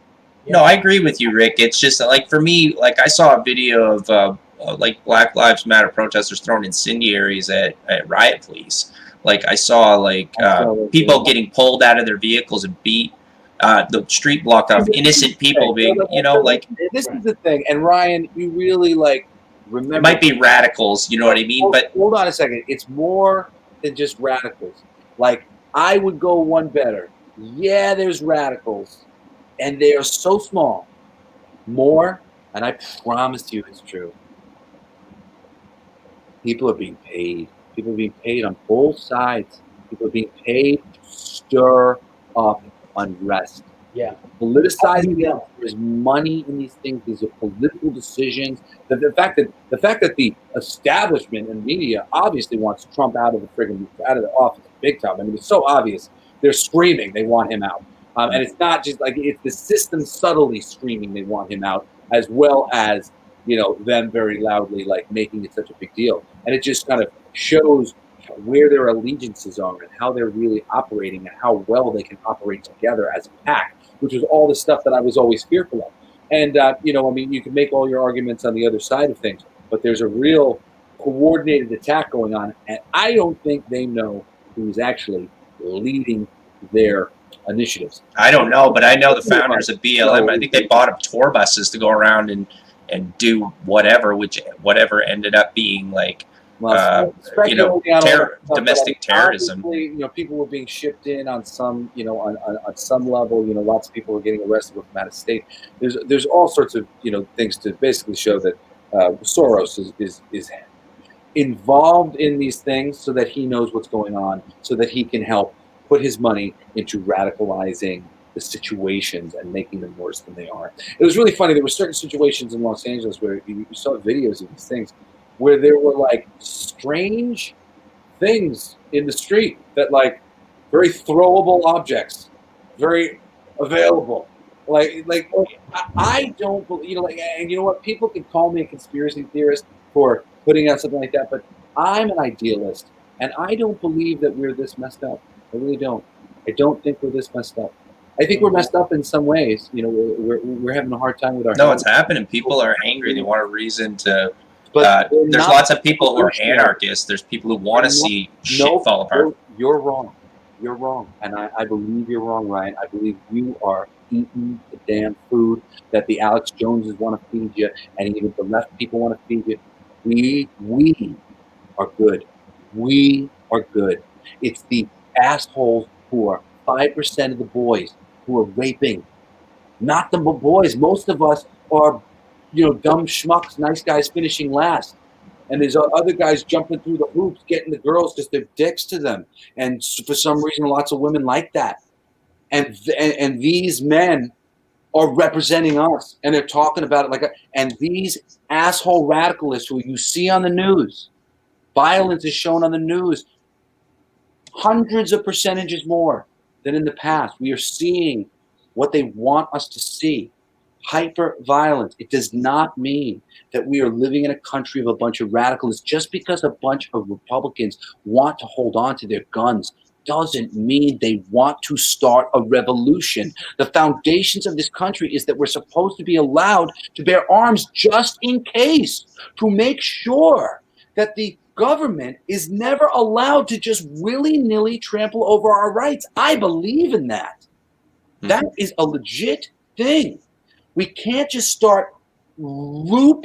No, I agree with you, Rick. It's just like for me, like I saw a video of like Black Lives Matter protesters throwing incendiaries at riot police. Like I saw like people getting pulled out of their vehicles and beat. The street blocked off, innocent people being, like. This is the thing, and Ryan, you really like remember. It might be radicals, you know what I mean? But hold on a second, it's more than just radicals. Like I would go one better. Yeah, there's radicals, and they are so small. More, and I promise you, it's true. People are being paid. People are being paid on both sides. People are being paid to stir up unrest. Yeah. Politicizing them. There's money in these things. These are political decisions. The fact that the establishment and media obviously wants Trump out of the office big time. I mean, it's so obvious. They're screaming they want him out. And it's not just like it's the system subtly screaming they want him out, as well as them very loudly like making it such a big deal. And it just kind of shows where their allegiances are and how they're really operating and how well they can operate together as a pack, which was all the stuff that I was always fearful of. And, I mean, you can make all your arguments on the other side of things, but there's a real coordinated attack going on. And I don't think they know who's actually leading their initiatives. I don't know, but I know the founders of BLM. I think they bought up tour buses to go around and do whatever ended up being like, domestic terrorism. People were being shipped in on some, on some level. Lots of people were getting arrested from out of state. There's all sorts of things to basically show that Soros is involved in these things so that he knows what's going on, so that he can help put his money into radicalizing the situations and making them worse than they are. It was really funny. There were certain situations in Los Angeles where you saw videos of these things, where there were like strange things in the street that like very throwable objects, very available. Like I don't believe, and you know what? People can call me a conspiracy theorist for putting out something like that, but I'm an idealist, and I don't believe that we're this messed up. I really don't. I don't think we're this messed up. I think we're messed up in some ways. We're having a hard time with our. No, it's happening. People are angry. They want a reason to. But there's lots of people who are anarchists. There's people who want to see shit fall apart. You're wrong. You're wrong. And I believe you're wrong, Ryan. I believe you are eating the damn food that the Alex Joneses want to feed you, and even the left people want to feed you. We are good. We are good. It's the assholes who are 5% of the boys who are raping. Not the boys. Most of us are dumb schmucks, nice guys finishing last. And there's other guys jumping through the hoops, getting the girls because they're dicks to them. And for some reason, lots of women like that. And these men are representing us, and they're talking about it and these asshole radicalists who you see on the news, violence is shown on the news, hundreds of percentages more than in the past. We are seeing what they want us to see. hyper-violence. It does not mean that we are living in a country of a bunch of radicals. Just because a bunch of Republicans want to hold on to their guns doesn't mean they want to start a revolution. The foundations of this country is that we're supposed to be allowed to bear arms just in case, to make sure that the government is never allowed to just willy-nilly trample over our rights. I believe in that. That is a legit thing. We can't just start going,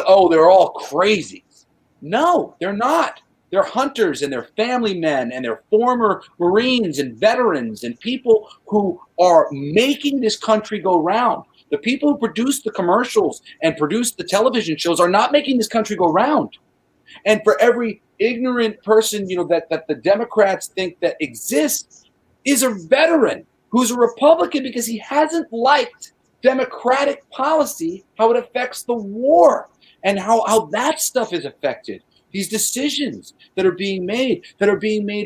oh, they're all crazies. No, they're not. They're hunters and they're family men and they're former Marines and veterans and people who are making this country go round. The people who produce the commercials and produce the television shows are not making this country go round. And for every ignorant person, that the Democrats think that exists is a veteran who's a Republican because he hasn't liked Democratic policy, how it affects the war and how that stuff is affected. These decisions that are being made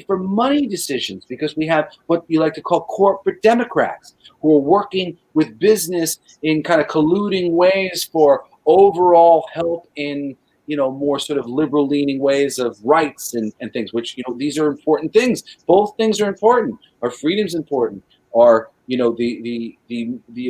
for money decisions, because we have what you like to call corporate Democrats who are working with business in kind of colluding ways for overall help in, more sort of liberal leaning ways of rights and things, which, these are important things. Both things are important. Our freedom's important. Our, the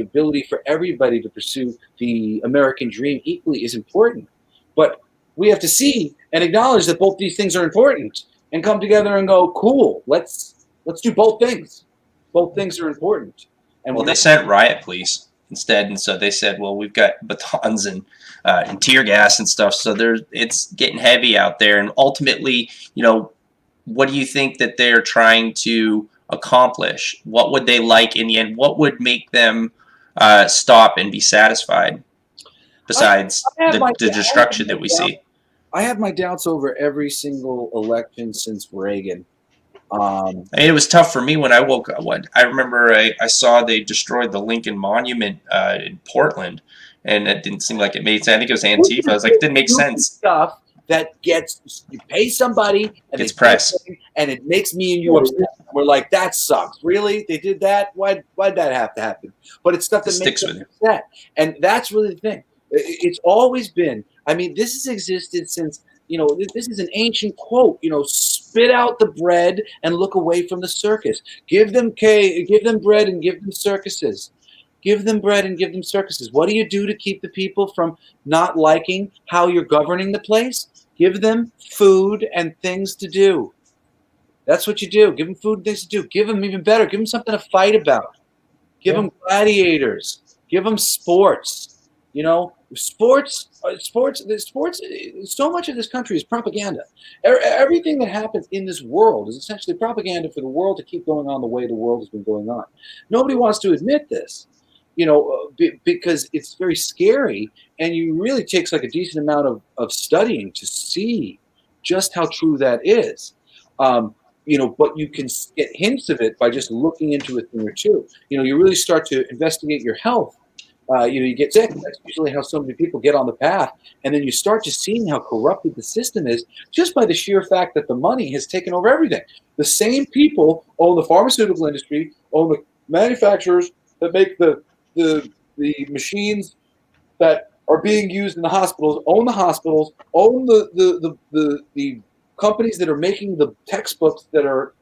ability for everybody to pursue the American dream equally is important. But we have to see and acknowledge that both these things are important and come together and go, cool, let's do both things. Both things are important. And well, they sent riot police instead, and so they said, well, we've got batons and tear gas and stuff, so it's getting heavy out there. And ultimately, what do you think that they're trying to accomplish? What would they like in the end? What would make them stop and be satisfied besides the destruction that we see? I have my doubts over every single election since Reagan. It was tough for me when I woke up. I remember I saw they destroyed the Lincoln Monument in Portland, and it didn't seem like it made sense. I think it was Antifa. I was like, it didn't make sense. Stuff that you pay somebody and it's press, and it makes me and you upset. We're like, that sucks. Really? They did that? Why'd that have to happen? But it's stuff that makes us upset, and that's really the thing. It's always been. I mean, this has existed since, this is an ancient quote, spit out the bread and look away from the circus. Give them bread and give them circuses. Give them bread and give them circuses. What do you do to keep the people from not liking how you're governing the place? Give them food and things to do. That's what you do. Give them food and things to do. Give them even better. Give them something to fight about. Give them gladiators. Give them sports. Sports. So much of this country is propaganda. Everything that happens in this world is essentially propaganda for the world to keep going on the way the world has been going on. Nobody wants to admit this, because it's very scary, and it really takes like a decent amount of studying to see just how true that is. But you can get hints of it by just looking into a thing or two. You really start to investigate your health. You get sick. That's usually how so many people get on the path. And then you start just seeing how corrupted the system is just by the sheer fact that the money has taken over everything. The same people own the pharmaceutical industry, own the manufacturers that make the machines that are being used in the hospitals, own the companies that are making the textbooks the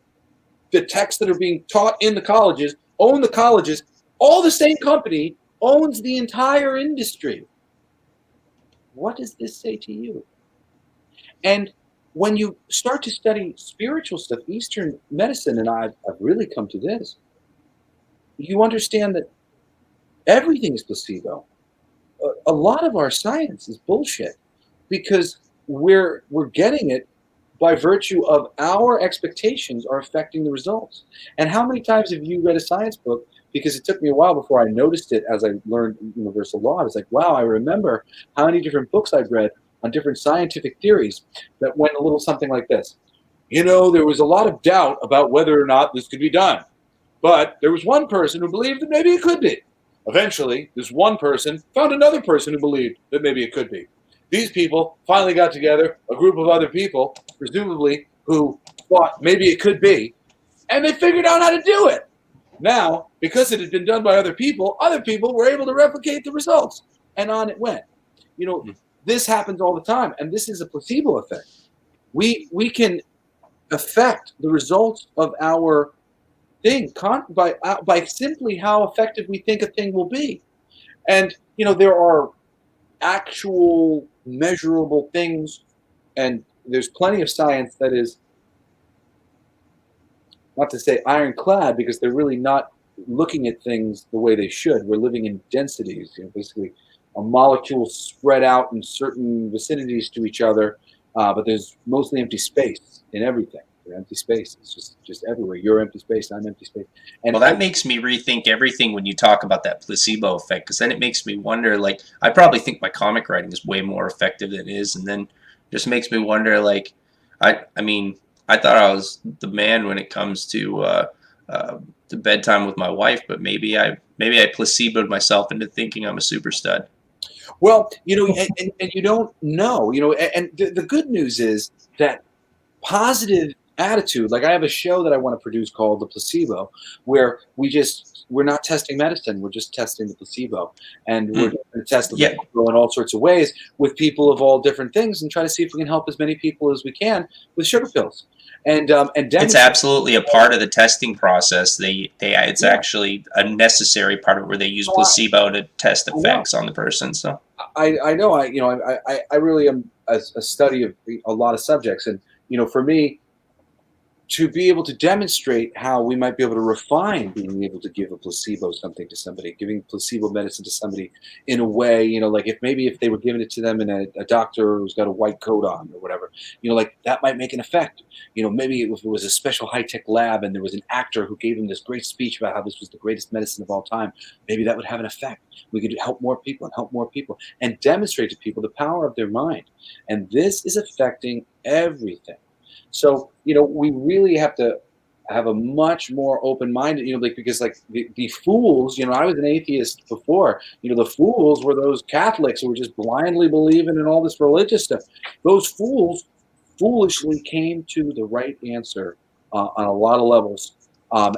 texts that are being taught in the colleges, own the colleges. All the same company owns the entire industry. What does this say to you? And when you start to study spiritual stuff, Eastern medicine, and I've really come to this, you understand that everything is placebo. A lot of our science is bullshit because we're getting it by virtue of our expectations are affecting the results. And how many times have you read a science book? Because it took me a while before I noticed it as I learned universal law. It's like, wow, I remember how many different books I've read on different scientific theories that went a little something like this. There was a lot of doubt about whether or not this could be done. But there was one person who believed that maybe it could be. Eventually, this one person found another person who believed that maybe it could be. These people finally got together, a group of other people, presumably, who thought maybe it could be, and they figured out how to do it. Now, because it had been done by other people were able to replicate the results, and on it went. This happens all the time, and this is a placebo effect. We can affect the results of our thing by simply how effective we think a thing will be. And there are actual measurable things, and there's plenty of science that is, not to say ironclad, because they're really not looking at things the way they should. We're living in densities, basically a molecule spread out in certain vicinities to each other, but there's mostly empty space in everything. Empty space. It's just everywhere. You're empty space. I'm empty space. And well, that makes me rethink everything when you talk about that placebo effect, because then it makes me wonder. Like, I probably think my comic writing is way more effective than it is, and then just makes me wonder. Like, I mean, I thought I was the man when it comes to bedtime with my wife, but maybe I placeboed myself into thinking I'm a super stud. Well, and you don't know, and the good news is that positive attitude, like I have a show that I want to produce called The Placebo, where we're not testing medicine, we're just testing the placebo, and we're going to test the placebo in all sorts of ways with people of all different things, and try to see if we can help as many people as we can with sugar pills. And it's absolutely a part of the testing process. It's actually a necessary part of it, where they use placebo to test effects on the person. So I know I really am a study of a lot of subjects, and for me, to be able to demonstrate how we might be able to refine being able to give a placebo something to somebody, giving placebo medicine to somebody in a way, like if they were giving it to them in a doctor who's got a white coat on or whatever, like that might make an effect. Maybe if it was a special high-tech lab and there was an actor who gave them this great speech about how this was the greatest medicine of all time, maybe that would have an effect. We could help more people and demonstrate to people the power of their mind. And this is affecting everything. So, we really have to have a much more open-minded, because the fools, I was an atheist before, the fools were those Catholics who were just blindly believing in all this religious stuff. Those fools foolishly came to the right answer on a lot of levels.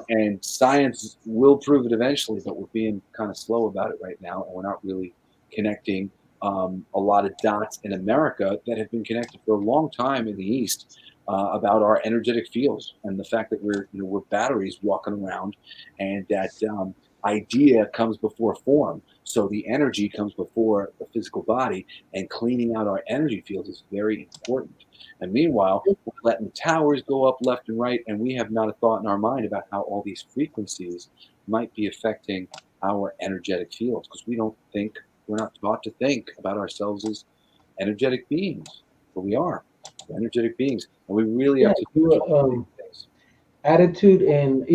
And science will prove it eventually, but we're being kind of slow about it right now. And we're not really connecting a lot of dots in America that have been connected for a long time in the East. About our energetic fields and the fact that we're batteries walking around, and that idea comes before form. So the energy comes before the physical body, and cleaning out our energy fields is very important. And meanwhile, we're letting towers go up left and right, and we have not a thought in our mind about how all these frequencies might be affecting our energetic fields, because we're not taught to think about ourselves as energetic beings, but we are. Energetic beings, and we really have to do things. Attitude, and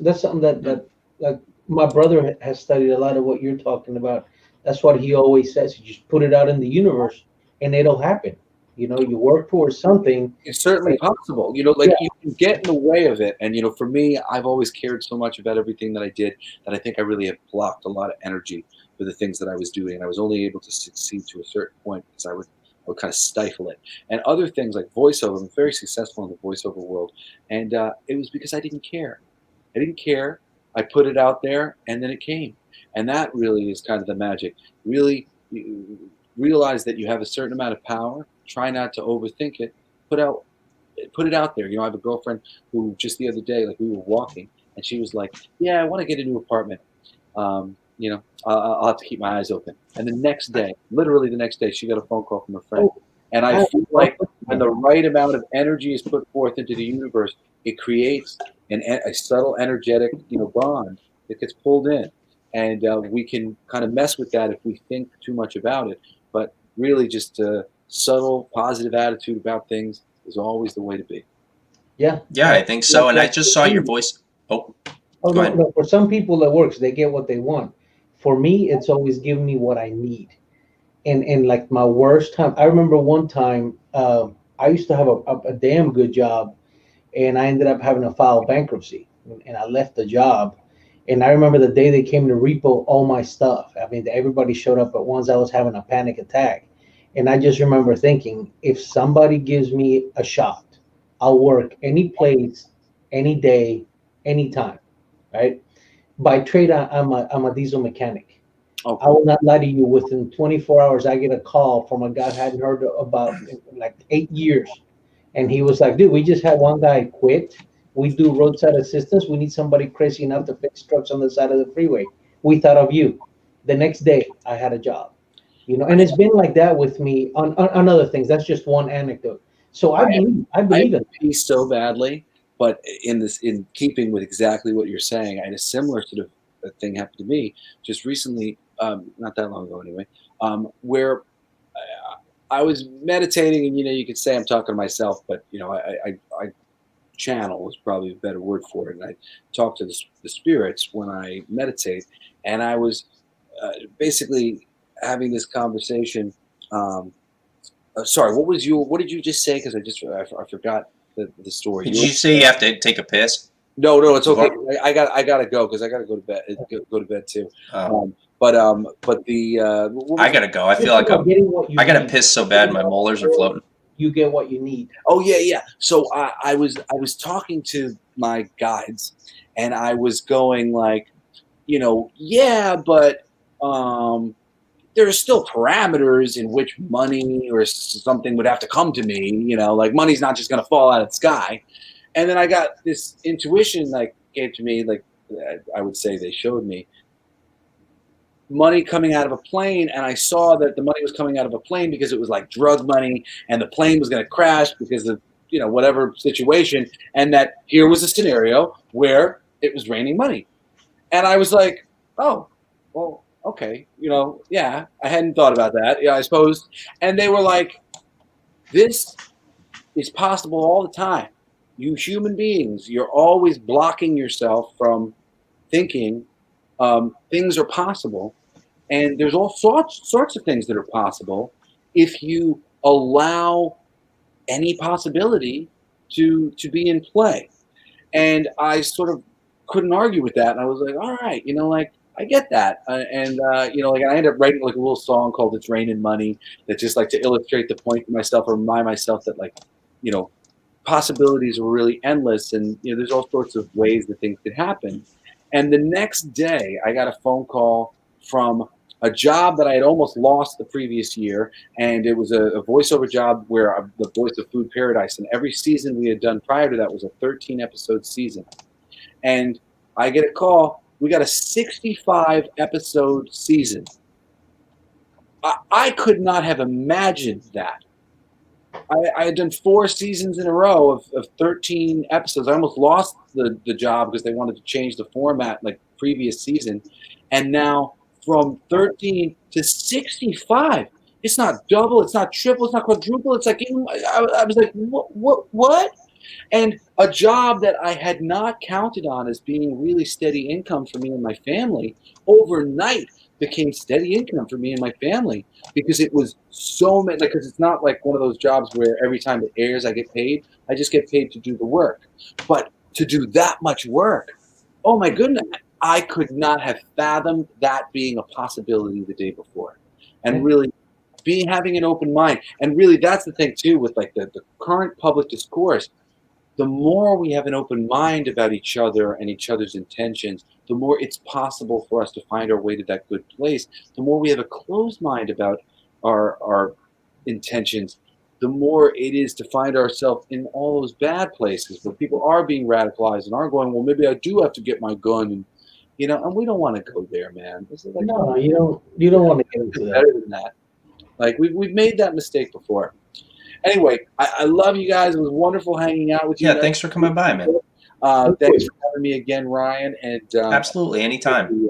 that's something that my brother has studied a lot of what you're talking about. That's what he always says. You just put it out in the universe, and it'll happen. You work towards something. It's certainly possible. You can get in the way of it, and for me, I've always cared so much about everything that I did that I think I really have blocked a lot of energy for the things that I was doing, and I was only able to succeed to a certain point because I would kind of stifle it. And other things like voiceover, I'm very successful in the voiceover world. And it was because I didn't care. I didn't care. I put it out there, and then it came. And that really is kind of the magic. Really realize that you have a certain amount of power. Try not to overthink it. Put it out there. I have a girlfriend who just the other day, we were walking, and she was like, yeah, I want to get a new apartment. I'll have to keep my eyes open. And the next day, literally the next day, she got a phone call from her friend. And I feel like when the right amount of energy is put forth into the universe, it creates a subtle energetic, bond that gets pulled in. And we can kind of mess with that if we think too much about it. But really just a subtle, positive attitude about things is always the way to be. Yeah. Yeah, I think so. And I just saw your voice. Go ahead. No, for some people it works. They get what they want. For me, it's always given me what I need. And like my worst time, I remember one time I used to have a damn good job, and I ended up having to file bankruptcy, and I left the job. And I remember the day they came to repo all my stuff. I mean, everybody showed up at once. I was having a panic attack. And I just remember thinking, if somebody gives me a shot, I'll work any place, any day, anytime, right? By trade, I'm a diesel mechanic. Okay. I will not lie to you. Within 24 hours, I get a call from a guy I hadn't heard about in like 8 years, and he was like, "Dude, we just had one guy quit. We do roadside assistance. We need somebody crazy enough to fix trucks on the side of the freeway. We thought of you." The next day, I had a job. And it's been like that with me on other things. That's just one anecdote. So I believe I it. pee so badly, but in keeping with exactly what you're saying, I had a similar sort of thing happen to me just recently, not that long ago anyway, where I was meditating, and you could say I'm talking to myself, but I channel is probably a better word for it, and I talk to the spirits when I meditate, and I was basically having this conversation. Sorry, what did you just say? Because I forgot the story. Did you say you have to take a piss? No, it's okay. I gotta go because I gotta go to bed. Go to bed too. But the I gotta go. I feel like I gotta piss so bad my molars are floating. You get what you need. Oh yeah. So I was talking to my guides, and I was going like, yeah, but there are still parameters in which money or something would have to come to me. Like money's not just gonna fall out of the sky. And then I got this intuition like gave to me, like I would say they showed me money coming out of a plane, and I saw that the money was coming out of a plane because it was like drug money, and the plane was going to crash because of whatever situation, and that here was a scenario where it was raining money, and I was like, oh, well, okay, yeah, I hadn't thought about that, I suppose, and they were like, this is possible all the time. You human beings, you're always blocking yourself from thinking things are possible, and there's all sorts of things that are possible if you allow any possibility to be in play. And I sort of couldn't argue with that, and I was like, all right, like I get that, and like I ended up writing like a little song called "It's Raining Money" that just like to illustrate the point to myself or remind myself that like possibilities are really endless, and there's all sorts of ways that things could happen. And the next day, I got a phone call from a job that I had almost lost the previous year, and it was a voiceover job where I'm the voice of Food Paradise, and every season we had done prior to that was a 13-episode season. And I get a call, we got a 65-episode season. I could not have imagined that. I had done 4 seasons in a row of 13 episodes. I almost lost the job because they wanted to change the format like previous season. And now from 13 to 65, it's not double, it's not triple, it's not quadruple. It's like, I was like, what? And a job that I had not counted on as being really steady income for me and my family overnight became steady income for me and my family because it was so many, because it's not like one of those jobs where every time it airs I get paid. I just get paid to do the work. But to do that much work, oh my goodness, I could not have fathomed that being a possibility the day before. And really having an open mind. And really that's the thing too with like the current public discourse. The more we have an open mind about each other and each other's intentions, the more it's possible for us to find our way to that good place. The more we have a closed mind about our intentions, the more it is to find ourselves in all those bad places where people are being radicalized and are going, well, maybe I do have to get my gun, and and we don't want to go there, man. This is like, no, you don't want to get into that. Better than that. Like we've made that mistake before. Anyway, I love you guys. It was wonderful hanging out with you. Yeah, thanks for coming by, man. Thanks for having me again, Ryan. And absolutely, anytime.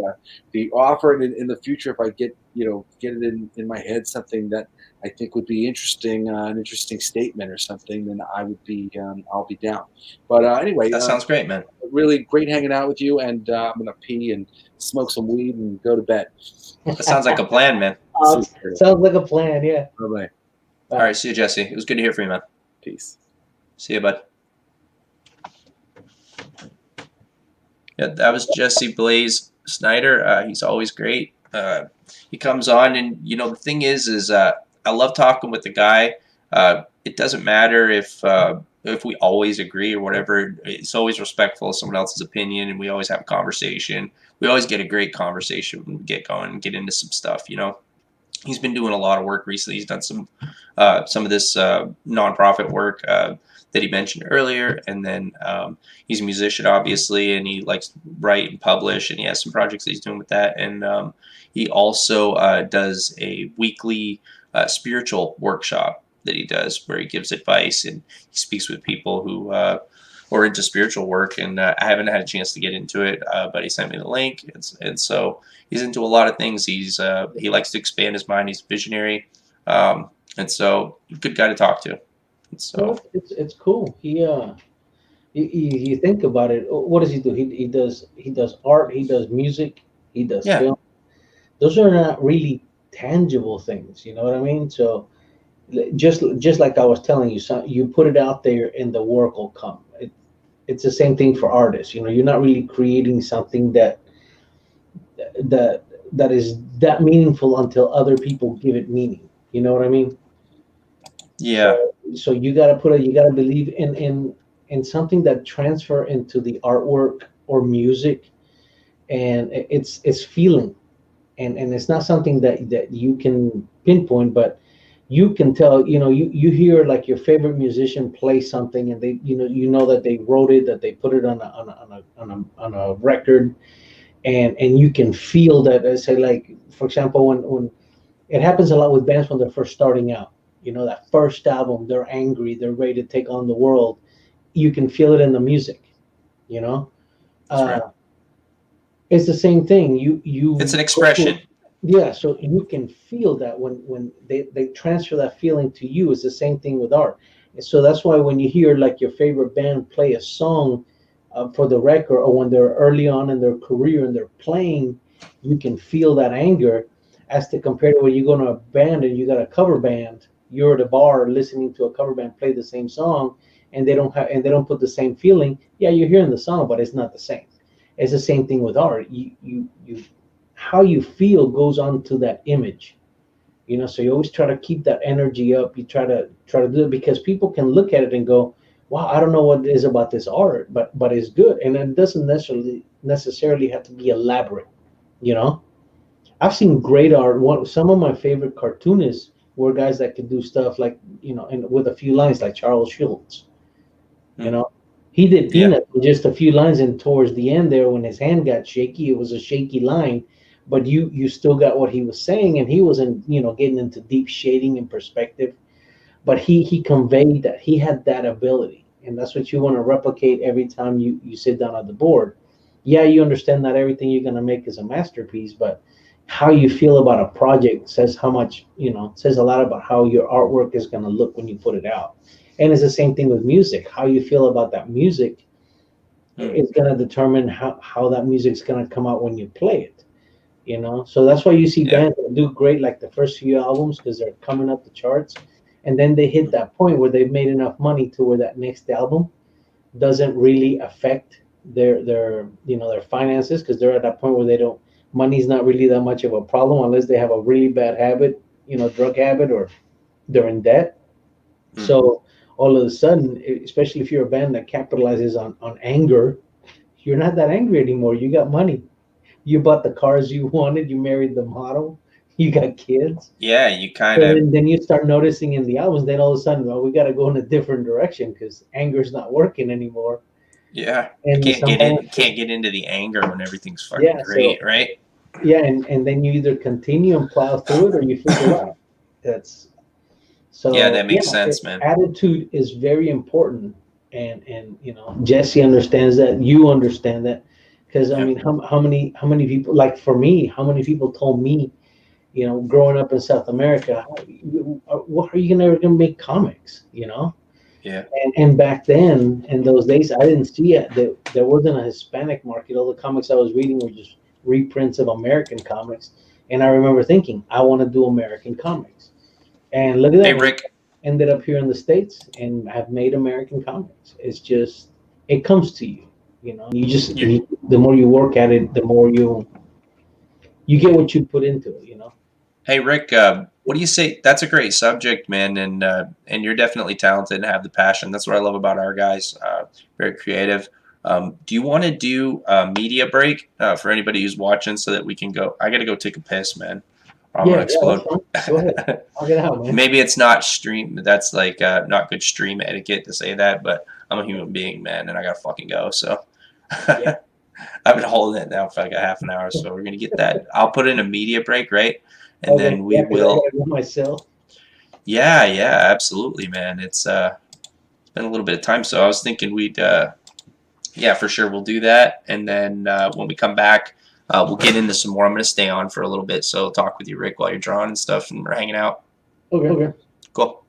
The offer in the future, if I get it in my head something that I think would be interesting, an interesting statement or something, then I would be I'll be down. But anyway, that sounds great, man. Really great hanging out with you, and I'm gonna pee and smoke some weed and go to bed. That sounds like a plan, man. Sounds like a plan, yeah. Bye-bye. All right, see you, Jesse. It was good to hear from you, man. Peace. See you, bud. Yeah, that was Jesse Blaze Snider. He's always great. He comes on, and the thing is I love talking with the guy. It doesn't matter if if we always agree or whatever. It's always respectful of someone else's opinion, and we always have a conversation. We always get a great conversation when we get going and get into some stuff, you know. He's been doing a lot of work recently. He's done some of this nonprofit work that he mentioned earlier, and then he's a musician, obviously, and he likes to write and publish, and he has some projects that he's doing with that. And he also does a weekly spiritual workshop that he does, where he gives advice and he speaks with people who are into spiritual work. And I haven't had a chance to get into it, but he sent me the link, and so he's into a lot of things. He likes to expand his mind. He's visionary, and so good guy to talk to. And so Well, it's cool. You think about it. What does he do? He does art. He does music. He does Yeah. film. Those are not really tangible things. You know what I mean? So just like I was telling you, you put it out there and the work will come. It's the same thing for artists. You know, you're not really creating something that is that meaningful until other people give it meaning. You know what I mean? yeah, So you gotta believe in something that transfer into the artwork or music, and it's feeling, and it's not something that you can pinpoint, but you can tell. You know, you hear like your favorite musician play something, and they you know that they wrote it, that they put it on a record, and you can feel that. I say, like, for example, when it happens a lot with bands when they're first starting out. You know, that first album, they're angry, they're ready to take on the world. You can feel it in the music. You know, that's right. It's the same thing. It's an expression. Yeah, so you can feel that when they transfer that feeling to you. It's the same thing with art. And so that's why when you hear like your favorite band play a song for the record, or when they're early on in their career and they're playing, you can feel that anger, as to compare to when you go to a band and you got a cover band. You're at a bar listening to a cover band play the same song, and they don't put the same feeling. Yeah, you're hearing the song, but it's not the same. It's the same thing with art. You how you feel goes on to that image. You know, so you always try to keep that energy up. You try to do it, because people can look at it and go, wow, I don't know what it is about this art, but it's good. And it doesn't necessarily have to be elaborate. You know, I've seen great art. Some of my favorite cartoonists were guys that could do stuff like, you know, and with a few lines, like Charles Schultz. You know, he did Peanuts with just a few lines, and towards the end there, when his hand got shaky, it was a shaky line, but you still got what he was saying, and he wasn't, you know, getting into deep shading and perspective, but he conveyed that. He had that ability, and that's what you want to replicate every time you sit down at the board. Yeah, you understand that everything you're going to make is a masterpiece, but how you feel about a project says how much, you know, says a lot about how your artwork is going to look when you put it out. And it's the same thing with music. How you feel about that music is going to determine how that music's going to come out when you play it. You know, so that's why you see bands that do great, like the first few albums, because they're coming up the charts, and then they hit that point where they've made enough money to where that next album doesn't really affect their you know, their finances, because they're at that point where money's not really that much of a problem, unless they have a really bad habit, you know, drug habit, or they're in debt. So all of a sudden, especially if you're a band that capitalizes on anger, you're not that angry anymore. You got money. You bought the cars you wanted. You married the model. You got kids. Yeah, you kind of. And then you start noticing in the albums. Then all of a sudden, well, we got to go in a different direction because anger's not working anymore. Yeah, and can't get into the anger when everything's fucking great, right? Yeah, and then you either continue and plow through it, or you figure it out. That's so. Yeah, that makes sense, man. Attitude is very important, and you know, Jesse understands that. You understand that. Because I mean, how many people, like for me, how many people told me, you know, growing up in South America, what are you ever gonna make comics, you know? Yeah. And back then, in those days, I didn't see it. There wasn't a Hispanic market. All the comics I was reading were just reprints of American comics. And I remember thinking, I want to do American comics. And look at that. Hey, Rick. Ended up here in the States and have made American comics. It's just, it comes to you. You know, the more you work at it, the more you get what you put into it, you know. Hey, Rick, What do you say? That's a great subject, man, and you're definitely talented and have the passion. That's what I love about our guys. Very creative. Do you want to do a media break for anybody who's watching so that we can go? I got to go take a piss, man. Or I'm gonna explode. That's fine. Go ahead. I'll get out, man. Maybe it's not stream. That's like not good stream etiquette to say that, but I'm a human being, man, and I gotta fucking go. So Yeah. I've been holding it now for like a half an hour, so we're gonna get that. I'll put in a media break, right? And then we will. Myself. Yeah, absolutely, man. It's been a little bit of time, so I was thinking we'd, yeah, for sure, we'll do that, and then when we come back, we'll get into some more. I'm gonna stay on for a little bit, so I'll talk with you, Rick, while you're drawing and stuff, and we're hanging out. Okay. Cool.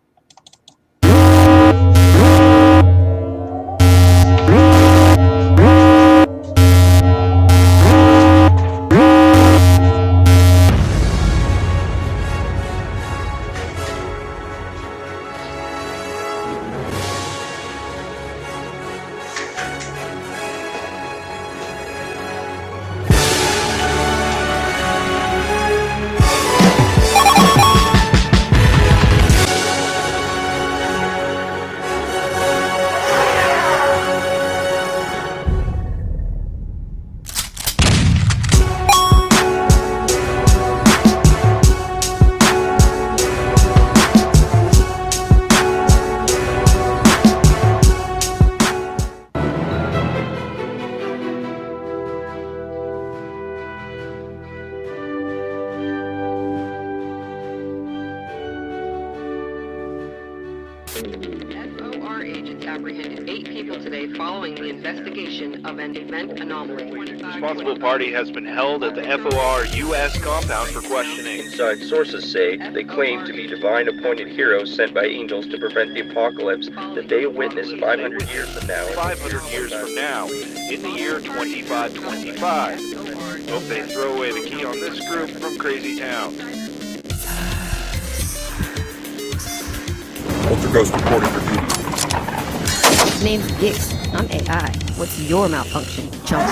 FOR agents apprehended 8 people today following the investigation of an event anomaly. Responsible party has been held at the FOR U.S. compound for questioning. Inside sources say they claim to be divine appointed heroes sent by angels to prevent the apocalypse that they witness 500 years from now. 500 years from now, in the year 2525. Hope they throw away the key on this group from Crazy Town. Ultra Ghost reporting for duty. Name's Gix. I'm AI. What's your malfunction, chump?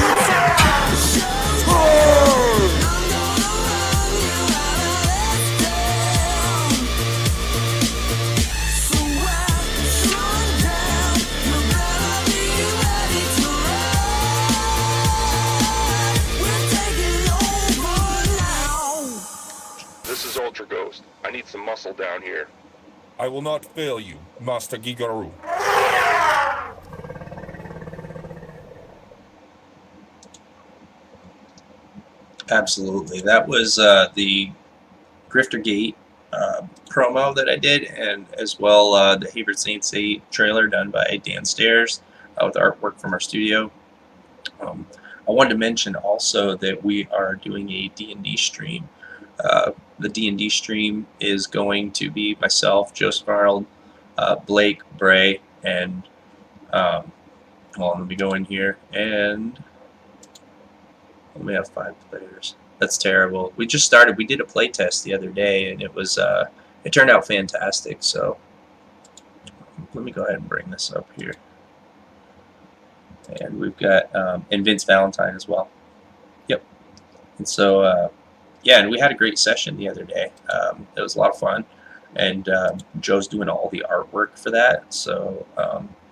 This is Ultra Ghost. I need some muscle down here. I will not fail you, Master Gigaru. Absolutely. That was the Grifter Gate promo that I did, and as well the Hayward Saints 8 trailer done by Dan Stairs with artwork from our studio. I wanted to mention also that we are doing a D&D stream. The D&D stream is going to be myself, Joseph Arnold, Blake, Bray, and well, let me go in here, and we have 5 players. That's terrible. We just started. We did a play test the other day, and it was it turned out fantastic. So let me go ahead and bring this up here. And we've got and Vince Valentine as well. Yep. And so yeah, and we had a great session the other day. It was a lot of fun, and Joe's doing all the artwork for that. So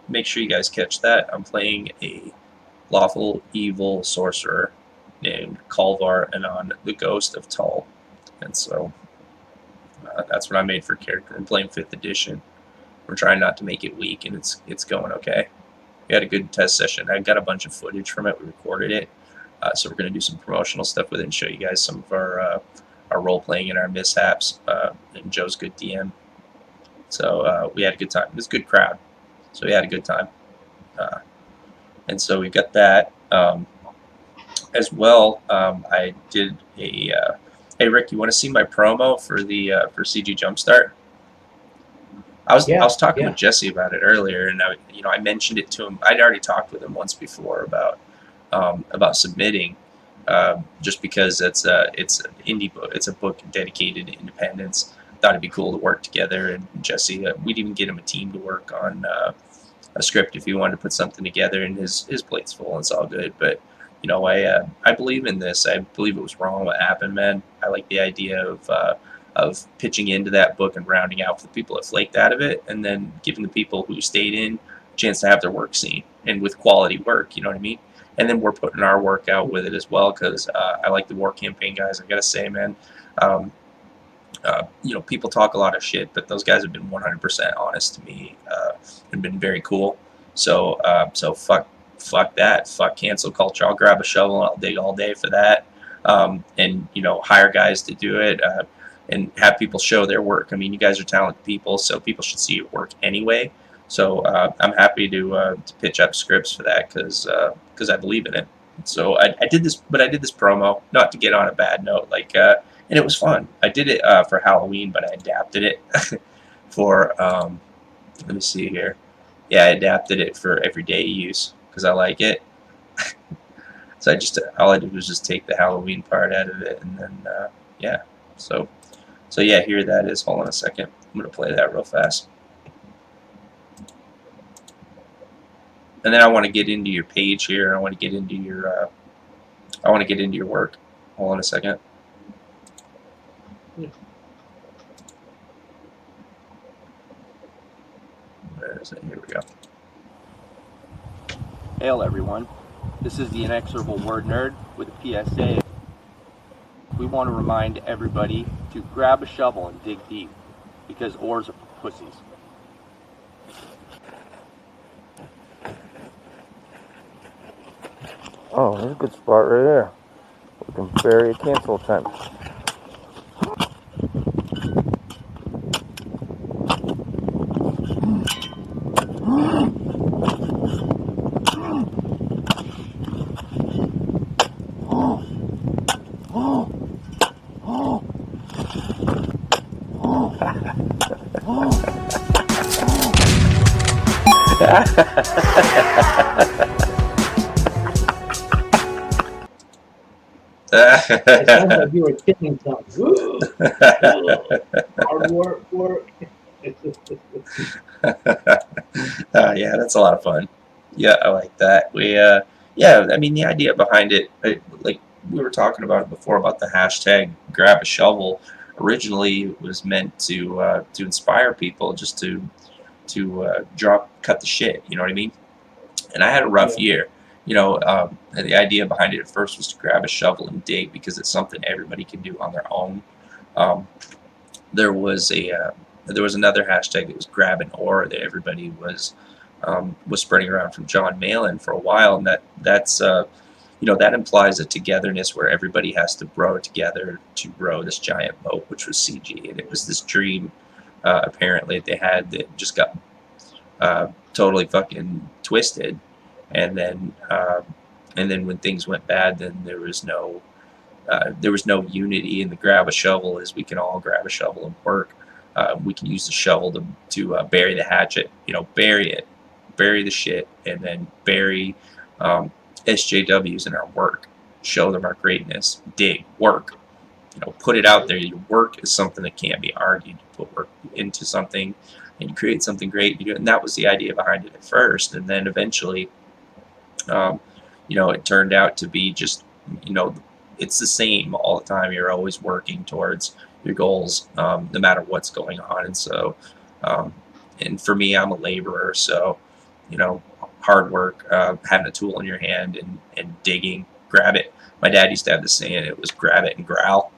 make sure you guys catch that. I'm playing a lawful evil sorcerer named Kalvar Anon, the Ghost of Tull, and so that's what I made for character. I'm playing 5th edition. We're trying not to make it weak, and it's going okay. We had a good test session. I got a bunch of footage from it. We recorded it. So we're going to do some promotional stuff with it and show you guys some of our role-playing and our mishaps. And Joe's good DM. So we had a good time. It was a good crowd. So we had a good time. And so we got that. As well, I did a... hey, Rick, you want to see my promo for the for CG Jumpstart? I was talking with Jesse about it earlier, and I mentioned it to him. I'd already talked with him once before about submitting, just because it's an indie book. It's a book dedicated to independence. Thought it'd be cool to work together, and Jesse, we'd even get him a team to work on a script if he wanted to put something together. And his plate's full, and it's all good. But you know, I believe in this. I believe it was wrong what happened, man. I like the idea of of pitching into that book and rounding out for the people that flaked out of it, and then giving the people who stayed in a chance to have their work seen, and with quality work, you know what I mean? And then we're putting our work out with it as well, because I like the War Campaign guys. I gotta say, man, you know, people talk a lot of shit, but those guys have been 100% honest to me and been very cool. So so fuck that, fuck cancel culture. I'll grab a shovel and I'll dig all day for that, and you know, hire guys to do it, and have people show their work. I mean, you guys are talented people, so people should see your work anyway. So I'm happy to pitch up scripts for that, because I believe in it. So I did this, but I did this promo not to get on a bad note, like, and it was fun. I did it for Halloween, but I adapted it for let me see here. Yeah, I adapted it for everyday use because I like it. So all I did was just take the Halloween part out of it, and then yeah. So yeah, here that is. Hold on a second. I'm gonna play that real fast. And then I want to get into your page here. I want to get into your work. Hold on a second. Where is it? Here we go. Hail everyone. This is the Inexorable WordNerd with a PSA. We want to remind everybody to grab a shovel and dig deep, because ores are for pussies. Oh, there's a good spot right there. We can bury a cancel tent. It sounds like you were killing something. Hard work. Yeah, that's a lot of fun. Yeah, I like that. Yeah, I mean, the idea behind it, like we were talking about it before, about the hashtag grab a shovel. Originally, it was meant to inspire people, just to cut the shit. You know what I mean? And I had a rough year. You know, the idea behind it at first was to grab a shovel and dig, because it's something everybody can do on their own. There was another hashtag that was grab an ore that everybody was spreading around from John Malin for a while, and that's you know, that implies a togetherness where everybody has to row together to row this giant boat, which was CG, and it was this dream apparently they had that just got totally fucking twisted. And then when things went bad, then there was no unity. And the grab a shovel is, we can all grab a shovel and work. We can use the shovel to bury the hatchet. You know, bury the shit, and then bury SJWs in our work. Show them our greatness. Dig, work. You know, put it out there. Your work is something that can't be argued. You put work into something, and you create something great. You do it, and that was the idea behind it at first, and then eventually. You know, it turned out to be just, you know, it's the same all the time. You're always working towards your goals, no matter what's going on. And so, and for me, I'm a laborer, so, you know, hard work, having a tool in your hand and digging, grab it. My dad used to have this saying, it was grab it and growl.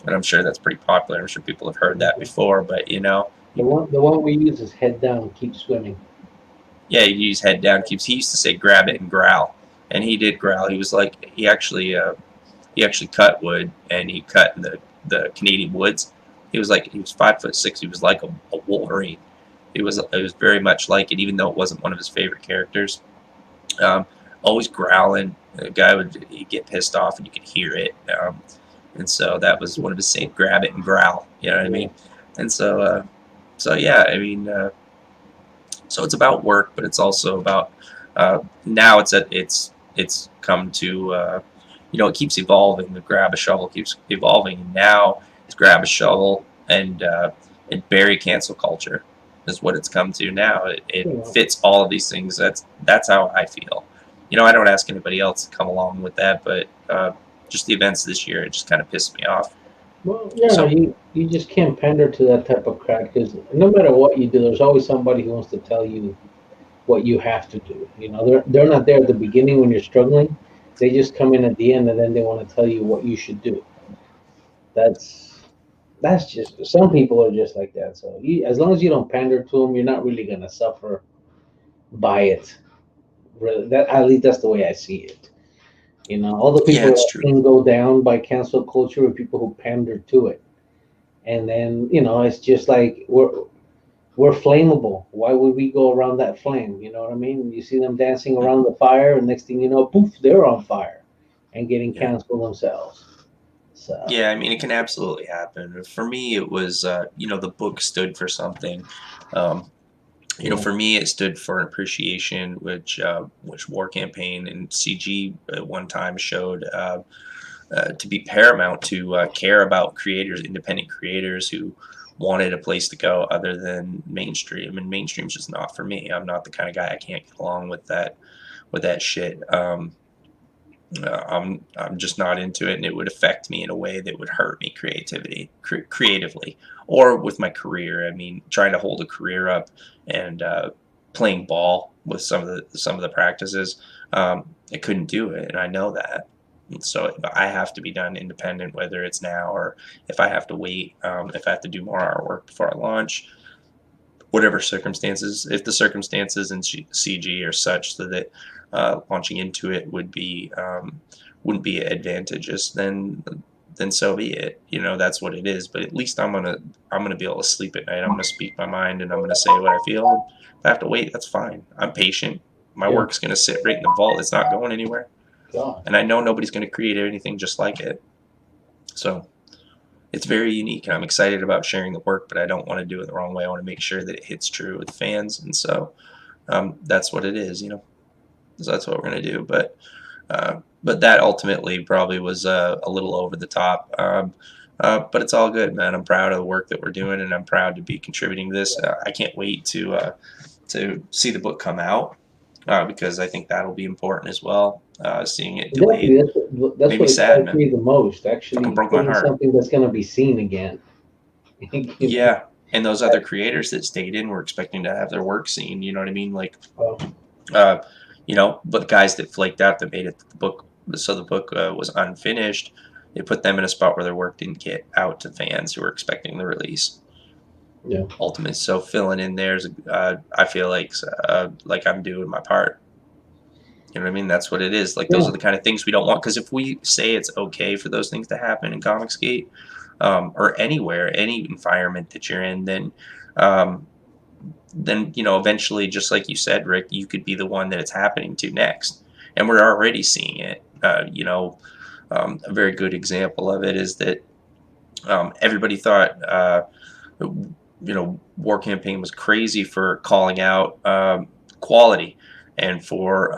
And I'm sure that's pretty popular. I'm sure people have heard that before, but, you know. The one we use is head down, keep swimming. Yeah, you use head down. He used to say grab it and growl, and he did growl. He was like, he actually cut wood, and he cut in the Canadian woods. He was 5'6". He was like a Wolverine. It was very much like it, even though it wasn't one of his favorite characters. Always growling. The guy he'd get pissed off, and you could hear it. And so that was one of his saying, grab it and growl. You know what I mean? And so yeah, I mean. So it's about work, but it's also about now it's come to you know, it keeps evolving. The grab a shovel keeps evolving, and now it's grab a shovel and bury cancel culture is what it's come to now. It fits all of these things. That's how I feel. You know, I don't ask anybody else to come along with that, but just the events this year, it just kind of pissed me off. Well, yeah, So you just can't pander to that type of crowd because no matter what you do, there's always somebody who wants to tell you what you have to do. You know, they're not there at the beginning when you're struggling. They just come in at the end and then they want to tell you what you should do. That's that's just some people are just like that. So as long as you don't pander to them, you're not really gonna suffer by it. Really, that at least that's the way I see it. You know, all the yeah, people it's that true. can go down by cancel culture are people who pander to it. And then, it's just like we're flammable. Why would we go around that flame? You know what I mean? You see them dancing around the fire, and next thing you know, poof, they're on fire and getting Yeah. canceled themselves. So Yeah, I mean, it can absolutely happen. For me, it was, the book stood for something. Um, for me, it stood for an appreciation, which War Campaign and CG at one time showed to be paramount to care about creators, independent creators who wanted a place to go other than mainstream. And mainstream's just not for me. I'm not the kind of guy. I can't get along with that shit. I'm just not into it, and it would affect me in a way that would hurt me creatively, or with my career. I mean, trying to hold a career up and playing ball with some of the practices, I couldn't do it, and I know that. And so I have to be done independent, whether it's now or if I have to wait, if I have to do more artwork before I launch, whatever circumstances. If the circumstances in CG are such that launching into it wouldn't be advantageous, then so be it. That's what it is. But at least I'm gonna be able to sleep at night. I'm gonna speak my mind, and I'm gonna say what I feel. And if I have to wait, that's fine. I'm patient. My work's gonna sit right in the vault. It's not going anywhere. God. And I know nobody's gonna create anything just like it. So it's very unique, and I'm excited about sharing the work, but I don't want to do it the wrong way. I want to make sure that it hits true with fans, and so that's what it is. So that's what we're gonna do. But that ultimately probably was a little over the top. But it's all good, man. I'm proud of the work that we're doing, and I'm proud to be contributing to this. I can't wait to see the book come out because I think that'll be important as well. Seeing it delayed Exactly. That's made what me sad, excites me the most. Actually, Fucking broke my putting heart. something that's going to be seen again. Yeah, and those other creators that stayed in were expecting to have their work seen. You know what I mean? Like, but the guys that flaked out, that made it the book, so the book was unfinished. It put them in a spot where their work didn't get out to fans who were expecting the release. Yeah. Ultimately, so filling in there's, I feel like I'm doing my part. You know what I mean? That's what it is. Like, those are the kind of things we don't want. Because if we say it's okay for those things to happen in Comicsgate, or anywhere, any environment that you're in, then eventually, just like you said, Rick, you could be the one that it's happening to next. And we're already seeing it. A very good example of it is that everybody thought, War Campaign was crazy for calling out quality, and for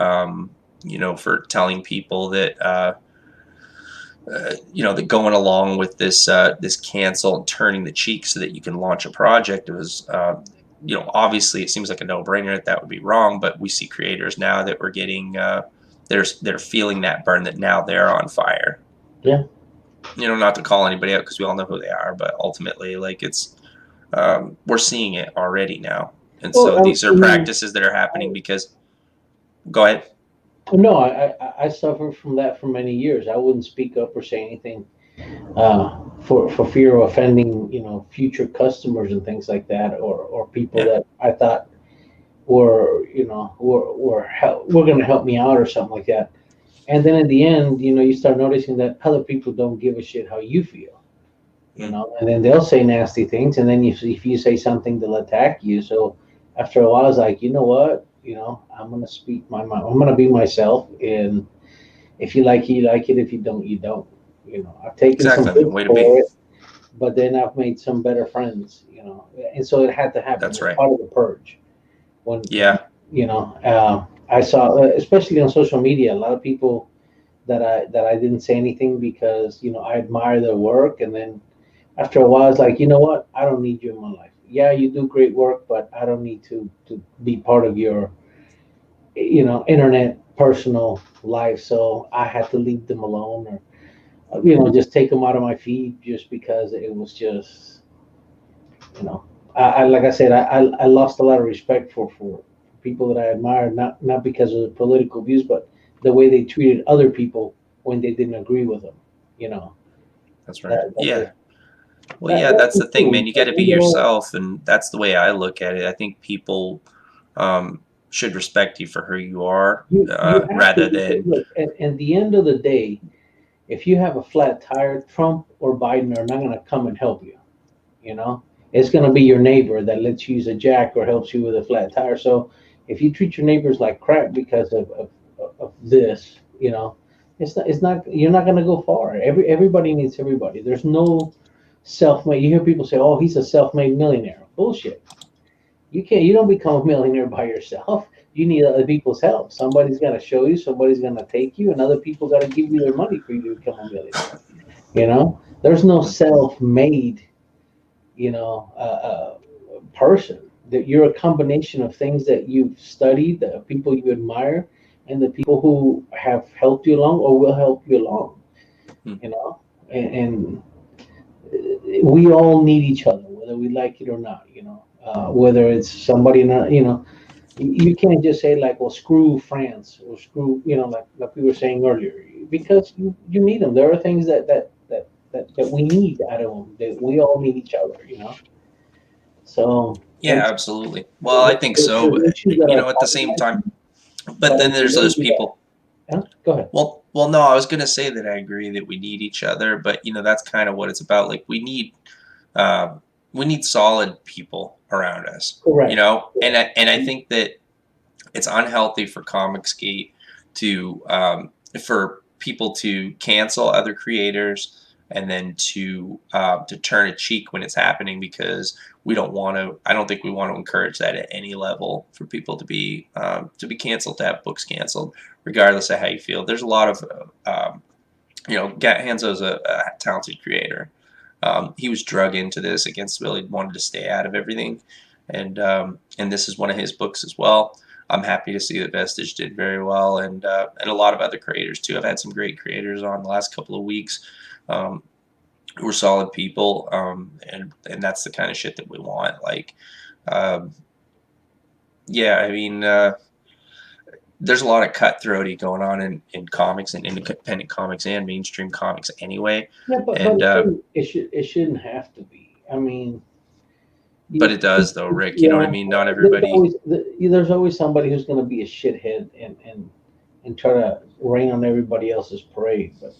for telling people that that going along with this cancel and turning the cheek so that you can launch a project. It was obviously it seems like a no-brainer that would be wrong, but we see creators now that we're getting they're feeling that burn, that now they're on fire. Yeah. Not to call anybody out because we all know who they are, but ultimately, like, it's we're seeing it already now, and so these are practices that are happening because. Go ahead. No, I suffered from that for many years. I wouldn't speak up or say anything for fear of offending, future customers and things like that, or people that I thought were going to help me out or something like that. And then in the end, you start noticing that other people don't give a shit how you feel, and then they'll say nasty things, and then if you say something, they'll attack you. So after a while, I was like, you know what? I'm going to speak my mind. I'm going to be myself. And if you like it, you like it. If you don't, you don't. I've taken some hits for it, but then I've made some better friends, and so it had to happen. That's right. Part of the purge. Yeah. I saw, especially on social media, a lot of people that I didn't say anything because, I admire their work. And then after a while, I was like, you know what? I don't need you in my life. Yeah, you do great work, but I don't need to be part of your, internet personal life. So I had to leave them alone, just take them out of my feed just because it was just, I like I said, I lost a lot of respect for people that I admired, not because of the political views, but the way they treated other people when they didn't agree with them. That's right. Yeah. Well, that- yeah, that that's the was thing, cool. man. You got to be You know, yourself, and that's the way I look at it. I think people should respect you for who you are, you have rather to than look at the end of the day. If you have a flat tire, Trump or Biden are not going to come and help you. It's going to be your neighbor that lets you use a jack or helps you with a flat tire. So if you treat your neighbors like crap because of this, it's not you're not going to go far. Everybody needs everybody. There's no self-made. You hear people say, "Oh, he's a self-made millionaire." Bullshit. You don't become a millionaire by yourself. You need other people's help. Somebody's got to show you, somebody's going to take you, and other people got to give you their money for you to become a millionaire. There's no self-made, person. That you're a combination of things that you've studied, the people you admire, and the people who have helped you along or will help you along. Hmm. And we all need each other, whether we like it or not. Whether it's somebody not, you can't just say like, well, screw France or screw, like we were saying earlier, because you need them. There are things that we need out of them. That we all need each other. So yeah, absolutely. Well, I think so. At the same time, but then there's those people. Yeah, go ahead. Well, no, I was going to say that I agree that we need each other, but that's kind of what it's about. Like we need solid people around us, Correct. and I think that it's unhealthy for Comicsgate to for people to cancel other creators and then to turn a cheek when it's happening, because we don't want to. I don't think we want to encourage that at any level, for people to be canceled, to have books canceled, regardless of how you feel. There's a lot of Hanzo's a talented creator. He was drug into this against will. He wanted to stay out of everything, and this is one of his books as well. I'm happy to see that Vestige did very well, and a lot of other creators too. I've had some great creators on the last couple of weeks who are solid people, and that's the kind of shit that we want. Like, yeah, I mean, there's a lot of cutthroaty going on in comics and independent comics and mainstream comics anyway. Yeah, but it shouldn't have to be. I mean, but it does, though, Rick. You know what I mean? Not everybody. There's always somebody who's going to be a shithead and try to rain on everybody else's parade. But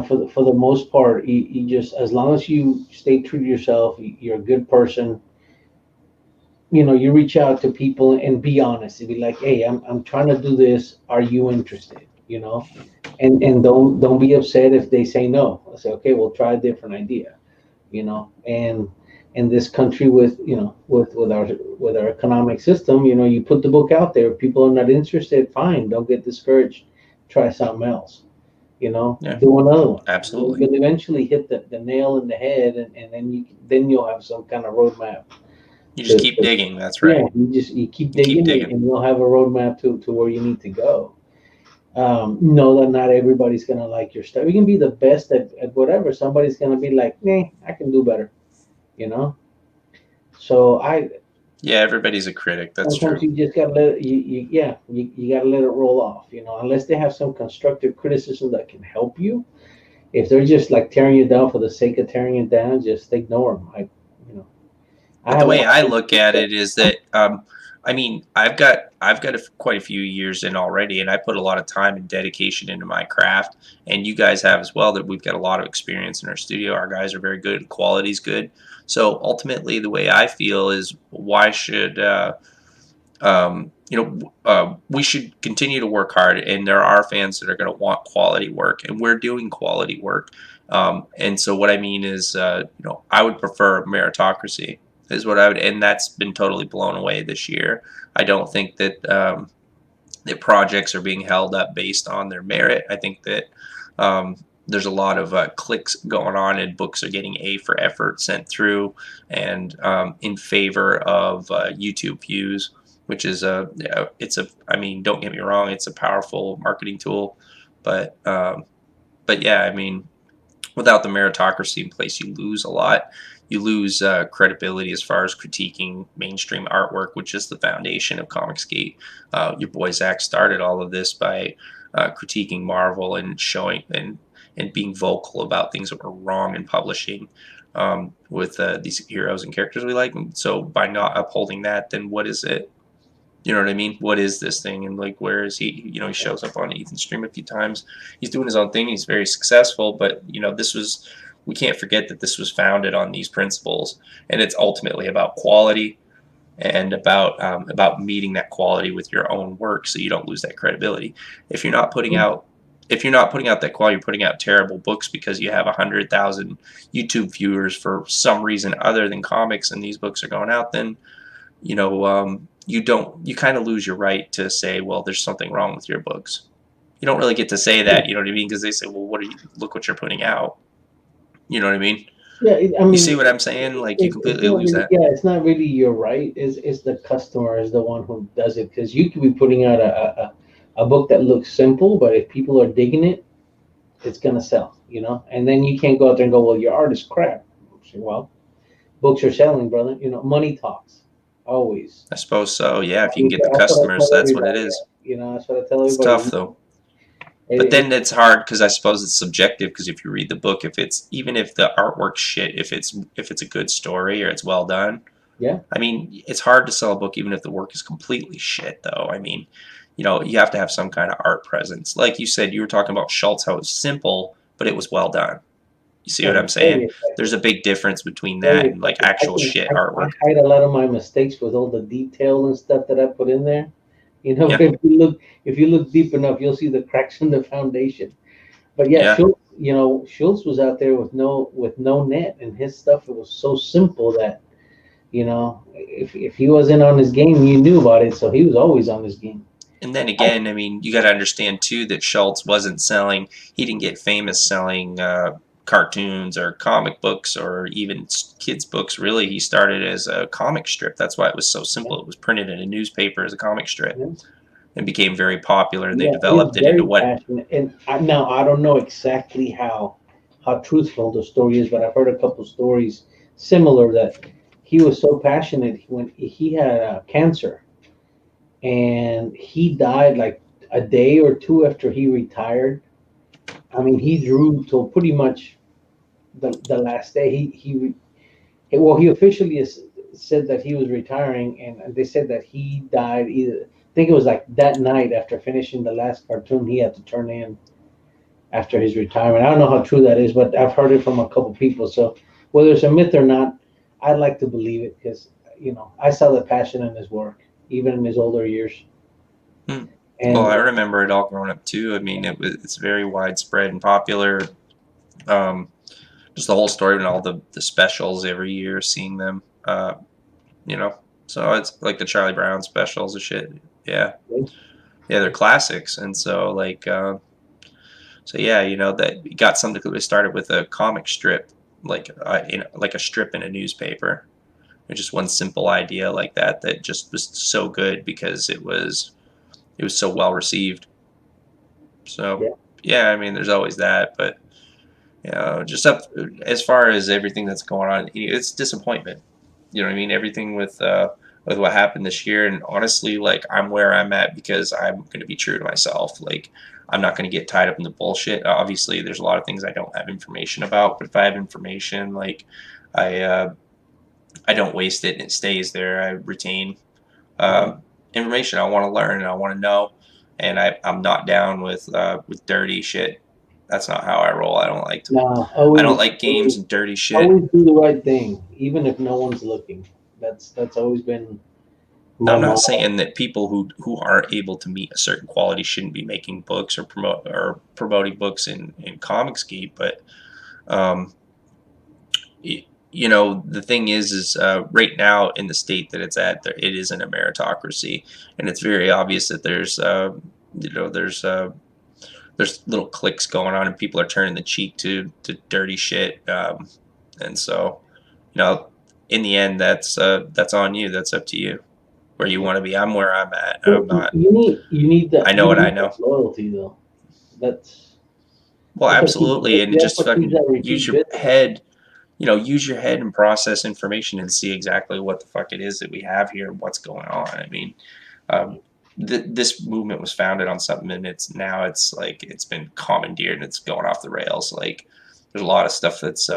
for the most part, you just, as long as you stay true to yourself, you're a good person. You reach out to people and be honest and be like, hey, I'm trying to do this. Are you interested? And don't be upset if they say no. I say, okay, we'll try a different idea. And in this country with our economic system, you put the book out there. If people are not interested, fine. Don't get discouraged. Try something else. Yeah. Do another one. Absolutely. You'll eventually hit the nail in the head, and then you'll have some kind of roadmap. You just keep digging. That's right. Yeah, you keep digging, and you'll have a roadmap to where you need to go. Know that not everybody's gonna like your stuff. You can be the best at whatever. Somebody's gonna be like, nah, I can do better. So yeah, everybody's a critic. That's sometimes true. You just gotta let you gotta let it roll off. Unless they have some constructive criticism that can help you. If they're just like tearing you down for the sake of tearing you down, just ignore them. But the way I look at it is that, I mean, I've got quite a few years in already, and I put a lot of time and dedication into my craft, and you guys have as well. That we've got a lot of experience in our studio. Our guys are very good. Quality's good. So ultimately, the way I feel is, why should we should continue to work hard, and there are fans that are going to want quality work, and we're doing quality work. And so what I mean is, I would prefer meritocracy. Is what I would, and that's been totally blown away this year. I don't think that that projects are being held up based on their merit. I think that there's a lot of clicks going on, and books are getting A for effort sent through, and in favor of YouTube views, which is I mean, don't get me wrong, it's a powerful marketing tool, but but yeah, I mean, without the meritocracy in place, you lose a lot. You lose credibility as far as critiquing mainstream artwork, which is the foundation of Comicsgate. Your boy Zach started all of this by critiquing Marvel and showing and being vocal about things that were wrong in publishing with these heroes and characters we like. And so by not upholding that, then what is it? You know what I mean? What is this thing? And like, where is he? You know, he shows up on Ethan's stream a few times. He's doing his own thing. He's very successful. But, you know, we can't forget that this was founded on these principles. And it's ultimately about quality and about meeting that quality with your own work so you don't lose that credibility. If you're not putting out that quality, you're putting out terrible books because you have 100,000 YouTube viewers for some reason other than comics and these books are going out, then, you know, you kind of lose your right to say, well, there's something wrong with your books. You don't really get to say that, you know what I mean? Because they say, well, look what you're putting out. You know what I mean? Yeah, I mean, you see what I'm saying? Like, you completely lose that. Yeah, it's not really your right. It's the customer is the one who does it, because you could be putting out a book that looks simple, but if people are digging it, it's gonna sell, you know. And then you can't go out there and go, well, your art is crap. Well, books are selling, brother. You know, money talks. Always. I suppose so. Yeah, if you can get the customers, that's what it is. You know, that's what I tell everybody. It's tough though. But then it's hard because I suppose it's subjective. Because if you read the book, even if the artwork's shit, if it's a good story or it's well done, yeah. I mean, it's hard to sell a book even if the work is completely shit. Though, I mean, you know, you have to have some kind of art presence. Like you said, you were talking about Schultz, how it was simple, but it was well done. You see what I'm saying? There's a big difference between that and like actual shit artwork. I hide a lot of my mistakes with all the detail and stuff that I put in there. You know, Yeah. if you look deep enough, you'll see the cracks in the foundation. But yeah, Schultz was out there with no net, and his stuff, it was so simple that, you know, if he wasn't on his game, you knew about it. So he was always on his game. And then again, I mean, you got to understand too that Schultz wasn't selling. He didn't get famous selling cartoons or comic books or even kids books. Really, he started as a comic strip. That's why it was so simple. It was printed in a newspaper as a comic strip and became very popular, and they developed it into what passionate. And now I don't know exactly how truthful the story is, but I've heard a couple stories similar that he was so passionate when he had cancer, and he died like a day or two after he retired. I mean, he drew till pretty much the last day. He officially said that he was retiring, and they said that he died either. I think it was like that night after finishing the last cartoon he had to turn in after his retirement. I don't know how true that is, but I've heard it from a couple people. So whether it's a myth or not, I'd like to believe it, because, you know, I saw the passion in his work, even in his older years. And, well, I remember it all growing up too. I mean, it's very widespread and popular. Just the whole story and all the specials every year, seeing them, you know. So it's like the Charlie Brown specials and shit. Yeah, they're classics. And so like, so yeah, you know, that got something that started with a comic strip, like a strip in a newspaper. It's just one simple idea like that just was so good because it was so well received. So yeah, I mean, there's always that, but you know, just as far as everything that's going on, it's disappointment. You know what I mean? Everything with what happened this year, and honestly, like, I'm where I'm at because I'm going to be true to myself. Like, I'm not going to get tied up in the bullshit. Obviously, there's a lot of things I don't have information about, but if I have information, like, I don't waste it and it stays there. I retain information. I want to learn and I want to know, and I'm not down with dirty shit. That's not how I roll. I don't like to. I don't like games and dirty shit. Always do the right thing, even if no one's looking. That's always been. I'm not saying that people who aren't able to meet a certain quality shouldn't be making books or promoting books in Comicsgate, but you know, the thing is right now in the state that it's at, it isn't a meritocracy, and it's very obvious that there's you know, there's little cliques going on, and people are turning the cheek to dirty shit, and so, you know, in the end, that's on you. That's up to you where you want to be. I'm where I'm at. I'm not. You need that. I know what I know. Loyalty, though. Well, That's what absolutely, and that's just what keeps that fucking repeat use your business. head. Use your head and process information and see exactly what the fuck it is that we have here and what's going on. I mean, this movement was founded on something, and it's like it's been commandeered and it's going off the rails. Like, there's a lot of stuff that's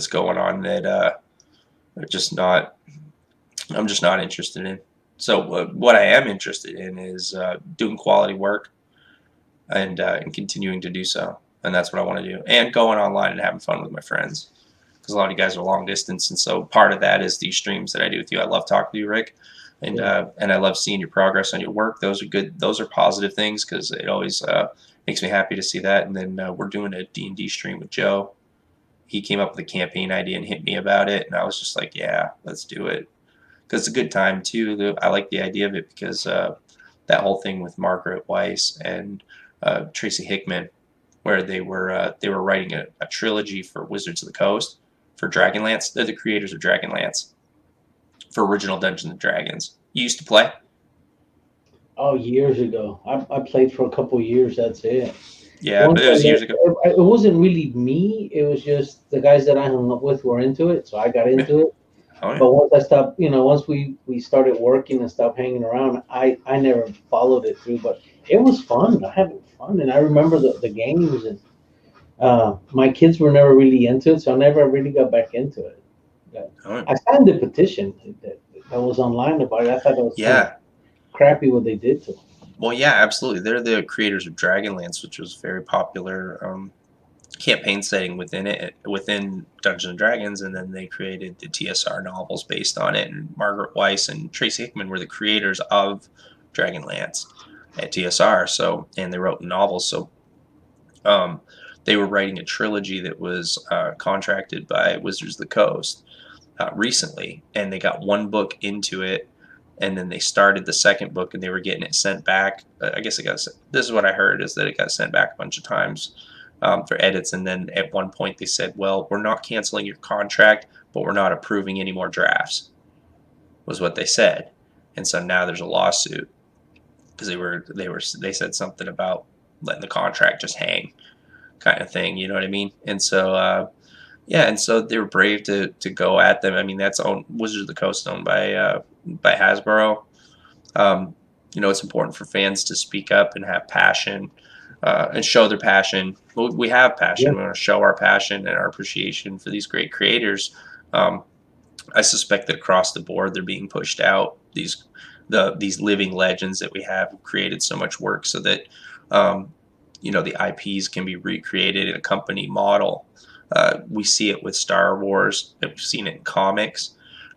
going on that I'm just not interested in. So what I am interested in is doing quality work and continuing to do so. And that's what I want to do. And going online and having fun with my friends. Because a lot of you guys are long distance. And so part of that is these streams that I do with you. I love talking to you, Rick. And I love seeing your progress on your work. Those are good. Those are positive things because it always makes me happy to see that. And then we're doing a D&D stream with Joe. He came up with a campaign idea and hit me about it. And I was just like, yeah, let's do it. Because it's a good time, too. I like the idea of it because that whole thing with Margaret Weiss and Tracy Hickman, where they were writing a trilogy for Wizards of the Coast for Dragonlance. They're the creators of Dragonlance for original Dungeons and Dragons. You used to play? Oh, years ago. I played for a couple of years. That's it. Yeah, but it was years ago. It wasn't really me. It was just the guys that I hung up with were into it, so I got into it. Oh, yeah. But once I stopped, once we started working and stopped hanging around, I never followed it through. But it was fun. I had fun, and I remember the games. And my kids were never really into it, so I never really got back into it. I signed the petition that was online about it. I thought it was kind of crappy what they did to them. Well, yeah, absolutely. They're the creators of Dragonlance, which was a very popular campaign setting within Dungeons and Dragons, and then they created the TSR novels based on it. And Margaret Weiss and Tracy Hickman were the creators of Dragonlance at TSR. So, and they wrote novels. So, they were writing a trilogy that was contracted by Wizards of the Coast recently, and they got one book into it. And then they started the second book, and they were getting it sent back. I guess this is what I heard, is that it got sent back a bunch of times for edits. And then at one point they said, well, we're not canceling your contract, but we're not approving any more drafts, was what they said. And so now there's a lawsuit because they said something about letting the contract just hang, kind of thing. You know what I mean? And so, and so they were brave to go at them. I mean, that's Wizards of the Coast, owned by Hasbro. It's important for fans to speak up and have passion and show their passion. We have passion. Yeah. We want to show our passion and our appreciation for these great creators. I suspect that across the board they're being pushed out. These living legends that we have created so much work so that the IPs can be recreated in a company model. We see it with Star Wars. We've seen it in comics.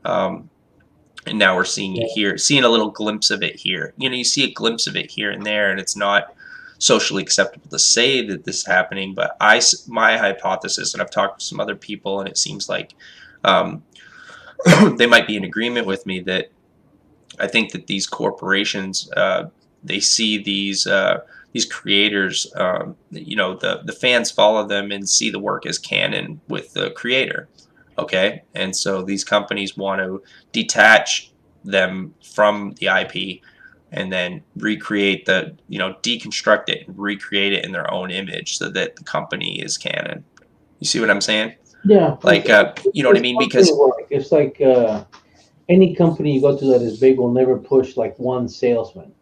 And now we're seeing it here, seeing a little glimpse of it here. You see a glimpse of it here and there, and it's not socially acceptable to say that this is happening. But my hypothesis, and I've talked to some other people, and it seems like they might be in agreement with me, that I think that these corporations, they see these creators, the fans follow them and see the work as canon with the creator. Okay, and so these companies want to detach them from the IP and then recreate deconstruct it and recreate it in their own image so that the company is canon. You see what I'm saying? Yeah. Like, you know what I mean? Because it's like any company you go to that is big will never push like one salesman,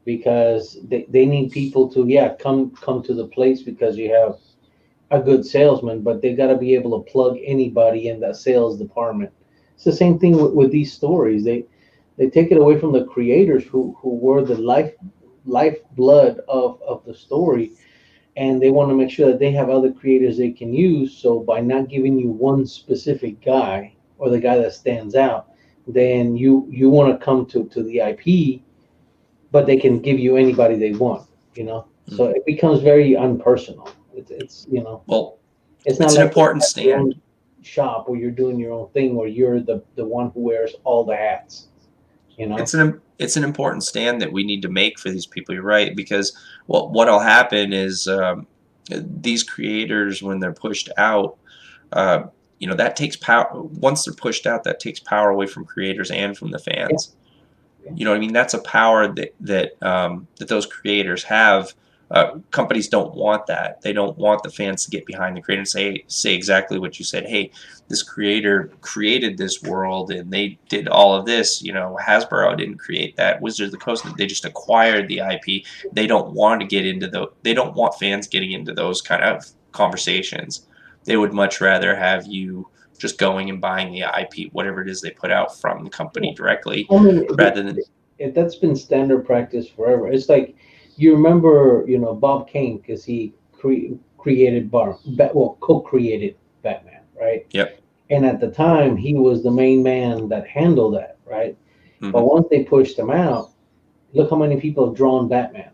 because they need people to come to the place because you have a good salesman, but they got to be able to plug anybody in that sales department. It's the same thing with these stories. They take it away from the creators who were the lifeblood of the story, and they want to make sure that they have other creators they can use. So by not giving you one specific guy or the guy that stands out, then you want to come to the IP, but they can give you anybody they want, So it becomes very unpersonal. It's well, it's not an like important stand. Shop where you're doing your own thing, where you're the one who wears all the hats. It's an important stand that we need to make for these people. You're right, because what'll happen is these creators, when they're pushed out, that takes power. Once they're pushed out, that takes power away from creators and from the fans. Yeah. You know what I mean? That's a power that those creators have Companies don't want that. They don't want the fans to get behind the creator and say exactly what you said. Hey, this creator created this world and they did all of this. You know, Hasbro didn't create that. Wizards of the Coast, they just acquired the IP. They don't want to get into they don't want fans getting into those kind of conversations. They would much rather have you just going and buying the IP, whatever it is they put out from the company directly, I mean, rather than. that's been standard practice forever. It's like, you remember, Bob Kane, because he created co-created Batman, right? Yep. And at the time, he was the main man that handled that, right? Mm-hmm. But once they pushed him out, look how many people have drawn Batman.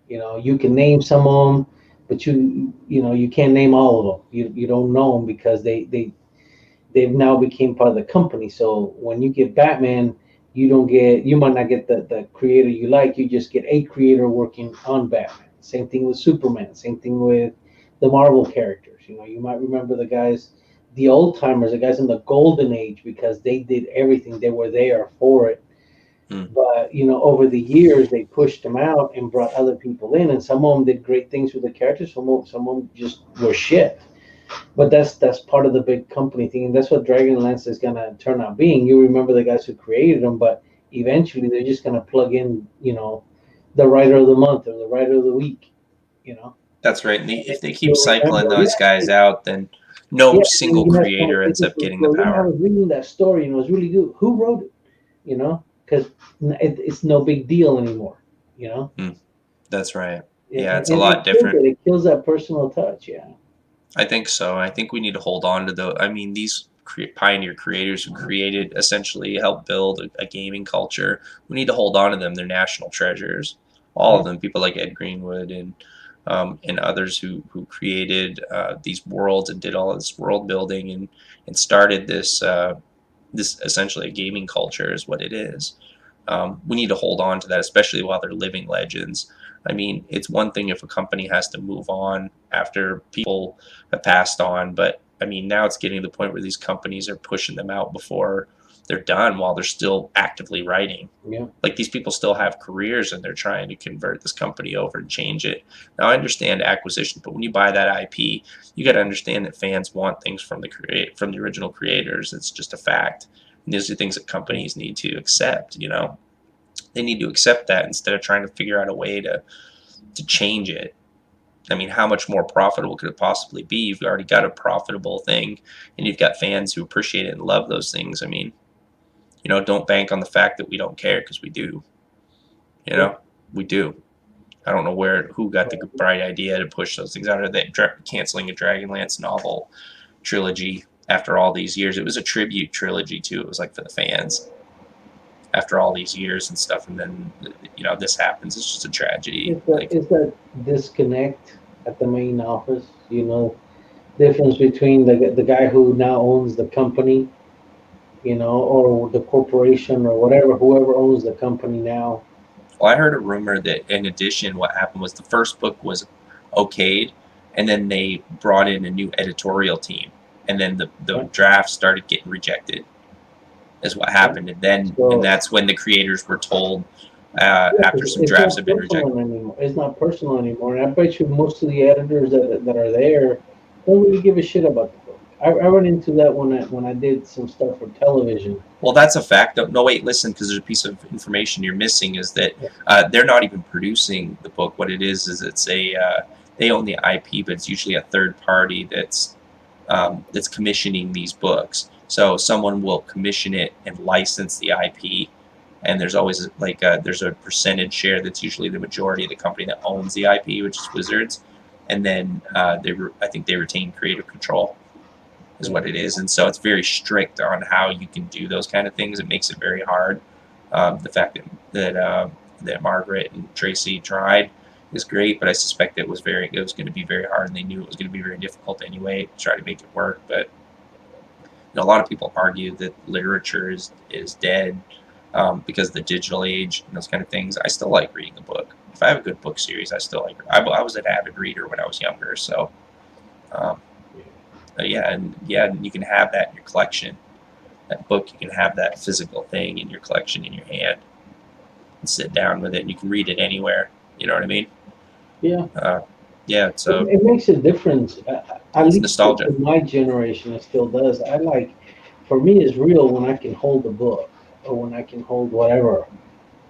You can name some of them, but you can't name all of them. You don't know them because they've now became part of the company. So when you get Batman, you might not get the creator you like. You just get a creator working on Batman. Same thing with Superman. Same thing with the Marvel characters. You might remember the old timers, the guys in the golden age, because they did everything. They were there for it. But over the years they pushed them out and brought other people in, and some of them did great things with the characters. Some of them just were shit. But that's part of the big company thing, and that's what Dragonlance is gonna turn out being. You remember the guys who created them, but eventually they're just gonna plug in, the writer of the month or the writer of the week. That's right. And if they keep cycling those guys out, then no single creator ends up getting the power. I was reading that story and it was really good. Who wrote it? Because it's no big deal anymore. That's right. Yeah, it's a lot different. It kills that personal touch. Yeah. I think so. I think we need to hold on to those. I mean, these pioneer creators who created, essentially helped build a gaming culture. We need to hold on to them. They're national treasures. All of them. People like Ed Greenwood and others who created these worlds and did all of this world building and started this essentially a gaming culture is what it is. We need to hold on to that, especially while they're living legends. I mean, it's one thing if a company has to move on after people have passed on, but I mean, now it's getting to the point where these companies are pushing them out before they're done while they're still actively writing. Yeah. Like, these people still have careers and they're trying to convert this company over and change it. Now, I understand acquisition, but when you buy that IP, you got to understand that fans want things from the original creators. It's just a fact. And these are things that companies need to accept, They need to accept that instead of trying to figure out a way to change it. I mean, how much more profitable could it possibly be? You've already got a profitable thing, and you've got fans who appreciate it and love those things. I mean, don't bank on the fact that we don't care, because we do. We do. I don't know who got the bright idea to push those things out. Or that canceling a Dragonlance novel trilogy after all these years. It was a tribute trilogy too. It was like for the fans. After all these years and stuff, and then this happens. It's just a tragedy. Is that disconnect at the main office? Difference between the guy who now owns the company, or the corporation or whoever owns the company now. Well, I heard a rumor that in addition, what happened was the first book was okayed, and then they brought in a new editorial team, and then the draft started getting rejected. Is what happened, and that's when the creators were told after some drafts have been rejected. It's not personal anymore, and I bet you most of the editors that are there don't really give a shit about the book. I run into that when I did some stuff for television. Well, that's a fact. No, wait, listen, because there's a piece of information you're missing. Is that they're not even producing the book. What it is it's they own the IP, but it's usually a third party that's commissioning these books. So someone will commission it and license the IP, and there's always there's a percentage share that's usually the majority of the company that owns the IP, which is Wizards, and then I think they retain creative control, is what it is. And so it's very strict on how you can do those kind of things. It makes it very hard. The fact that Margaret and Tracy tried is great, but I suspect it was going to be very hard, and they knew it was going to be very difficult anyway to try to make it work. But a lot of people argue that literature is dead because of the digital age and those kind of things. I still like reading the book. If I have a good book series, I still like it. I was an avid reader when I was younger, so and you can have that in your collection. That book, you can have that physical thing in your collection in your hand and sit down with it, and you can read it anywhere. You know what I mean? Yeah. Yeah, so It makes a difference. At it's least nostalgia. in my generation, it still does. I like, for me, it's real when I can hold a book or when I can hold whatever.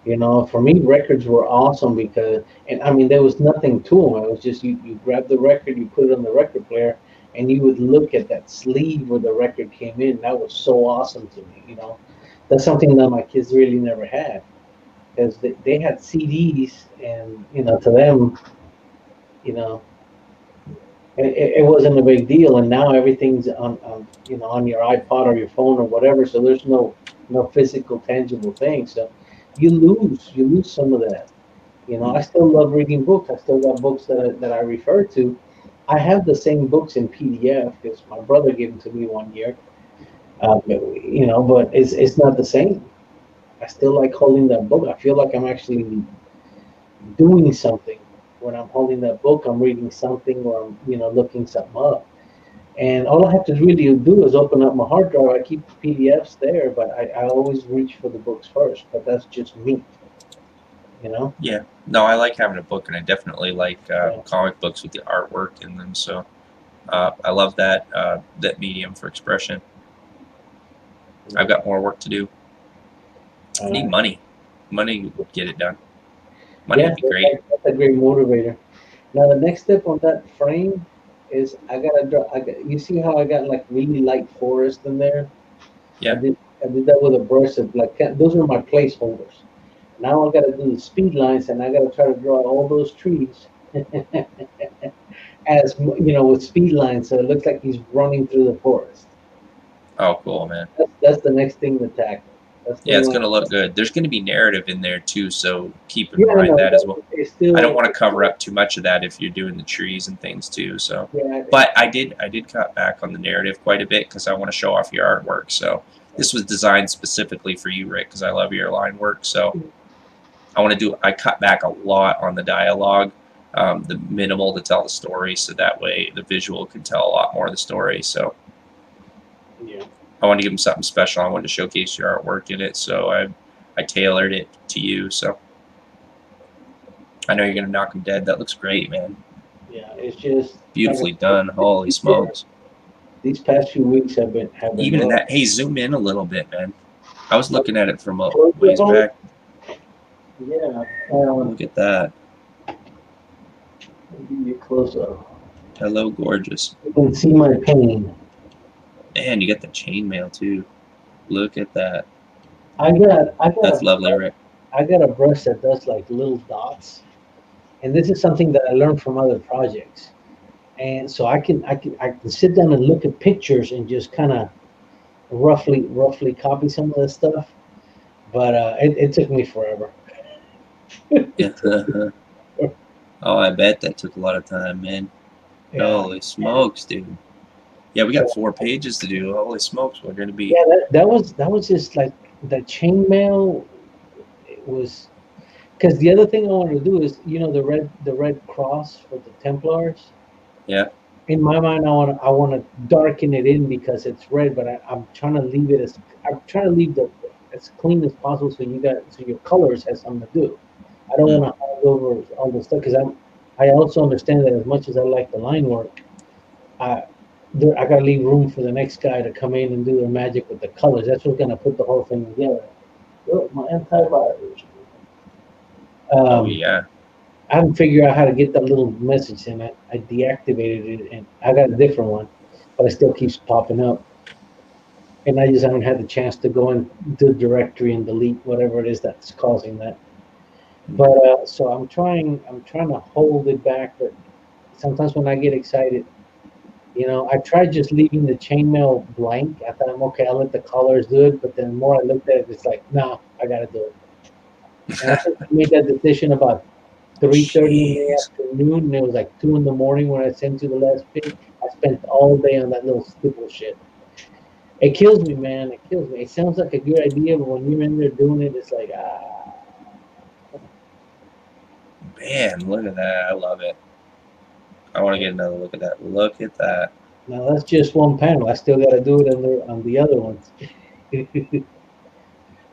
You know, for me, records were awesome because, and I mean, there was nothing to them. It was just you grab the record, you put it on the record player, and you would look at that sleeve where the record came in. That was so awesome to me. You know, that's something that my kids really never had because they had CDs, and you know, to them, you know, it wasn't a big deal. And now everything's on you know, on your iPod or your phone or whatever. So there's no physical, tangible thing. So you lose some of that. You know, I still love reading books. I still got books that I refer to. I have the same books in PDF because my brother gave them to me one year. You know, but it's not the same. I still like holding that book. I feel like I'm actually doing something when I'm holding that book. I'm reading something or I'm, you know, looking something up. And all I have to really do is open up my hard drive. I keep PDFs there, but I always reach for the books first. But that's just me, you know? Yeah. No, I like having a book, and I definitely like comic books with the artwork in them. So I love that that medium for expression. I've got more work to do. I need money. Money would get it done. Money would be great. That's a great motivator. Now the next step on that frame is you see how I got like really light forest in there? Yeah. I did that with a brush of like, those are my placeholders. Now I got to do the speed lines, and I got to try to draw all those trees as you know, with speed lines, so it looks like he's running through the forest. Oh, cool, man. That's the next thing to tackle. Yeah, it's going to look good. There's going to be narrative in there too, so keep in mind that as well. I don't want to cover up too much of that if you're doing the trees and things too. So, but I did cut back on the narrative quite a bit because I want to show off your artwork. So this was designed specifically for you, Rick, because I love your line work. So I cut back a lot on the dialogue, the minimal to tell the story, so that way the visual can tell a lot more of the story. So yeah. I wanted to give them something special. I wanted to showcase your artwork in it, so I tailored it to you. So I know you're gonna knock them dead. That looks great, man. Yeah, it's just beautifully done. Holy smokes! These past few weeks have been even in that. Hey, zoom in a little bit, man. I was looking at it from a ways back. Yeah. Look at that. I'll give you a close up. Hello, gorgeous. You can see my pain. Man, you got the chainmail too. Look at that. I got That's lovely, Rick. I got a brush that does like little dots, and this is something that I learned from other projects. And so I can sit down and look at pictures and just kind of roughly copy some of this stuff. But it took me forever. Oh, I bet that took a lot of time, man. Yeah. Holy smokes, dude. Yeah, we got 4 pages to do. Holy smokes, we're gonna be. Yeah, that was just like the chainmail. It was because the other thing I wanted to do is, you know, the red cross for the Templars. Yeah. In my mind, I want to darken it in because it's red, but I'm trying to leave it as clean as possible so your colors has something to do. I don't want to hide over all the stuff because I also understand that as much as I like the line work, I gotta leave room for the next guy to come in and do their magic with the colors. That's what's gonna put the whole thing together. Oh, my antivirus. Oh yeah. I haven't figured out how to get that little message, and I deactivated it, and I got a different one, but it still keeps popping up. And I just haven't had the chance to go into the directory and delete whatever it is that's causing that. But so I'm trying to hold it back, but sometimes when I get excited, you know, I tried just leaving the chainmail blank. I thought, okay, I'll let the colors do it. But then the more I looked at it, it's like, no, I got to do it. And I made that decision about 3:30 in the afternoon, and it was like 2 in the morning when I sent you the last pic. I spent all day on that little stupid shit. It kills me, man. It kills me. It sounds like a good idea, but when you're in there doing it, it's like, Man, look at that. I love it. I want to get another look at that. Look at that. Now that's just one panel. I still got to do it on the other ones.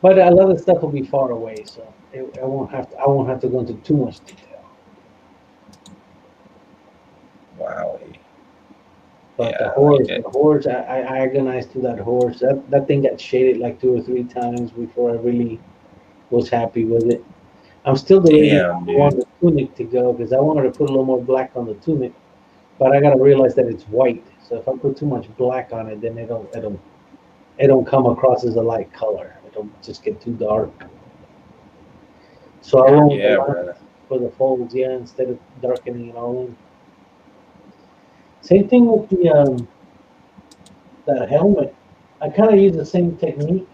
But a lot of stuff will be far away, so I won't have to go into too much detail. Wow. But Yeah, the I horse, like it. I agonized through that horse. That thing got shaded like 2 or 3 times before I really was happy with it. I'm still debating Damn, how I want dude. the tunic to go because I wanted to put a little more black on the tunic, but I gotta realize that it's white. So if I put too much black on it, then it don't come across as a light color. It'll just get too dark. So I went with the Yeah, line brother. for the folds, yeah, instead of darkening it all in. Same thing with the that helmet. I kind of use the same technique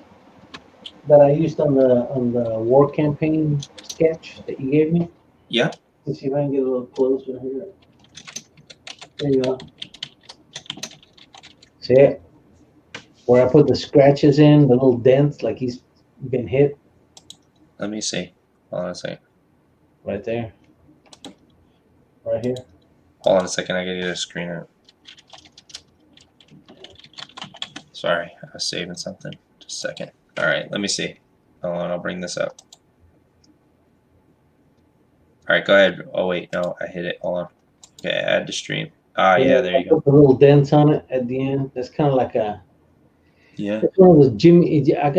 that I used on the war campaign sketch that you gave me. Yeah. Let's see if I can get a little closer here. There you go. See it? Where I put the scratches in, the little dents, like he's been hit. Let me see. Hold on a second. Right there. Right here. Hold on a second. I gotta get a screener. Sorry, I was saving something. Just a second. All right, let me see. Hold on, I'll bring this up. All right, go ahead. Oh wait, no, I hit it. Hold on. Okay, add to stream. Ah, yeah, there you go. Put the little dents on it at the end. That's kind of like a. Yeah. It's one of those Jimmy. I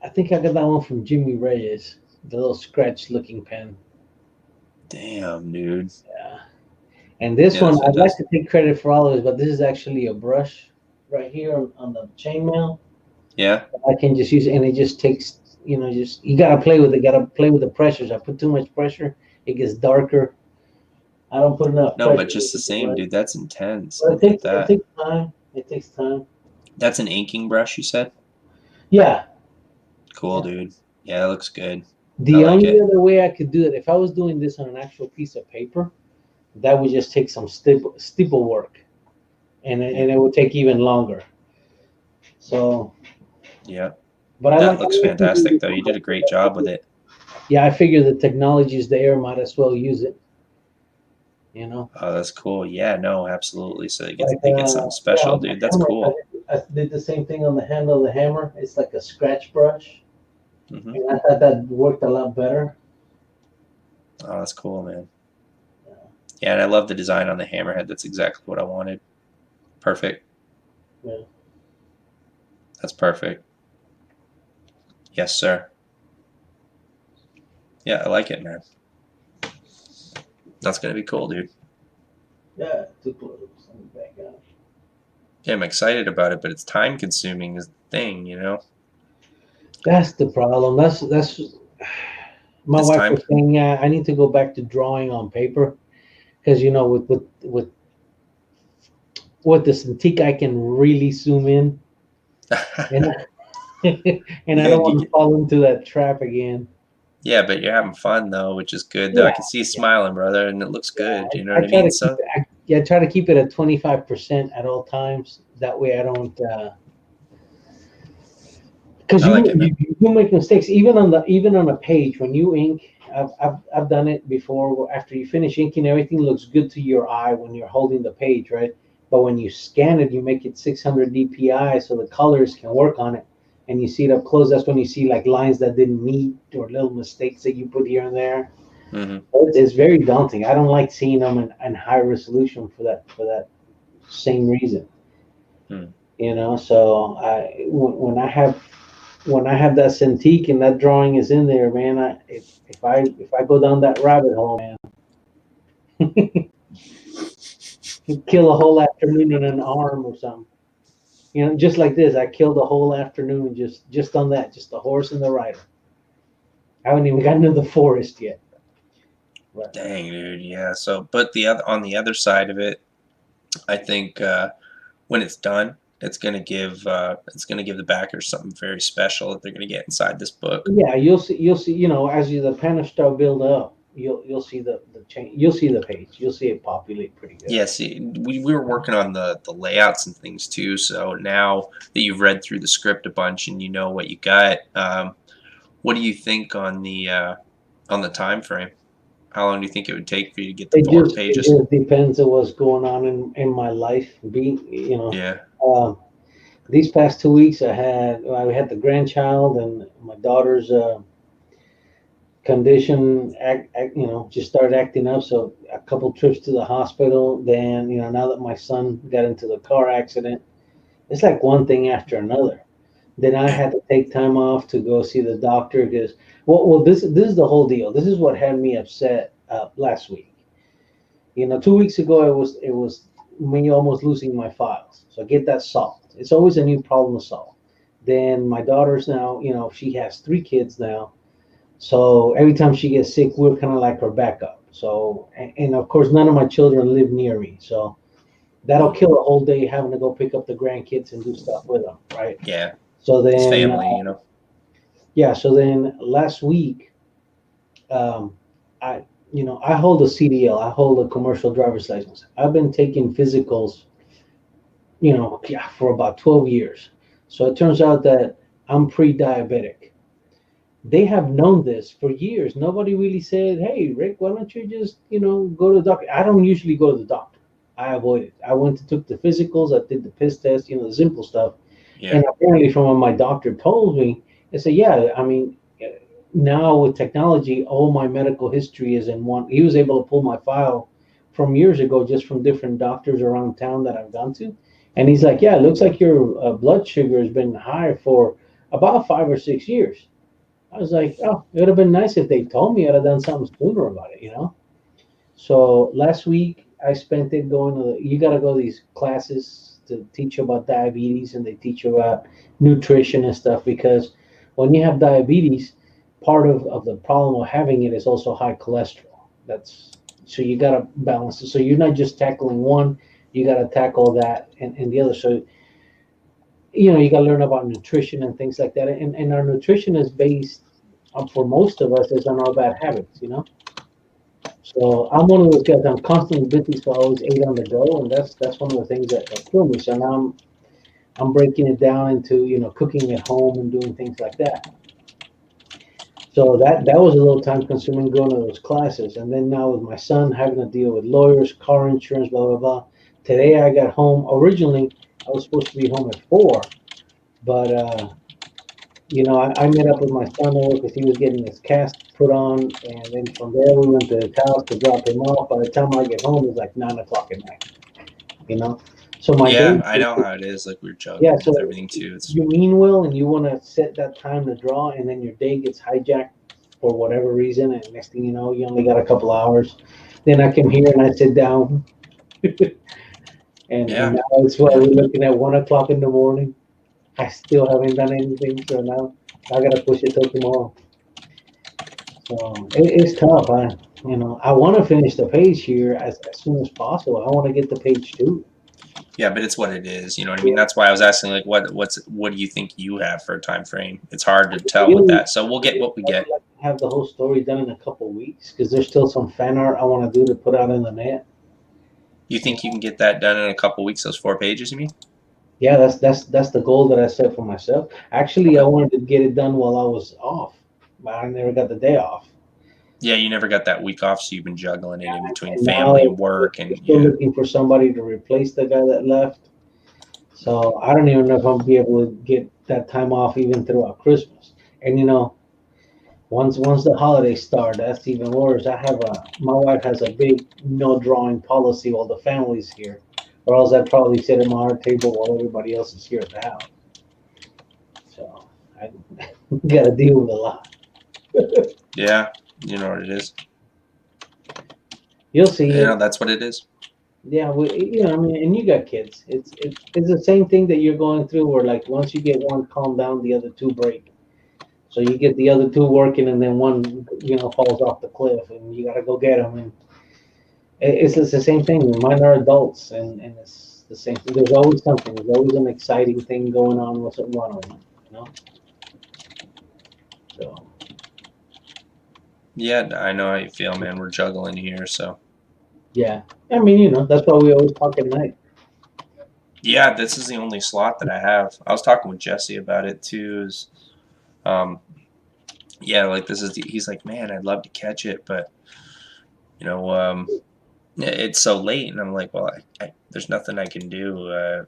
think I got that one from Jimmy Reyes. The little scratch-looking pen. Damn, dude. Yeah. And this Yeah, one, that's I'd like fantastic. to take credit for all of this, but this is actually a brush right here on the chainmail. Yeah. I can just use it, and it just takes, just you gotta play with it. Gotta play with the pressures. I put too much pressure, it gets darker. I don't put enough. No, pressure. but just the same, dude. That's intense. But Look at that. it takes time. It takes time. That's an inking brush, you said? Yeah. Cool, Yeah. dude. Yeah, that looks good. The I like only it. other way I could do it, if I was doing this on an actual piece of paper, that would just take some stipple work, and it would take even longer. So, Yeah. but I That like looks fantastic, though. You did a great job with it. Yeah, I figure the technology's there, might as well use it. Oh, that's cool. Yeah, no, absolutely. So they get Like, something special, on the dude. That's hammer, cool. I did the same thing on the handle of the hammer. It's like a scratch brush, Hmm. and I thought that worked a lot better. Oh, that's cool, man. Yeah, and I love the design on the hammerhead. That's exactly what I wanted. Perfect. Yeah. That's perfect. Yes, sir. Yeah, I like it, man. That's gonna be cool, dude. Yeah, too close. Let me back out. Yeah, I'm excited about it, but it's time consuming is the thing, you know? That's the problem. That's my It's wife time. was saying, yeah, I need to go back to drawing on paper because with the Cintiq I can really zoom in, and and I don't want to fall into that trap again. Yeah, but you're having fun though, which is good though. I Yeah, can see you smiling, brother, and it looks good. You know I what I try mean? to keep it, I try to keep it at 25% at all times. That way I don't. Because I like it, man. you make mistakes even on a page when you ink. I've done it before. After you finish inking, everything looks good to your eye when you're holding the page, right? But when you scan it, you make it 600 dpi so the colors can work on it, and you see it up close. That's when you see like lines that didn't meet or little mistakes that you put here and there. Mm-hmm. It's very daunting. I don't like seeing them in high resolution for that same reason. So when I have that Cintiq and that drawing is in there, man, if I go down that rabbit hole, man, you'd kill a whole afternoon in an arm or something. Just like this, I killed a whole afternoon just on that, just the horse and the rider. I haven't even gotten into the forest yet. But, Dang, dude. Yeah. So, but on the other side of it, I think when it's done, it's gonna give the backers something very special that they're gonna get inside this book. Yeah, you'll see. As the panels start building up, you'll see the change. You'll see the page. You'll see it populate pretty good. Yeah. See, we were working on the layouts and things too. So now that you've read through the script a bunch and you know what you got, what do you think on the time frame? How long do you think it would take for you to get the 4 pages? It just depends on what's going on in my life. Yeah. These past 2 weeks, we had the grandchild and my daughter's condition, just started acting up. So a couple trips to the hospital. Then, now that my son got into the car accident, it's like one thing after another. Then I had to take time off to go see the doctor because, this is the whole deal. This is what had me upset last week. 2 weeks ago it was me almost losing my files. So I get that solved. It's always a new problem to solve. Then my daughter's now, she has 3 kids now. So every time she gets sick, we're kind of like her backup. So, and of course, none of my children live near me. So that'll kill a whole day having to go pick up the grandkids and do stuff with them, right? Yeah. So then, It's family, Yeah. So then last week, I hold a CDL. I hold a commercial driver's license. I've been taking physicals, for about 12 years. So it turns out that I'm pre-diabetic. They have known this for years. Nobody really said, "Hey, Rick, why don't you just, go to the doctor?" I don't usually go to the doctor. I avoid it. I went to took the physicals. I did the piss test, the simple stuff. Yeah. And apparently, from what my doctor told me, they said, "Yeah, I mean, now with technology, all my medical history is in one." He was able to pull my file from years ago, just from different doctors around town that I've gone to, and he's like, "Yeah, it looks like your blood sugar has been high for about 5 or 6 years." I was like, "Oh, it would have been nice if they told me. I'd have done something sooner about it, So last week I spent it going to. You got to go to these classes to teach you about diabetes, and they teach you about nutrition and stuff, because when you have diabetes, part of the problem of having it is also high cholesterol. So you got to balance it. So you're not just tackling one, you got to tackle that and the other. So you got to learn about nutrition and things like that. And our nutrition is based for most of us is on our bad habits, So I'm one of those guys. I'm constantly busy, so I always ate on the go, and that's one of the things that kill me. So now I'm breaking it down into cooking at home and doing things like that. So that was a little time consuming going to those classes, and then now with my son having to deal with lawyers, car insurance, blah blah blah. Today I got home. Originally I was supposed to be home at 4, but I met up with my son there because he was getting his cast put on, and then from there we went to his house to drop him off. By the time I get home, it's like 9 o'clock at night. So my day. I know how it is. Like we're juggling Yeah, so with everything too. you mean well, and you want to set that time to draw, and then your day gets hijacked for whatever reason, and next thing you know, you only got a couple hours. Then I come here and I sit down, and now it's what we're looking at 1 o'clock in the morning. I still haven't done anything, so now I gotta push it till tomorrow. So it's tough. I want to finish the page here as soon as possible. I want to get to page 2. Yeah, but it's what it is. You know what I mean? That's why I was asking, like, what do you think you have for a time frame? It's hard to tell with that. So we'll get what we get. Have the whole story done in a couple of weeks because there's still some fan art I want to do to put out in the net. You think you can get that done in a couple of weeks? Those 4 pages, you mean? Yeah, that's the goal that I set for myself. Actually, I wanted to get it done while I was off, but I never got the day off. Yeah, you never got that week off, so you've been juggling it in between family and work, and still looking for somebody to replace the guy that left. So I don't even know if I'll be able to get that time off even throughout Christmas. And once the holidays start, that's even worse. My wife has a big no drawing policy while the family's here, or else I'd probably sit at my art table while everybody else is here at the house. So I got to deal with a lot. Yeah, you know what it is. You'll see. That's what it is. Yeah, and you got kids. It's the same thing that you're going through, where like once you get one calm down, the other 2 break. So you get the other 2 working, and then one, falls off the cliff, and you got to go get them. And it's the same thing. Mine are adults, and it's the same thing. There's always something. There's always an exciting thing going on with one of them, So. Yeah, I know how you feel, man. We're juggling here, so. Yeah, I mean, that's why we always talk at night. Yeah, this is the only slot that I have. I was talking with Jesse about it too. Like this is. He's like, man, I'd love to catch it, but it's so late, and I'm like, well, there's nothing I can do.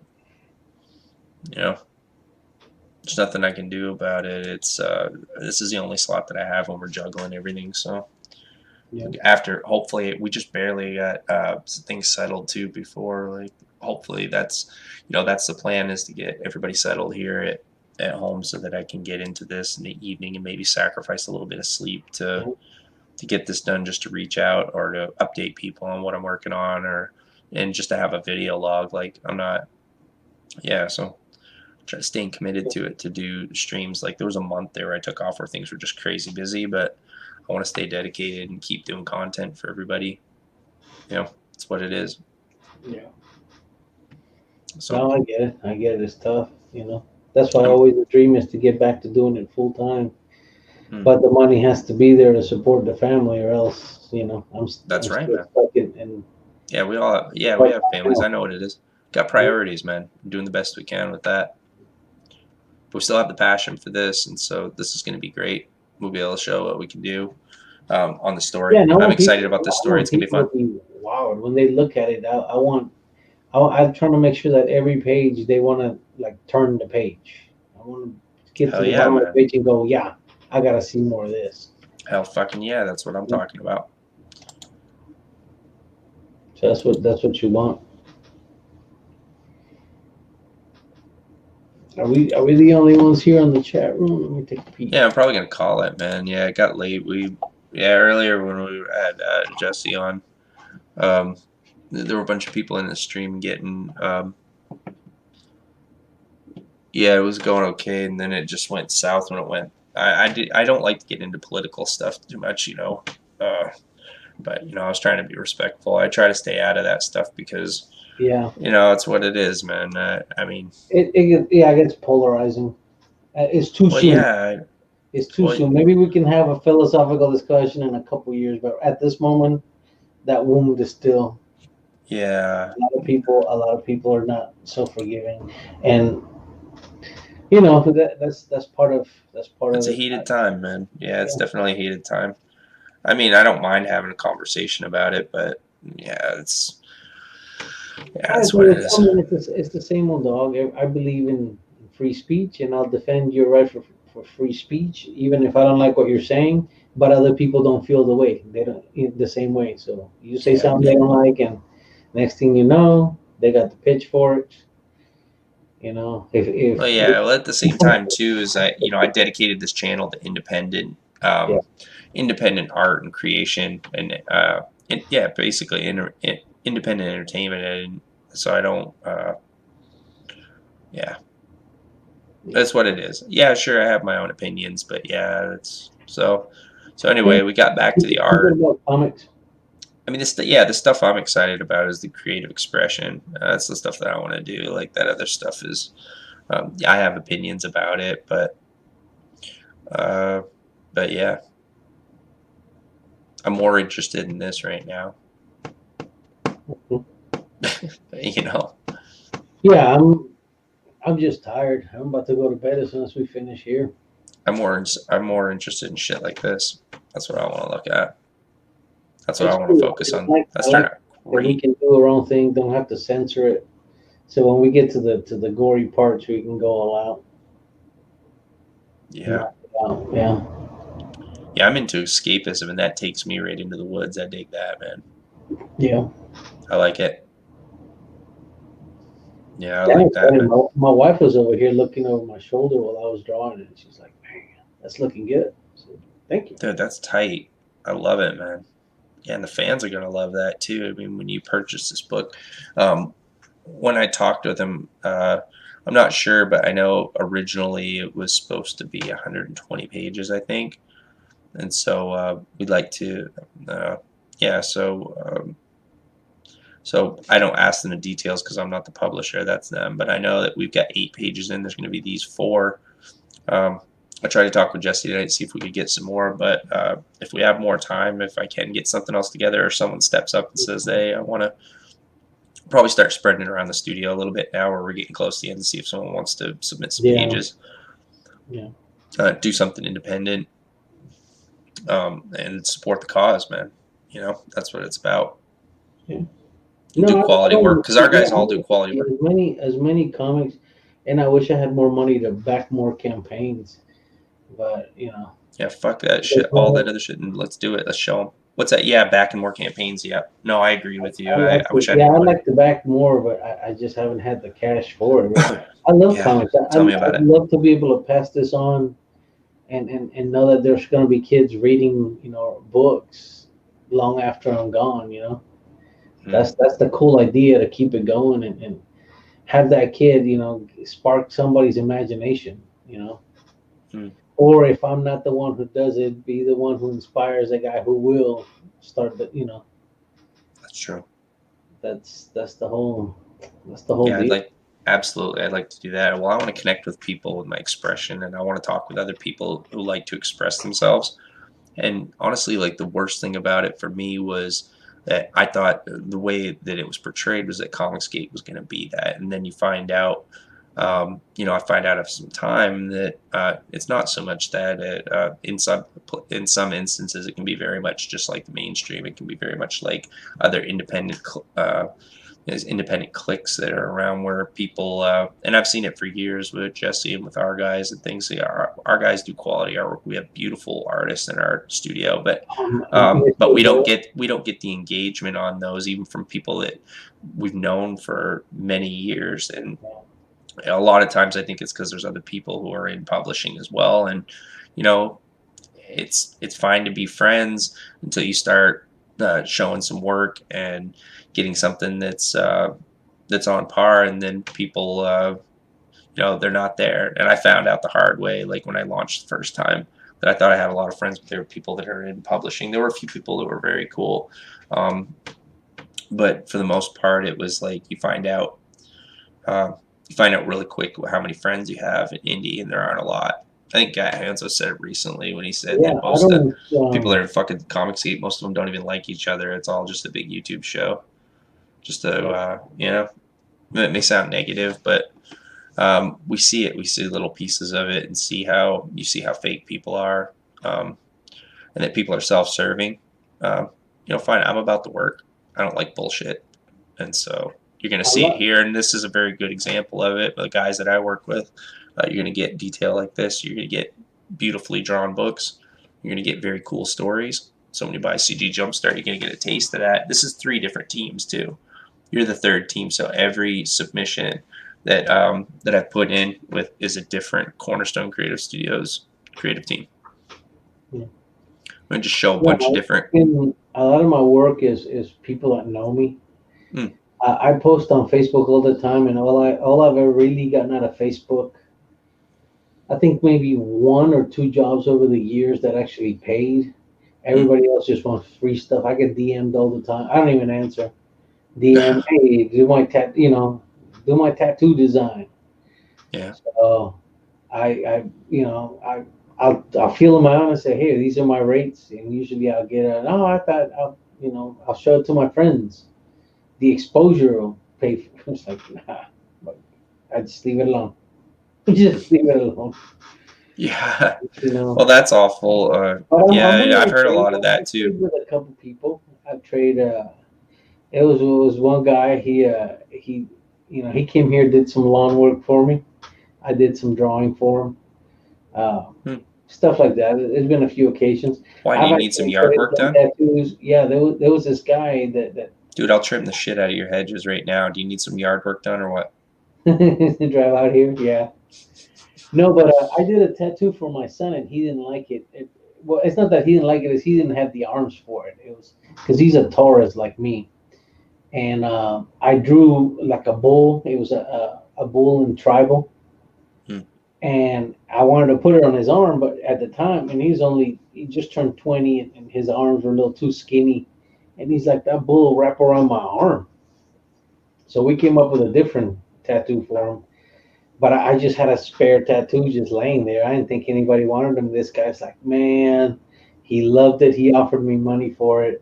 there's nothing I can do about it. It's this is the only slot that I have when we're juggling everything. So Yeah. after, hopefully, we just barely got things settled too before. Like, hopefully that's that's the plan, is to get everybody settled here at home so that I can get into this in the evening and maybe sacrifice a little bit of sleep to get this done, just to reach out or to update people on what I'm working on, and just to have a video log. Like, I'm not, so try staying committed to it, to do streams. Like, there was a month there where I took off where things were just crazy busy, but I want to stay dedicated and keep doing content for everybody. It's what it is. Yeah. So No, I get it. It's tough, That's why always the dream is to get back to doing it full time. But the money has to be there to support the family, or else, That's right, man. stuck in Yeah, we all we have families. I know what it is. Got priorities, man. We're doing the best we can with that. But we still have the passion for this, and so this is going to be great. We'll be able to show what we can do on the story. I'm excited about this story. It's going to be fun. Wow, when they look at it, I'm trying to make sure that every page they want to like turn the page. I want to get to the bottom of the page and go, yeah, I got to see more of this. Hell fucking yeah, that's what I'm talking about. So that's what you want. Are we the only ones here on the chat room? Let me take a peek. Yeah, I'm probably gonna call it, man. Yeah, it got late. Earlier when we had Jesse on, there were a bunch of people in the stream getting it was going okay, and then it just went south when it went. I don't like to get into political stuff too much, but I was trying to be respectful. I try to stay out of that stuff because it's what it is, man. I mean, it gets polarizing. It's too soon. Yeah, it's too soon. Maybe we can have a philosophical discussion in a couple of years, but at this moment, that wound is still. Yeah. A lot of people are not so forgiving, and that's part of. It's a heated time, man. Yeah, it's definitely a heated time. I mean, I don't mind having a conversation about it, but that's what it is. I mean, it's the same old dog. I believe in free speech, and I'll defend your right for free speech, even if I don't like what you're saying. But other people don't feel the way. They don't the same way. So you say something they don't like, and next thing you know, they got the pitchforks. Well, at the same time too is that I dedicated this channel to independent art and creation, and basically independent entertainment, and so I don't that's what it is. Yeah, sure, I have my own opinions, but it's so anyway, we got back to the art. Comics. I mean, the stuff I'm excited about is the creative expression. That's the stuff that I want to do. Like, that other stuff is, I have opinions about it, but yeah, I'm more interested in this right now. Yeah, I'm just tired. I'm about to go to bed as soon as we finish here. I'm more interested in shit like this. That's what I want to look at. That's what I want to focus on. That's turning out great. We can do our own thing. Don't have to censor it. So when we get to the gory parts, we can go all out. Yeah. Yeah, I'm into escapism, and that takes me right into the woods. I dig that, man. Yeah. I like it. Yeah, I like that. My wife was over here looking over my shoulder while I was drawing it. She's like, man, that's looking good. So, thank you. Dude, that's tight. I love it, man. Yeah, and the fans are going to love that, too. I mean, when you purchase this book, when I talked with him, I'm not sure, but I know originally it was supposed to be 120 pages, I think. And so we'd like to, so I don't ask them the details because I'm not the publisher. That's them. But I know that we've got 8 pages in. There's going to be these 4. I tried to talk with Jesse today to see if we could get some more. But if we have more time, if I can get something else together, or someone steps up and says, hey, I want to probably start spreading it around the studio a little bit now, where we're getting close to the end, to see if someone wants to submit some pages. Yeah. Do something independent. And support the cause, man. That's what it's about. Yeah. Do quality work, because our guys all do quality work. As many comics, And I wish I had more money to back more campaigns, but Yeah, fuck that shit. All that other shit, and let's do it. Let's show them. What's that? Yeah, backing more campaigns. Yeah. No, I agree with you. I wish I had yeah, more I'd money. like to back more, but I just haven't had the cash for it. I love Yeah, comics. tell me about I'd it. love to be able to pass this on and know that there's going to be kids reading, books long after I'm gone. That's the cool idea, to keep it going and have that kid, spark somebody's imagination. Hmm. Or if I'm not the one who does it, be the one who inspires a guy who will start the. That's true. That's the whole Yeah, deal. absolutely, I'd like to do that. Well, I want to connect with people with my expression, and I want to talk with other people who like to express themselves. And honestly, like, the worst thing about it for me was that I thought the way that it was portrayed was that Comicsgate was going to be that, and then you find out, I find out after some time that it's not so much that. In some instances, it can be very much just like the mainstream. It can be very much like other there's independent cliques that are around where people, and I've seen it for years with Jesse and with our guys and things. Our guys do quality artwork. We have beautiful artists in our studio, but we don't get the engagement on those, even from people that we've known for many years. And a lot of times I think it's because there's other people who are in publishing as well. And it's fine to be friends until you start showing some work and getting something that's on par, and then people they're not there. And I found out the hard way, like when I launched the first time, that I thought I had a lot of friends, but there were people that are in publishing. There were a few people that were very cool, but for the most part, it was like you find out really quick how many friends you have in indie, and there aren't a lot. I think Guy Hanzo said it recently when he said that most of the people that are in fucking Comicsgate, most of them don't even like each other. It's all just a big YouTube show. Just to, it may sound negative, but we see it. We see little pieces of it, and see how fake people are, and that people are self-serving. Fine, I'm about the work. I don't like bullshit, and so you're going to see it here, and this is a very good example of it. The guys that I work with, you're going to get detail like this. You're going to get beautifully drawn books. You're going to get very cool stories. So when you buy CG Jumpstart, you're going to get a taste of that. This is 3 different teams too. You're the 3rd team, so every submission that I've put in with is a different Cornerstone Creative Studios creative team. Yeah. I'm going to just show a bunch of different. A lot of my work is people that know me. I post on Facebook all the time, and all I've ever really gotten out of Facebook, I think maybe 1 or 2 jobs over the years that actually paid. Everybody else just wants free stuff. I get DM'd all the time. I don't even answer. DM, hey, do my tattoo design. Yeah. So I'll feel them out and say, hey, these are my rates, and usually I'll get I thought I'll show it to my friends. The exposure will pay for it. It's like, nah, but I just leave it alone. Just leave it alone. Yeah. Well, that's awful. I've heard a lot of that too. With a couple people, I've traded. It was one guy. He came here, did some lawn work for me. I did some drawing for him. Stuff like that. There's been a few occasions. Why do you need some yard work done? Tattoos. Yeah, there was this guy that. Dude, I'll trim the shit out of your hedges right now. Do you need some yard work done or what? Drive out here, yeah. No, but I did a tattoo for my son, and he didn't like it. Well, it's not that he didn't like it; it's he didn't have the arms for it. It was because he's a Taurus like me, and I drew like a bull. It was a bull in tribal, and I wanted to put it on his arm, but at the time, and he just turned 20, and his arms were a little too skinny, and he's like, that bull will wrap around my arm. So we came up with a different tattoo for him. But I just had a spare tattoo just laying there. I didn't think anybody wanted him. This guy's like, man, he loved it. He offered me money for it.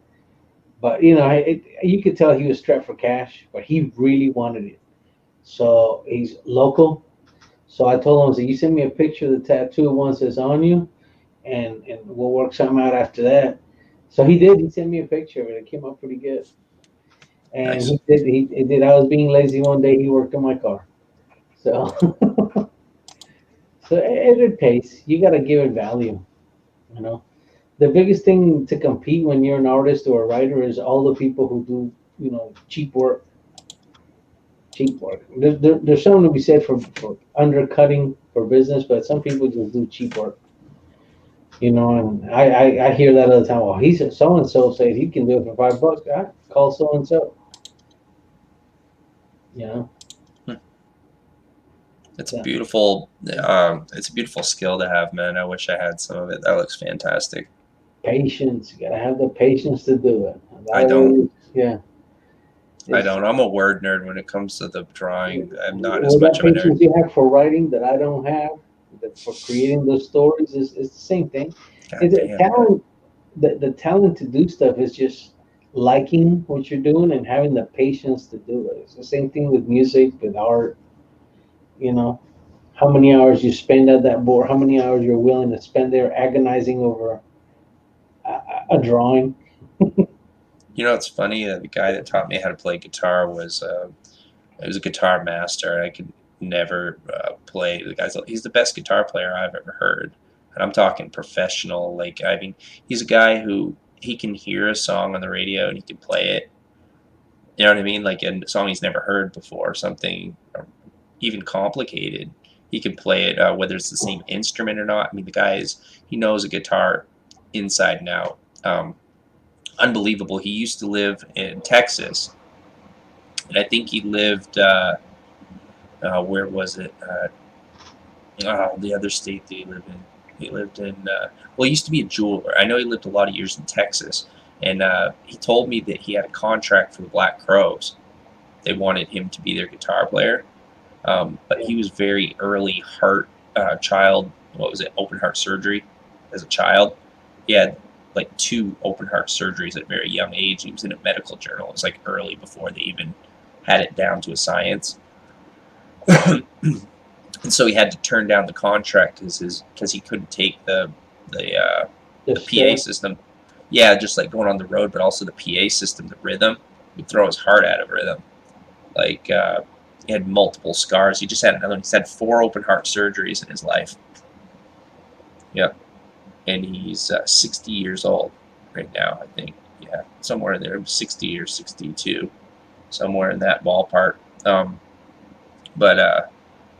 But, you could tell he was strapped for cash, but he really wanted it. So he's local. So I told him, I said, you send me a picture of the tattoo once it's on you, and we'll work something out after that. So he did. He sent me a picture of it. It came out pretty good. And nice. He did. I was being lazy one day. He worked on my car. So, so it pays. You got to give it value. You know, the biggest thing to compete when you're an artist or a writer is all the people who do, cheap work. Cheap work. There's something to be said for undercutting for business, but some people just do cheap work. And I hear that all the time. Well, he said so and so said he can do it for $5. I call so and so. It's a beautiful, skill to have, man. I wish I had some of it. That looks fantastic. Patience. You gotta have the patience to do it. I don't. Yeah. I don't. I'm a word nerd when it comes to the drawing. I'm not as much of a That patience nerd. you have for writing that I don't have, that for creating those stories is the same thing. It's a talent. The talent to do stuff is just liking what you're doing and having the patience to do it. It's the same thing with music, with art. How many hours you spend at that board, how many hours you're willing to spend there agonizing over a drawing. It's funny. The guy that taught me how to play guitar was a guitar master. I could never play. He's the best guitar player I've ever heard, and I'm talking professional. He's a guy who he can hear a song on the radio and he can play it. You know what I mean? Like a song he's never heard before, something even complicated. He can play it whether it's the same instrument or not. I mean, the guy he knows a guitar inside and out. Unbelievable. He used to live in Texas, and I think he lived where was it? The other state that he lived in. He lived in he used to be a jeweler. I know he lived a lot of years in Texas, and he told me that he had a contract for the Black Crowes. They wanted him to be their guitar player, but he was very early open heart surgery as a child. He had like 2 open heart surgeries at a very young age. He was in a medical journal. It was like early before they even had it down to a science. And so he had to turn down the contract because he couldn't take the PA system. Yeah, just like going on the road, but also the PA system, the rhythm would throw his heart out of rhythm. Like he had multiple scars. He just had another one. He's had 4 open heart surgeries in his life. Yep. And he's 60 years old right now, I think. Yeah, somewhere in there, 60 or 62, somewhere in that ballpark.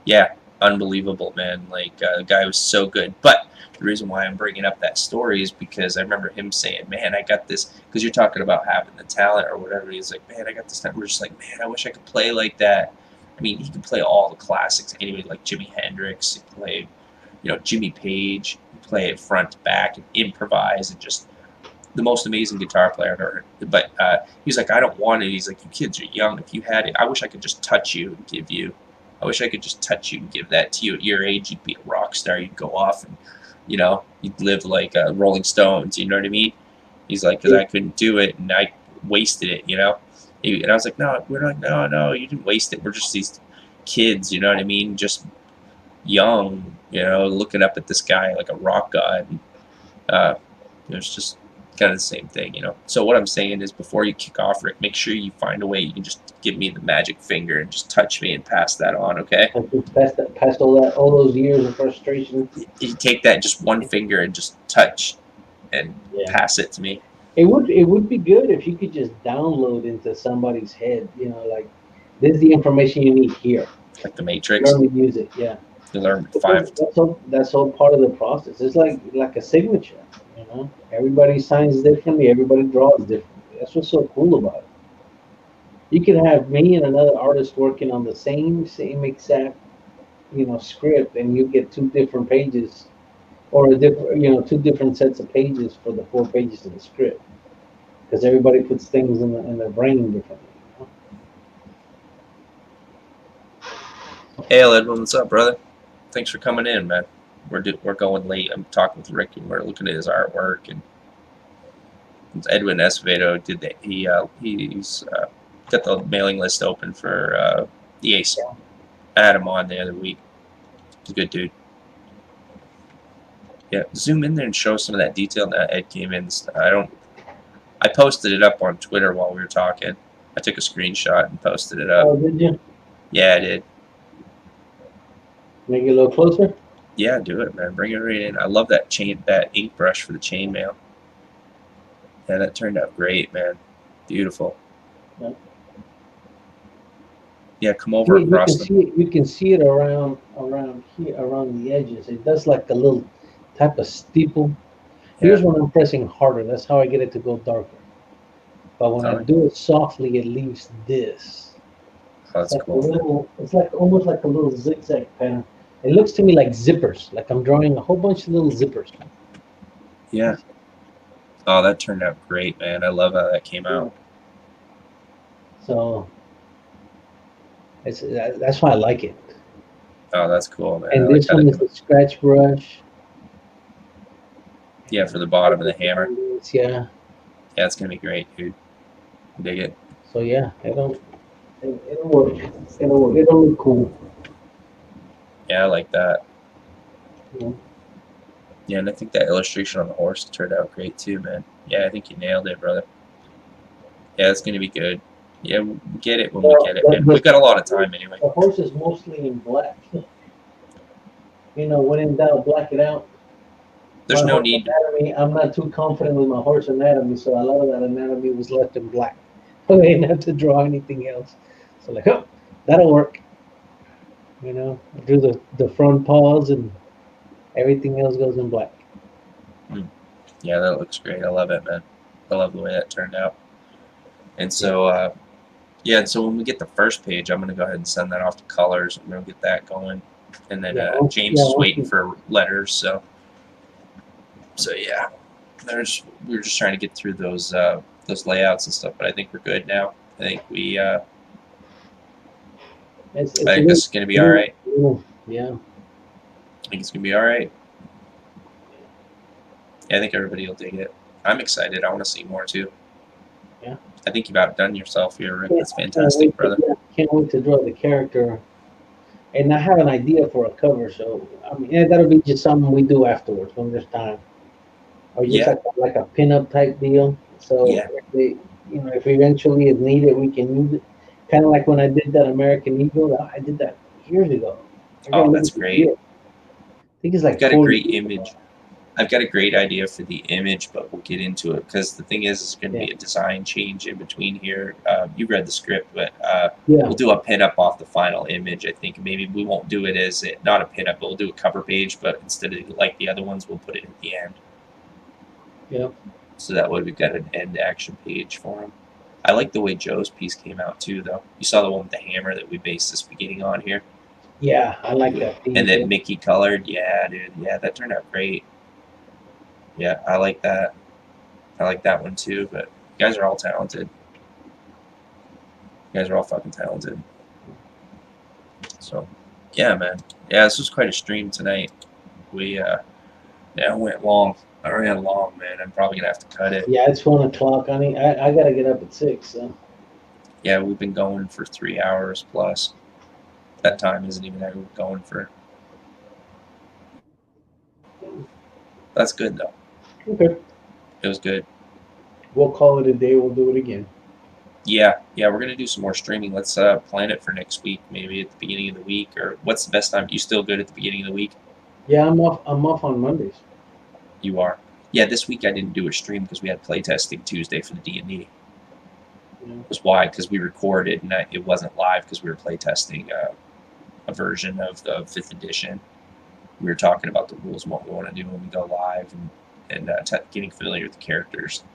Yeah, unbelievable, man. Like, the guy was so good. But the reason why I'm bringing up that story is because I remember him saying, man, I got this, because you're talking about having the talent or whatever. He's like, man, I got this talent. We're just like, man, I wish I could play like that. I mean, he could play all the classics. Anybody like Jimi Hendrix, he played, Jimmy Page, play it front to back and improvise, and just the most amazing guitar player I've ever heard. But he's like, I don't want it. He's like, you kids are young. If you had it, I wish I could just touch you and give you. I wish I could just touch you and give that to you. At your age, you'd be a rock star. You'd go off and, you'd live like Rolling Stones. You know what I mean? He's like, because I couldn't do it and I wasted it, And I was like, no, we're like, no, you didn't waste it. We're just these kids, you know what I mean? Just young, looking up at this guy like a rock god. It's just kind of the same thing, So what I'm saying is, before you kick off, Rick, make sure you find a way you can just give me the magic finger and just touch me and pass that on, okay? Past all those years of frustration. You take that just one finger and just touch and pass it to me. It would be good if you could just download into somebody's head, like, this is the information you need here. Like the Matrix. Learn to use it, yeah. You learn 5. That's all part of the process. It's like a signature, Everybody signs differently. Everybody draws differently. That's what's so cool about it. You can have me and another artist working on the same exact, script, and you get 2 different pages, or a different, 2 different sets of pages for the 4 pages of the script, because everybody puts things in their brain differently. Hey, Edwin, what's up, brother? Thanks for coming in, man. We're going late. I'm talking with Rick, and we're looking at his artwork. And Edwin Escovedo did that. He's got the mailing list open for the Ace. I had him on the other week. He's a good dude. Yeah, zoom in there and show some of that detail that Ed came in. I posted it up on Twitter while we were talking. I took a screenshot and posted it up. Oh, did you? Yeah, I did. Make it a little closer. Yeah, do it, man. Bring it right in. I love that ink brush for the chainmail. Yeah, that turned out great, man. Beautiful. Yeah. Yeah, come over You across can the. see it. You can see it around here, around the edges. It does like a little type of steeple. Here's Yeah. when I'm pressing harder. That's how I get it to go darker. But when I Alright. do it softly, it leaves this. Oh, that's It's like cool. a little. It's like almost like a little zigzag pattern. It looks to me like zippers. Like I'm drawing a whole bunch of little zippers. Yeah. Oh, that turned out great, man. I love how that came out. So that's why I like it. Oh, that's cool, man. And I like this how one that is the scratch brush. yeah, for the bottom of the hammer. Yeah. Yeah, it's gonna be great, dude. Dig it. So yeah, it'll work. It'll work. It'll look cool. Yeah, I like that. Yeah. Yeah, and I think that illustration on the horse turned out great too, man. Yeah, I think you nailed it, brother. Yeah, it's gonna be good. Yeah, we'll get it when we get it, man. We've got a lot of time anyway. The horse is mostly in black. You know, when in doubt, black it out. There's My no horse need. anatomy, I'm not too confident with my horse anatomy, so a lot of that anatomy was left in black. I didn't have to draw anything else. So like, oh, that'll work. You know, do the front paws and everything else goes in black. Yeah, that looks great. I love it, man. I love the way that turned out. And so, yeah, and so when we get the first page, I'm gonna go ahead and send that off to colors, and we'll get that going. And then James is waiting for letters, so yeah, we're just trying to get through those layouts and stuff, but I think we're good now. I think we I think this is gonna be all right. Yeah. I think it's gonna be all right. Yeah, I think everybody will dig it. I'm excited. I want to see more too. Yeah. I think you've outdone yourself here, Rick. That's fantastic, brother. Can't wait to draw the character. And I have an idea for a cover, so I mean, yeah, that'll be just something we do afterwards when there's time, or just like a pin-up type deal. So Yeah. if eventually it's needed, we can use it. Kind of like when I did that American Eagle. I did that years ago. Oh, that's great. I think it's like I've got a 40 great years image. I've got a great idea for the image, but we'll get into it because the thing is, it's going to be a design change in between here. You read the script, but we'll do a pinup off the final image. I think maybe we won't do it as not a pinup, but we'll do a cover page, but instead of like the other ones, we'll put it at the end. Yeah. So that way we've got an end action page for him. I like the way Joe's piece came out too, though. You saw the one with the hammer that we based this beginning on here. Yeah, I like that. And then Mickey colored. Yeah, dude. Yeah, that turned out great. Yeah, I like that. I like that one too, but you guys are all talented. You guys are all fucking talented. So, yeah, man. Yeah, this was quite a stream tonight. We, went long. I ran long, man. I'm probably going to have to cut it. Yeah, it's 1 o'clock. I mean, I got to get up at 6, so. Yeah, we've been going for 3 hours plus. That time isn't even that we're going for. That's good, though. Okay. It was good. We'll call it a day. We'll do it again. Yeah, we're going to do some more streaming. Let's plan it for next week, maybe at the beginning of the week, or what's the best time? You still good at the beginning of the week? Yeah, I'm off on Mondays. You are. Yeah, this week I didn't do a stream because we had playtesting Tuesday for the D&D. Yeah. That's why, because we recorded and it wasn't live because we were playtesting a version of the 5th edition. We were talking about the rules and what we want to do when we go live and getting familiar with the characters.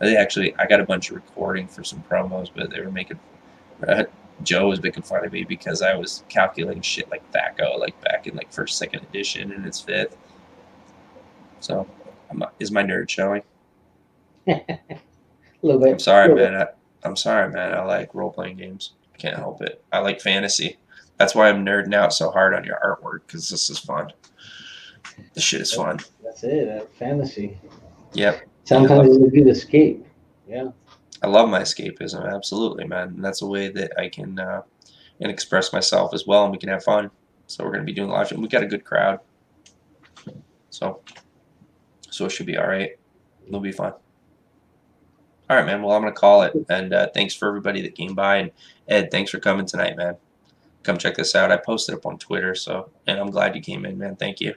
I got a bunch of recording for some promos, but they were making Joe was making fun of me because I was calculating shit like THACO, like back in like 1st, 2nd edition, and it's 5th. So, is my nerd showing? A little bit. I'm sorry, man. I'm sorry, man. I like role-playing games. Can't help it. I like fantasy. That's why I'm nerding out so hard on your artwork, because this is fun. This shit is fun. That's it. Fantasy. Yep. Sometimes it's a good escape. Yeah. I love my escapism, absolutely, man. And that's a way that I can express myself as well, and we can have fun. So we're going to be doing live. We got a good crowd. So it should be all right. It'll be fun. All right, man. Well, I'm going to call it. And thanks for everybody that came by. And Ed, thanks for coming tonight, man. come check this out. I posted up on Twitter, so, and I'm glad you came in, man. Thank you.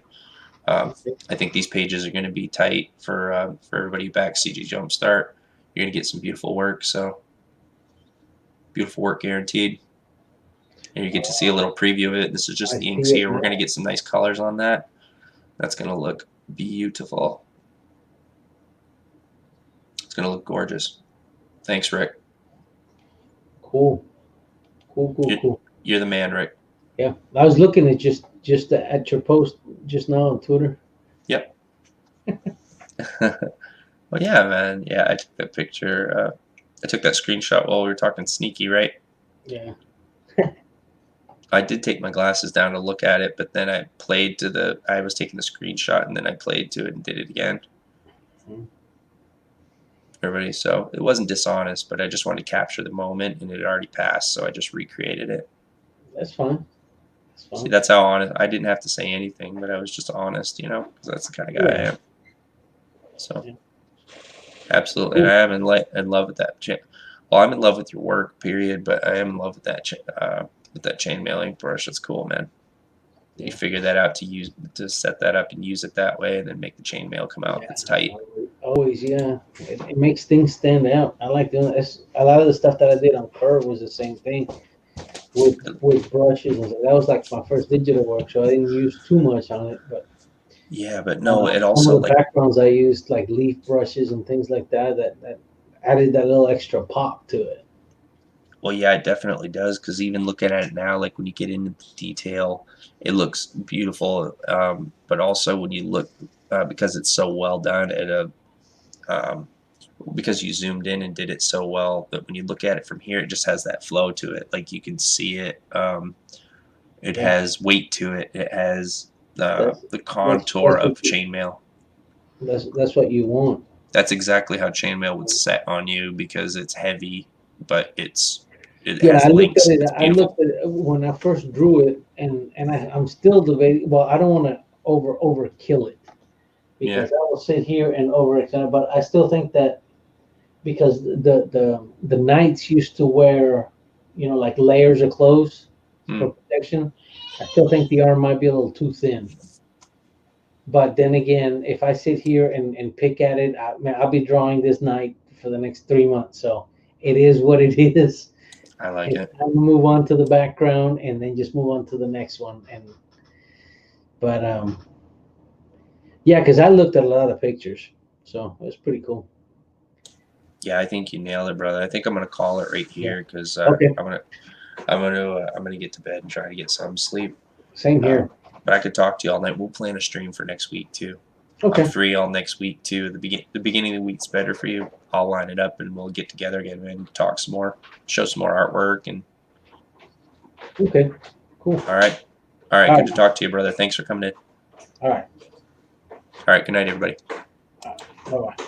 I think these pages are going to be tight for everybody who backs CG Jumpstart. You're going to get some beautiful work, so beautiful work guaranteed. And you get to see a little preview of it. This is just the inks here. We're going to get some nice colors on that. That's going to look beautiful. It's going to look gorgeous. Thanks, Rick. Cool. Cool. You're the man, Rick. Yeah, I was looking at just at your post just now on Twitter. Yep. Well, yeah, man. Yeah, I took that picture. I took that screenshot while we were talking sneaky, right? Yeah. I did take my glasses down to look at it, but then I played to I was taking the screenshot, and then I played to it and did it again. Everybody, so it wasn't dishonest, but I just wanted to capture the moment, and it had already passed, so I just recreated it. That's fine. See, that's how honest. I didn't have to say anything, but I was just honest, you know, because that's the kind of guy I am. So, absolutely, I am in love with that. Well, I'm in love with your work, period. But I am in love with that chainmail ink brush. That's cool, man. You figure that out to set that up and use it that way, and then make the chainmail come out. It's tight. Always, yeah. It makes things stand out. I like doing this. A lot of the stuff that I did on Curve was the same thing. With brushes, and that was like my first digital work, so I didn't use too much on it. But yeah, but no, it some also of the backgrounds I used like leaf brushes and things like that added that little extra pop to it. Well, yeah, it definitely does, because even looking at it now, like when you get into the detail, it looks beautiful. But also when you look, because it's so well done because you zoomed in and did it so well that when you look at it from here, it just has that flow to it. Like you can see it. It has weight to it. It has the contour of chainmail. That's what you want. That's exactly how chainmail would set on you, because it's heavy, but it has I links. looked at it. I looked at it when I first drew it, and I'm still debating. Well, I don't want to overkill it, because I will sit here and overextend it. But I still think that, because the knights used to wear, you know, like layers of clothes for protection. I still think the arm might be a little too thin. But then again, if I sit here and pick at it, I'll be drawing this knight for the next 3 months. So it is what it is. I like it. I'll move on to the background and then just move on to the next one. Yeah, because I looked at a lot of pictures, so it was pretty cool. Yeah, I think you nailed it, brother. I think I'm gonna call it right here, because I'm gonna get to bed and try to get some sleep. Same here. But I could talk to you all night. We'll plan a stream for next week too. Okay. I'm free all next week too. The beginning of the week's better for you. I'll line it up and we'll get together again and talk some more, show some more artwork, and. Okay. Cool. All right. Good to talk to you, brother. Thanks for coming in. All right. All right. Good night, everybody. Bye-bye.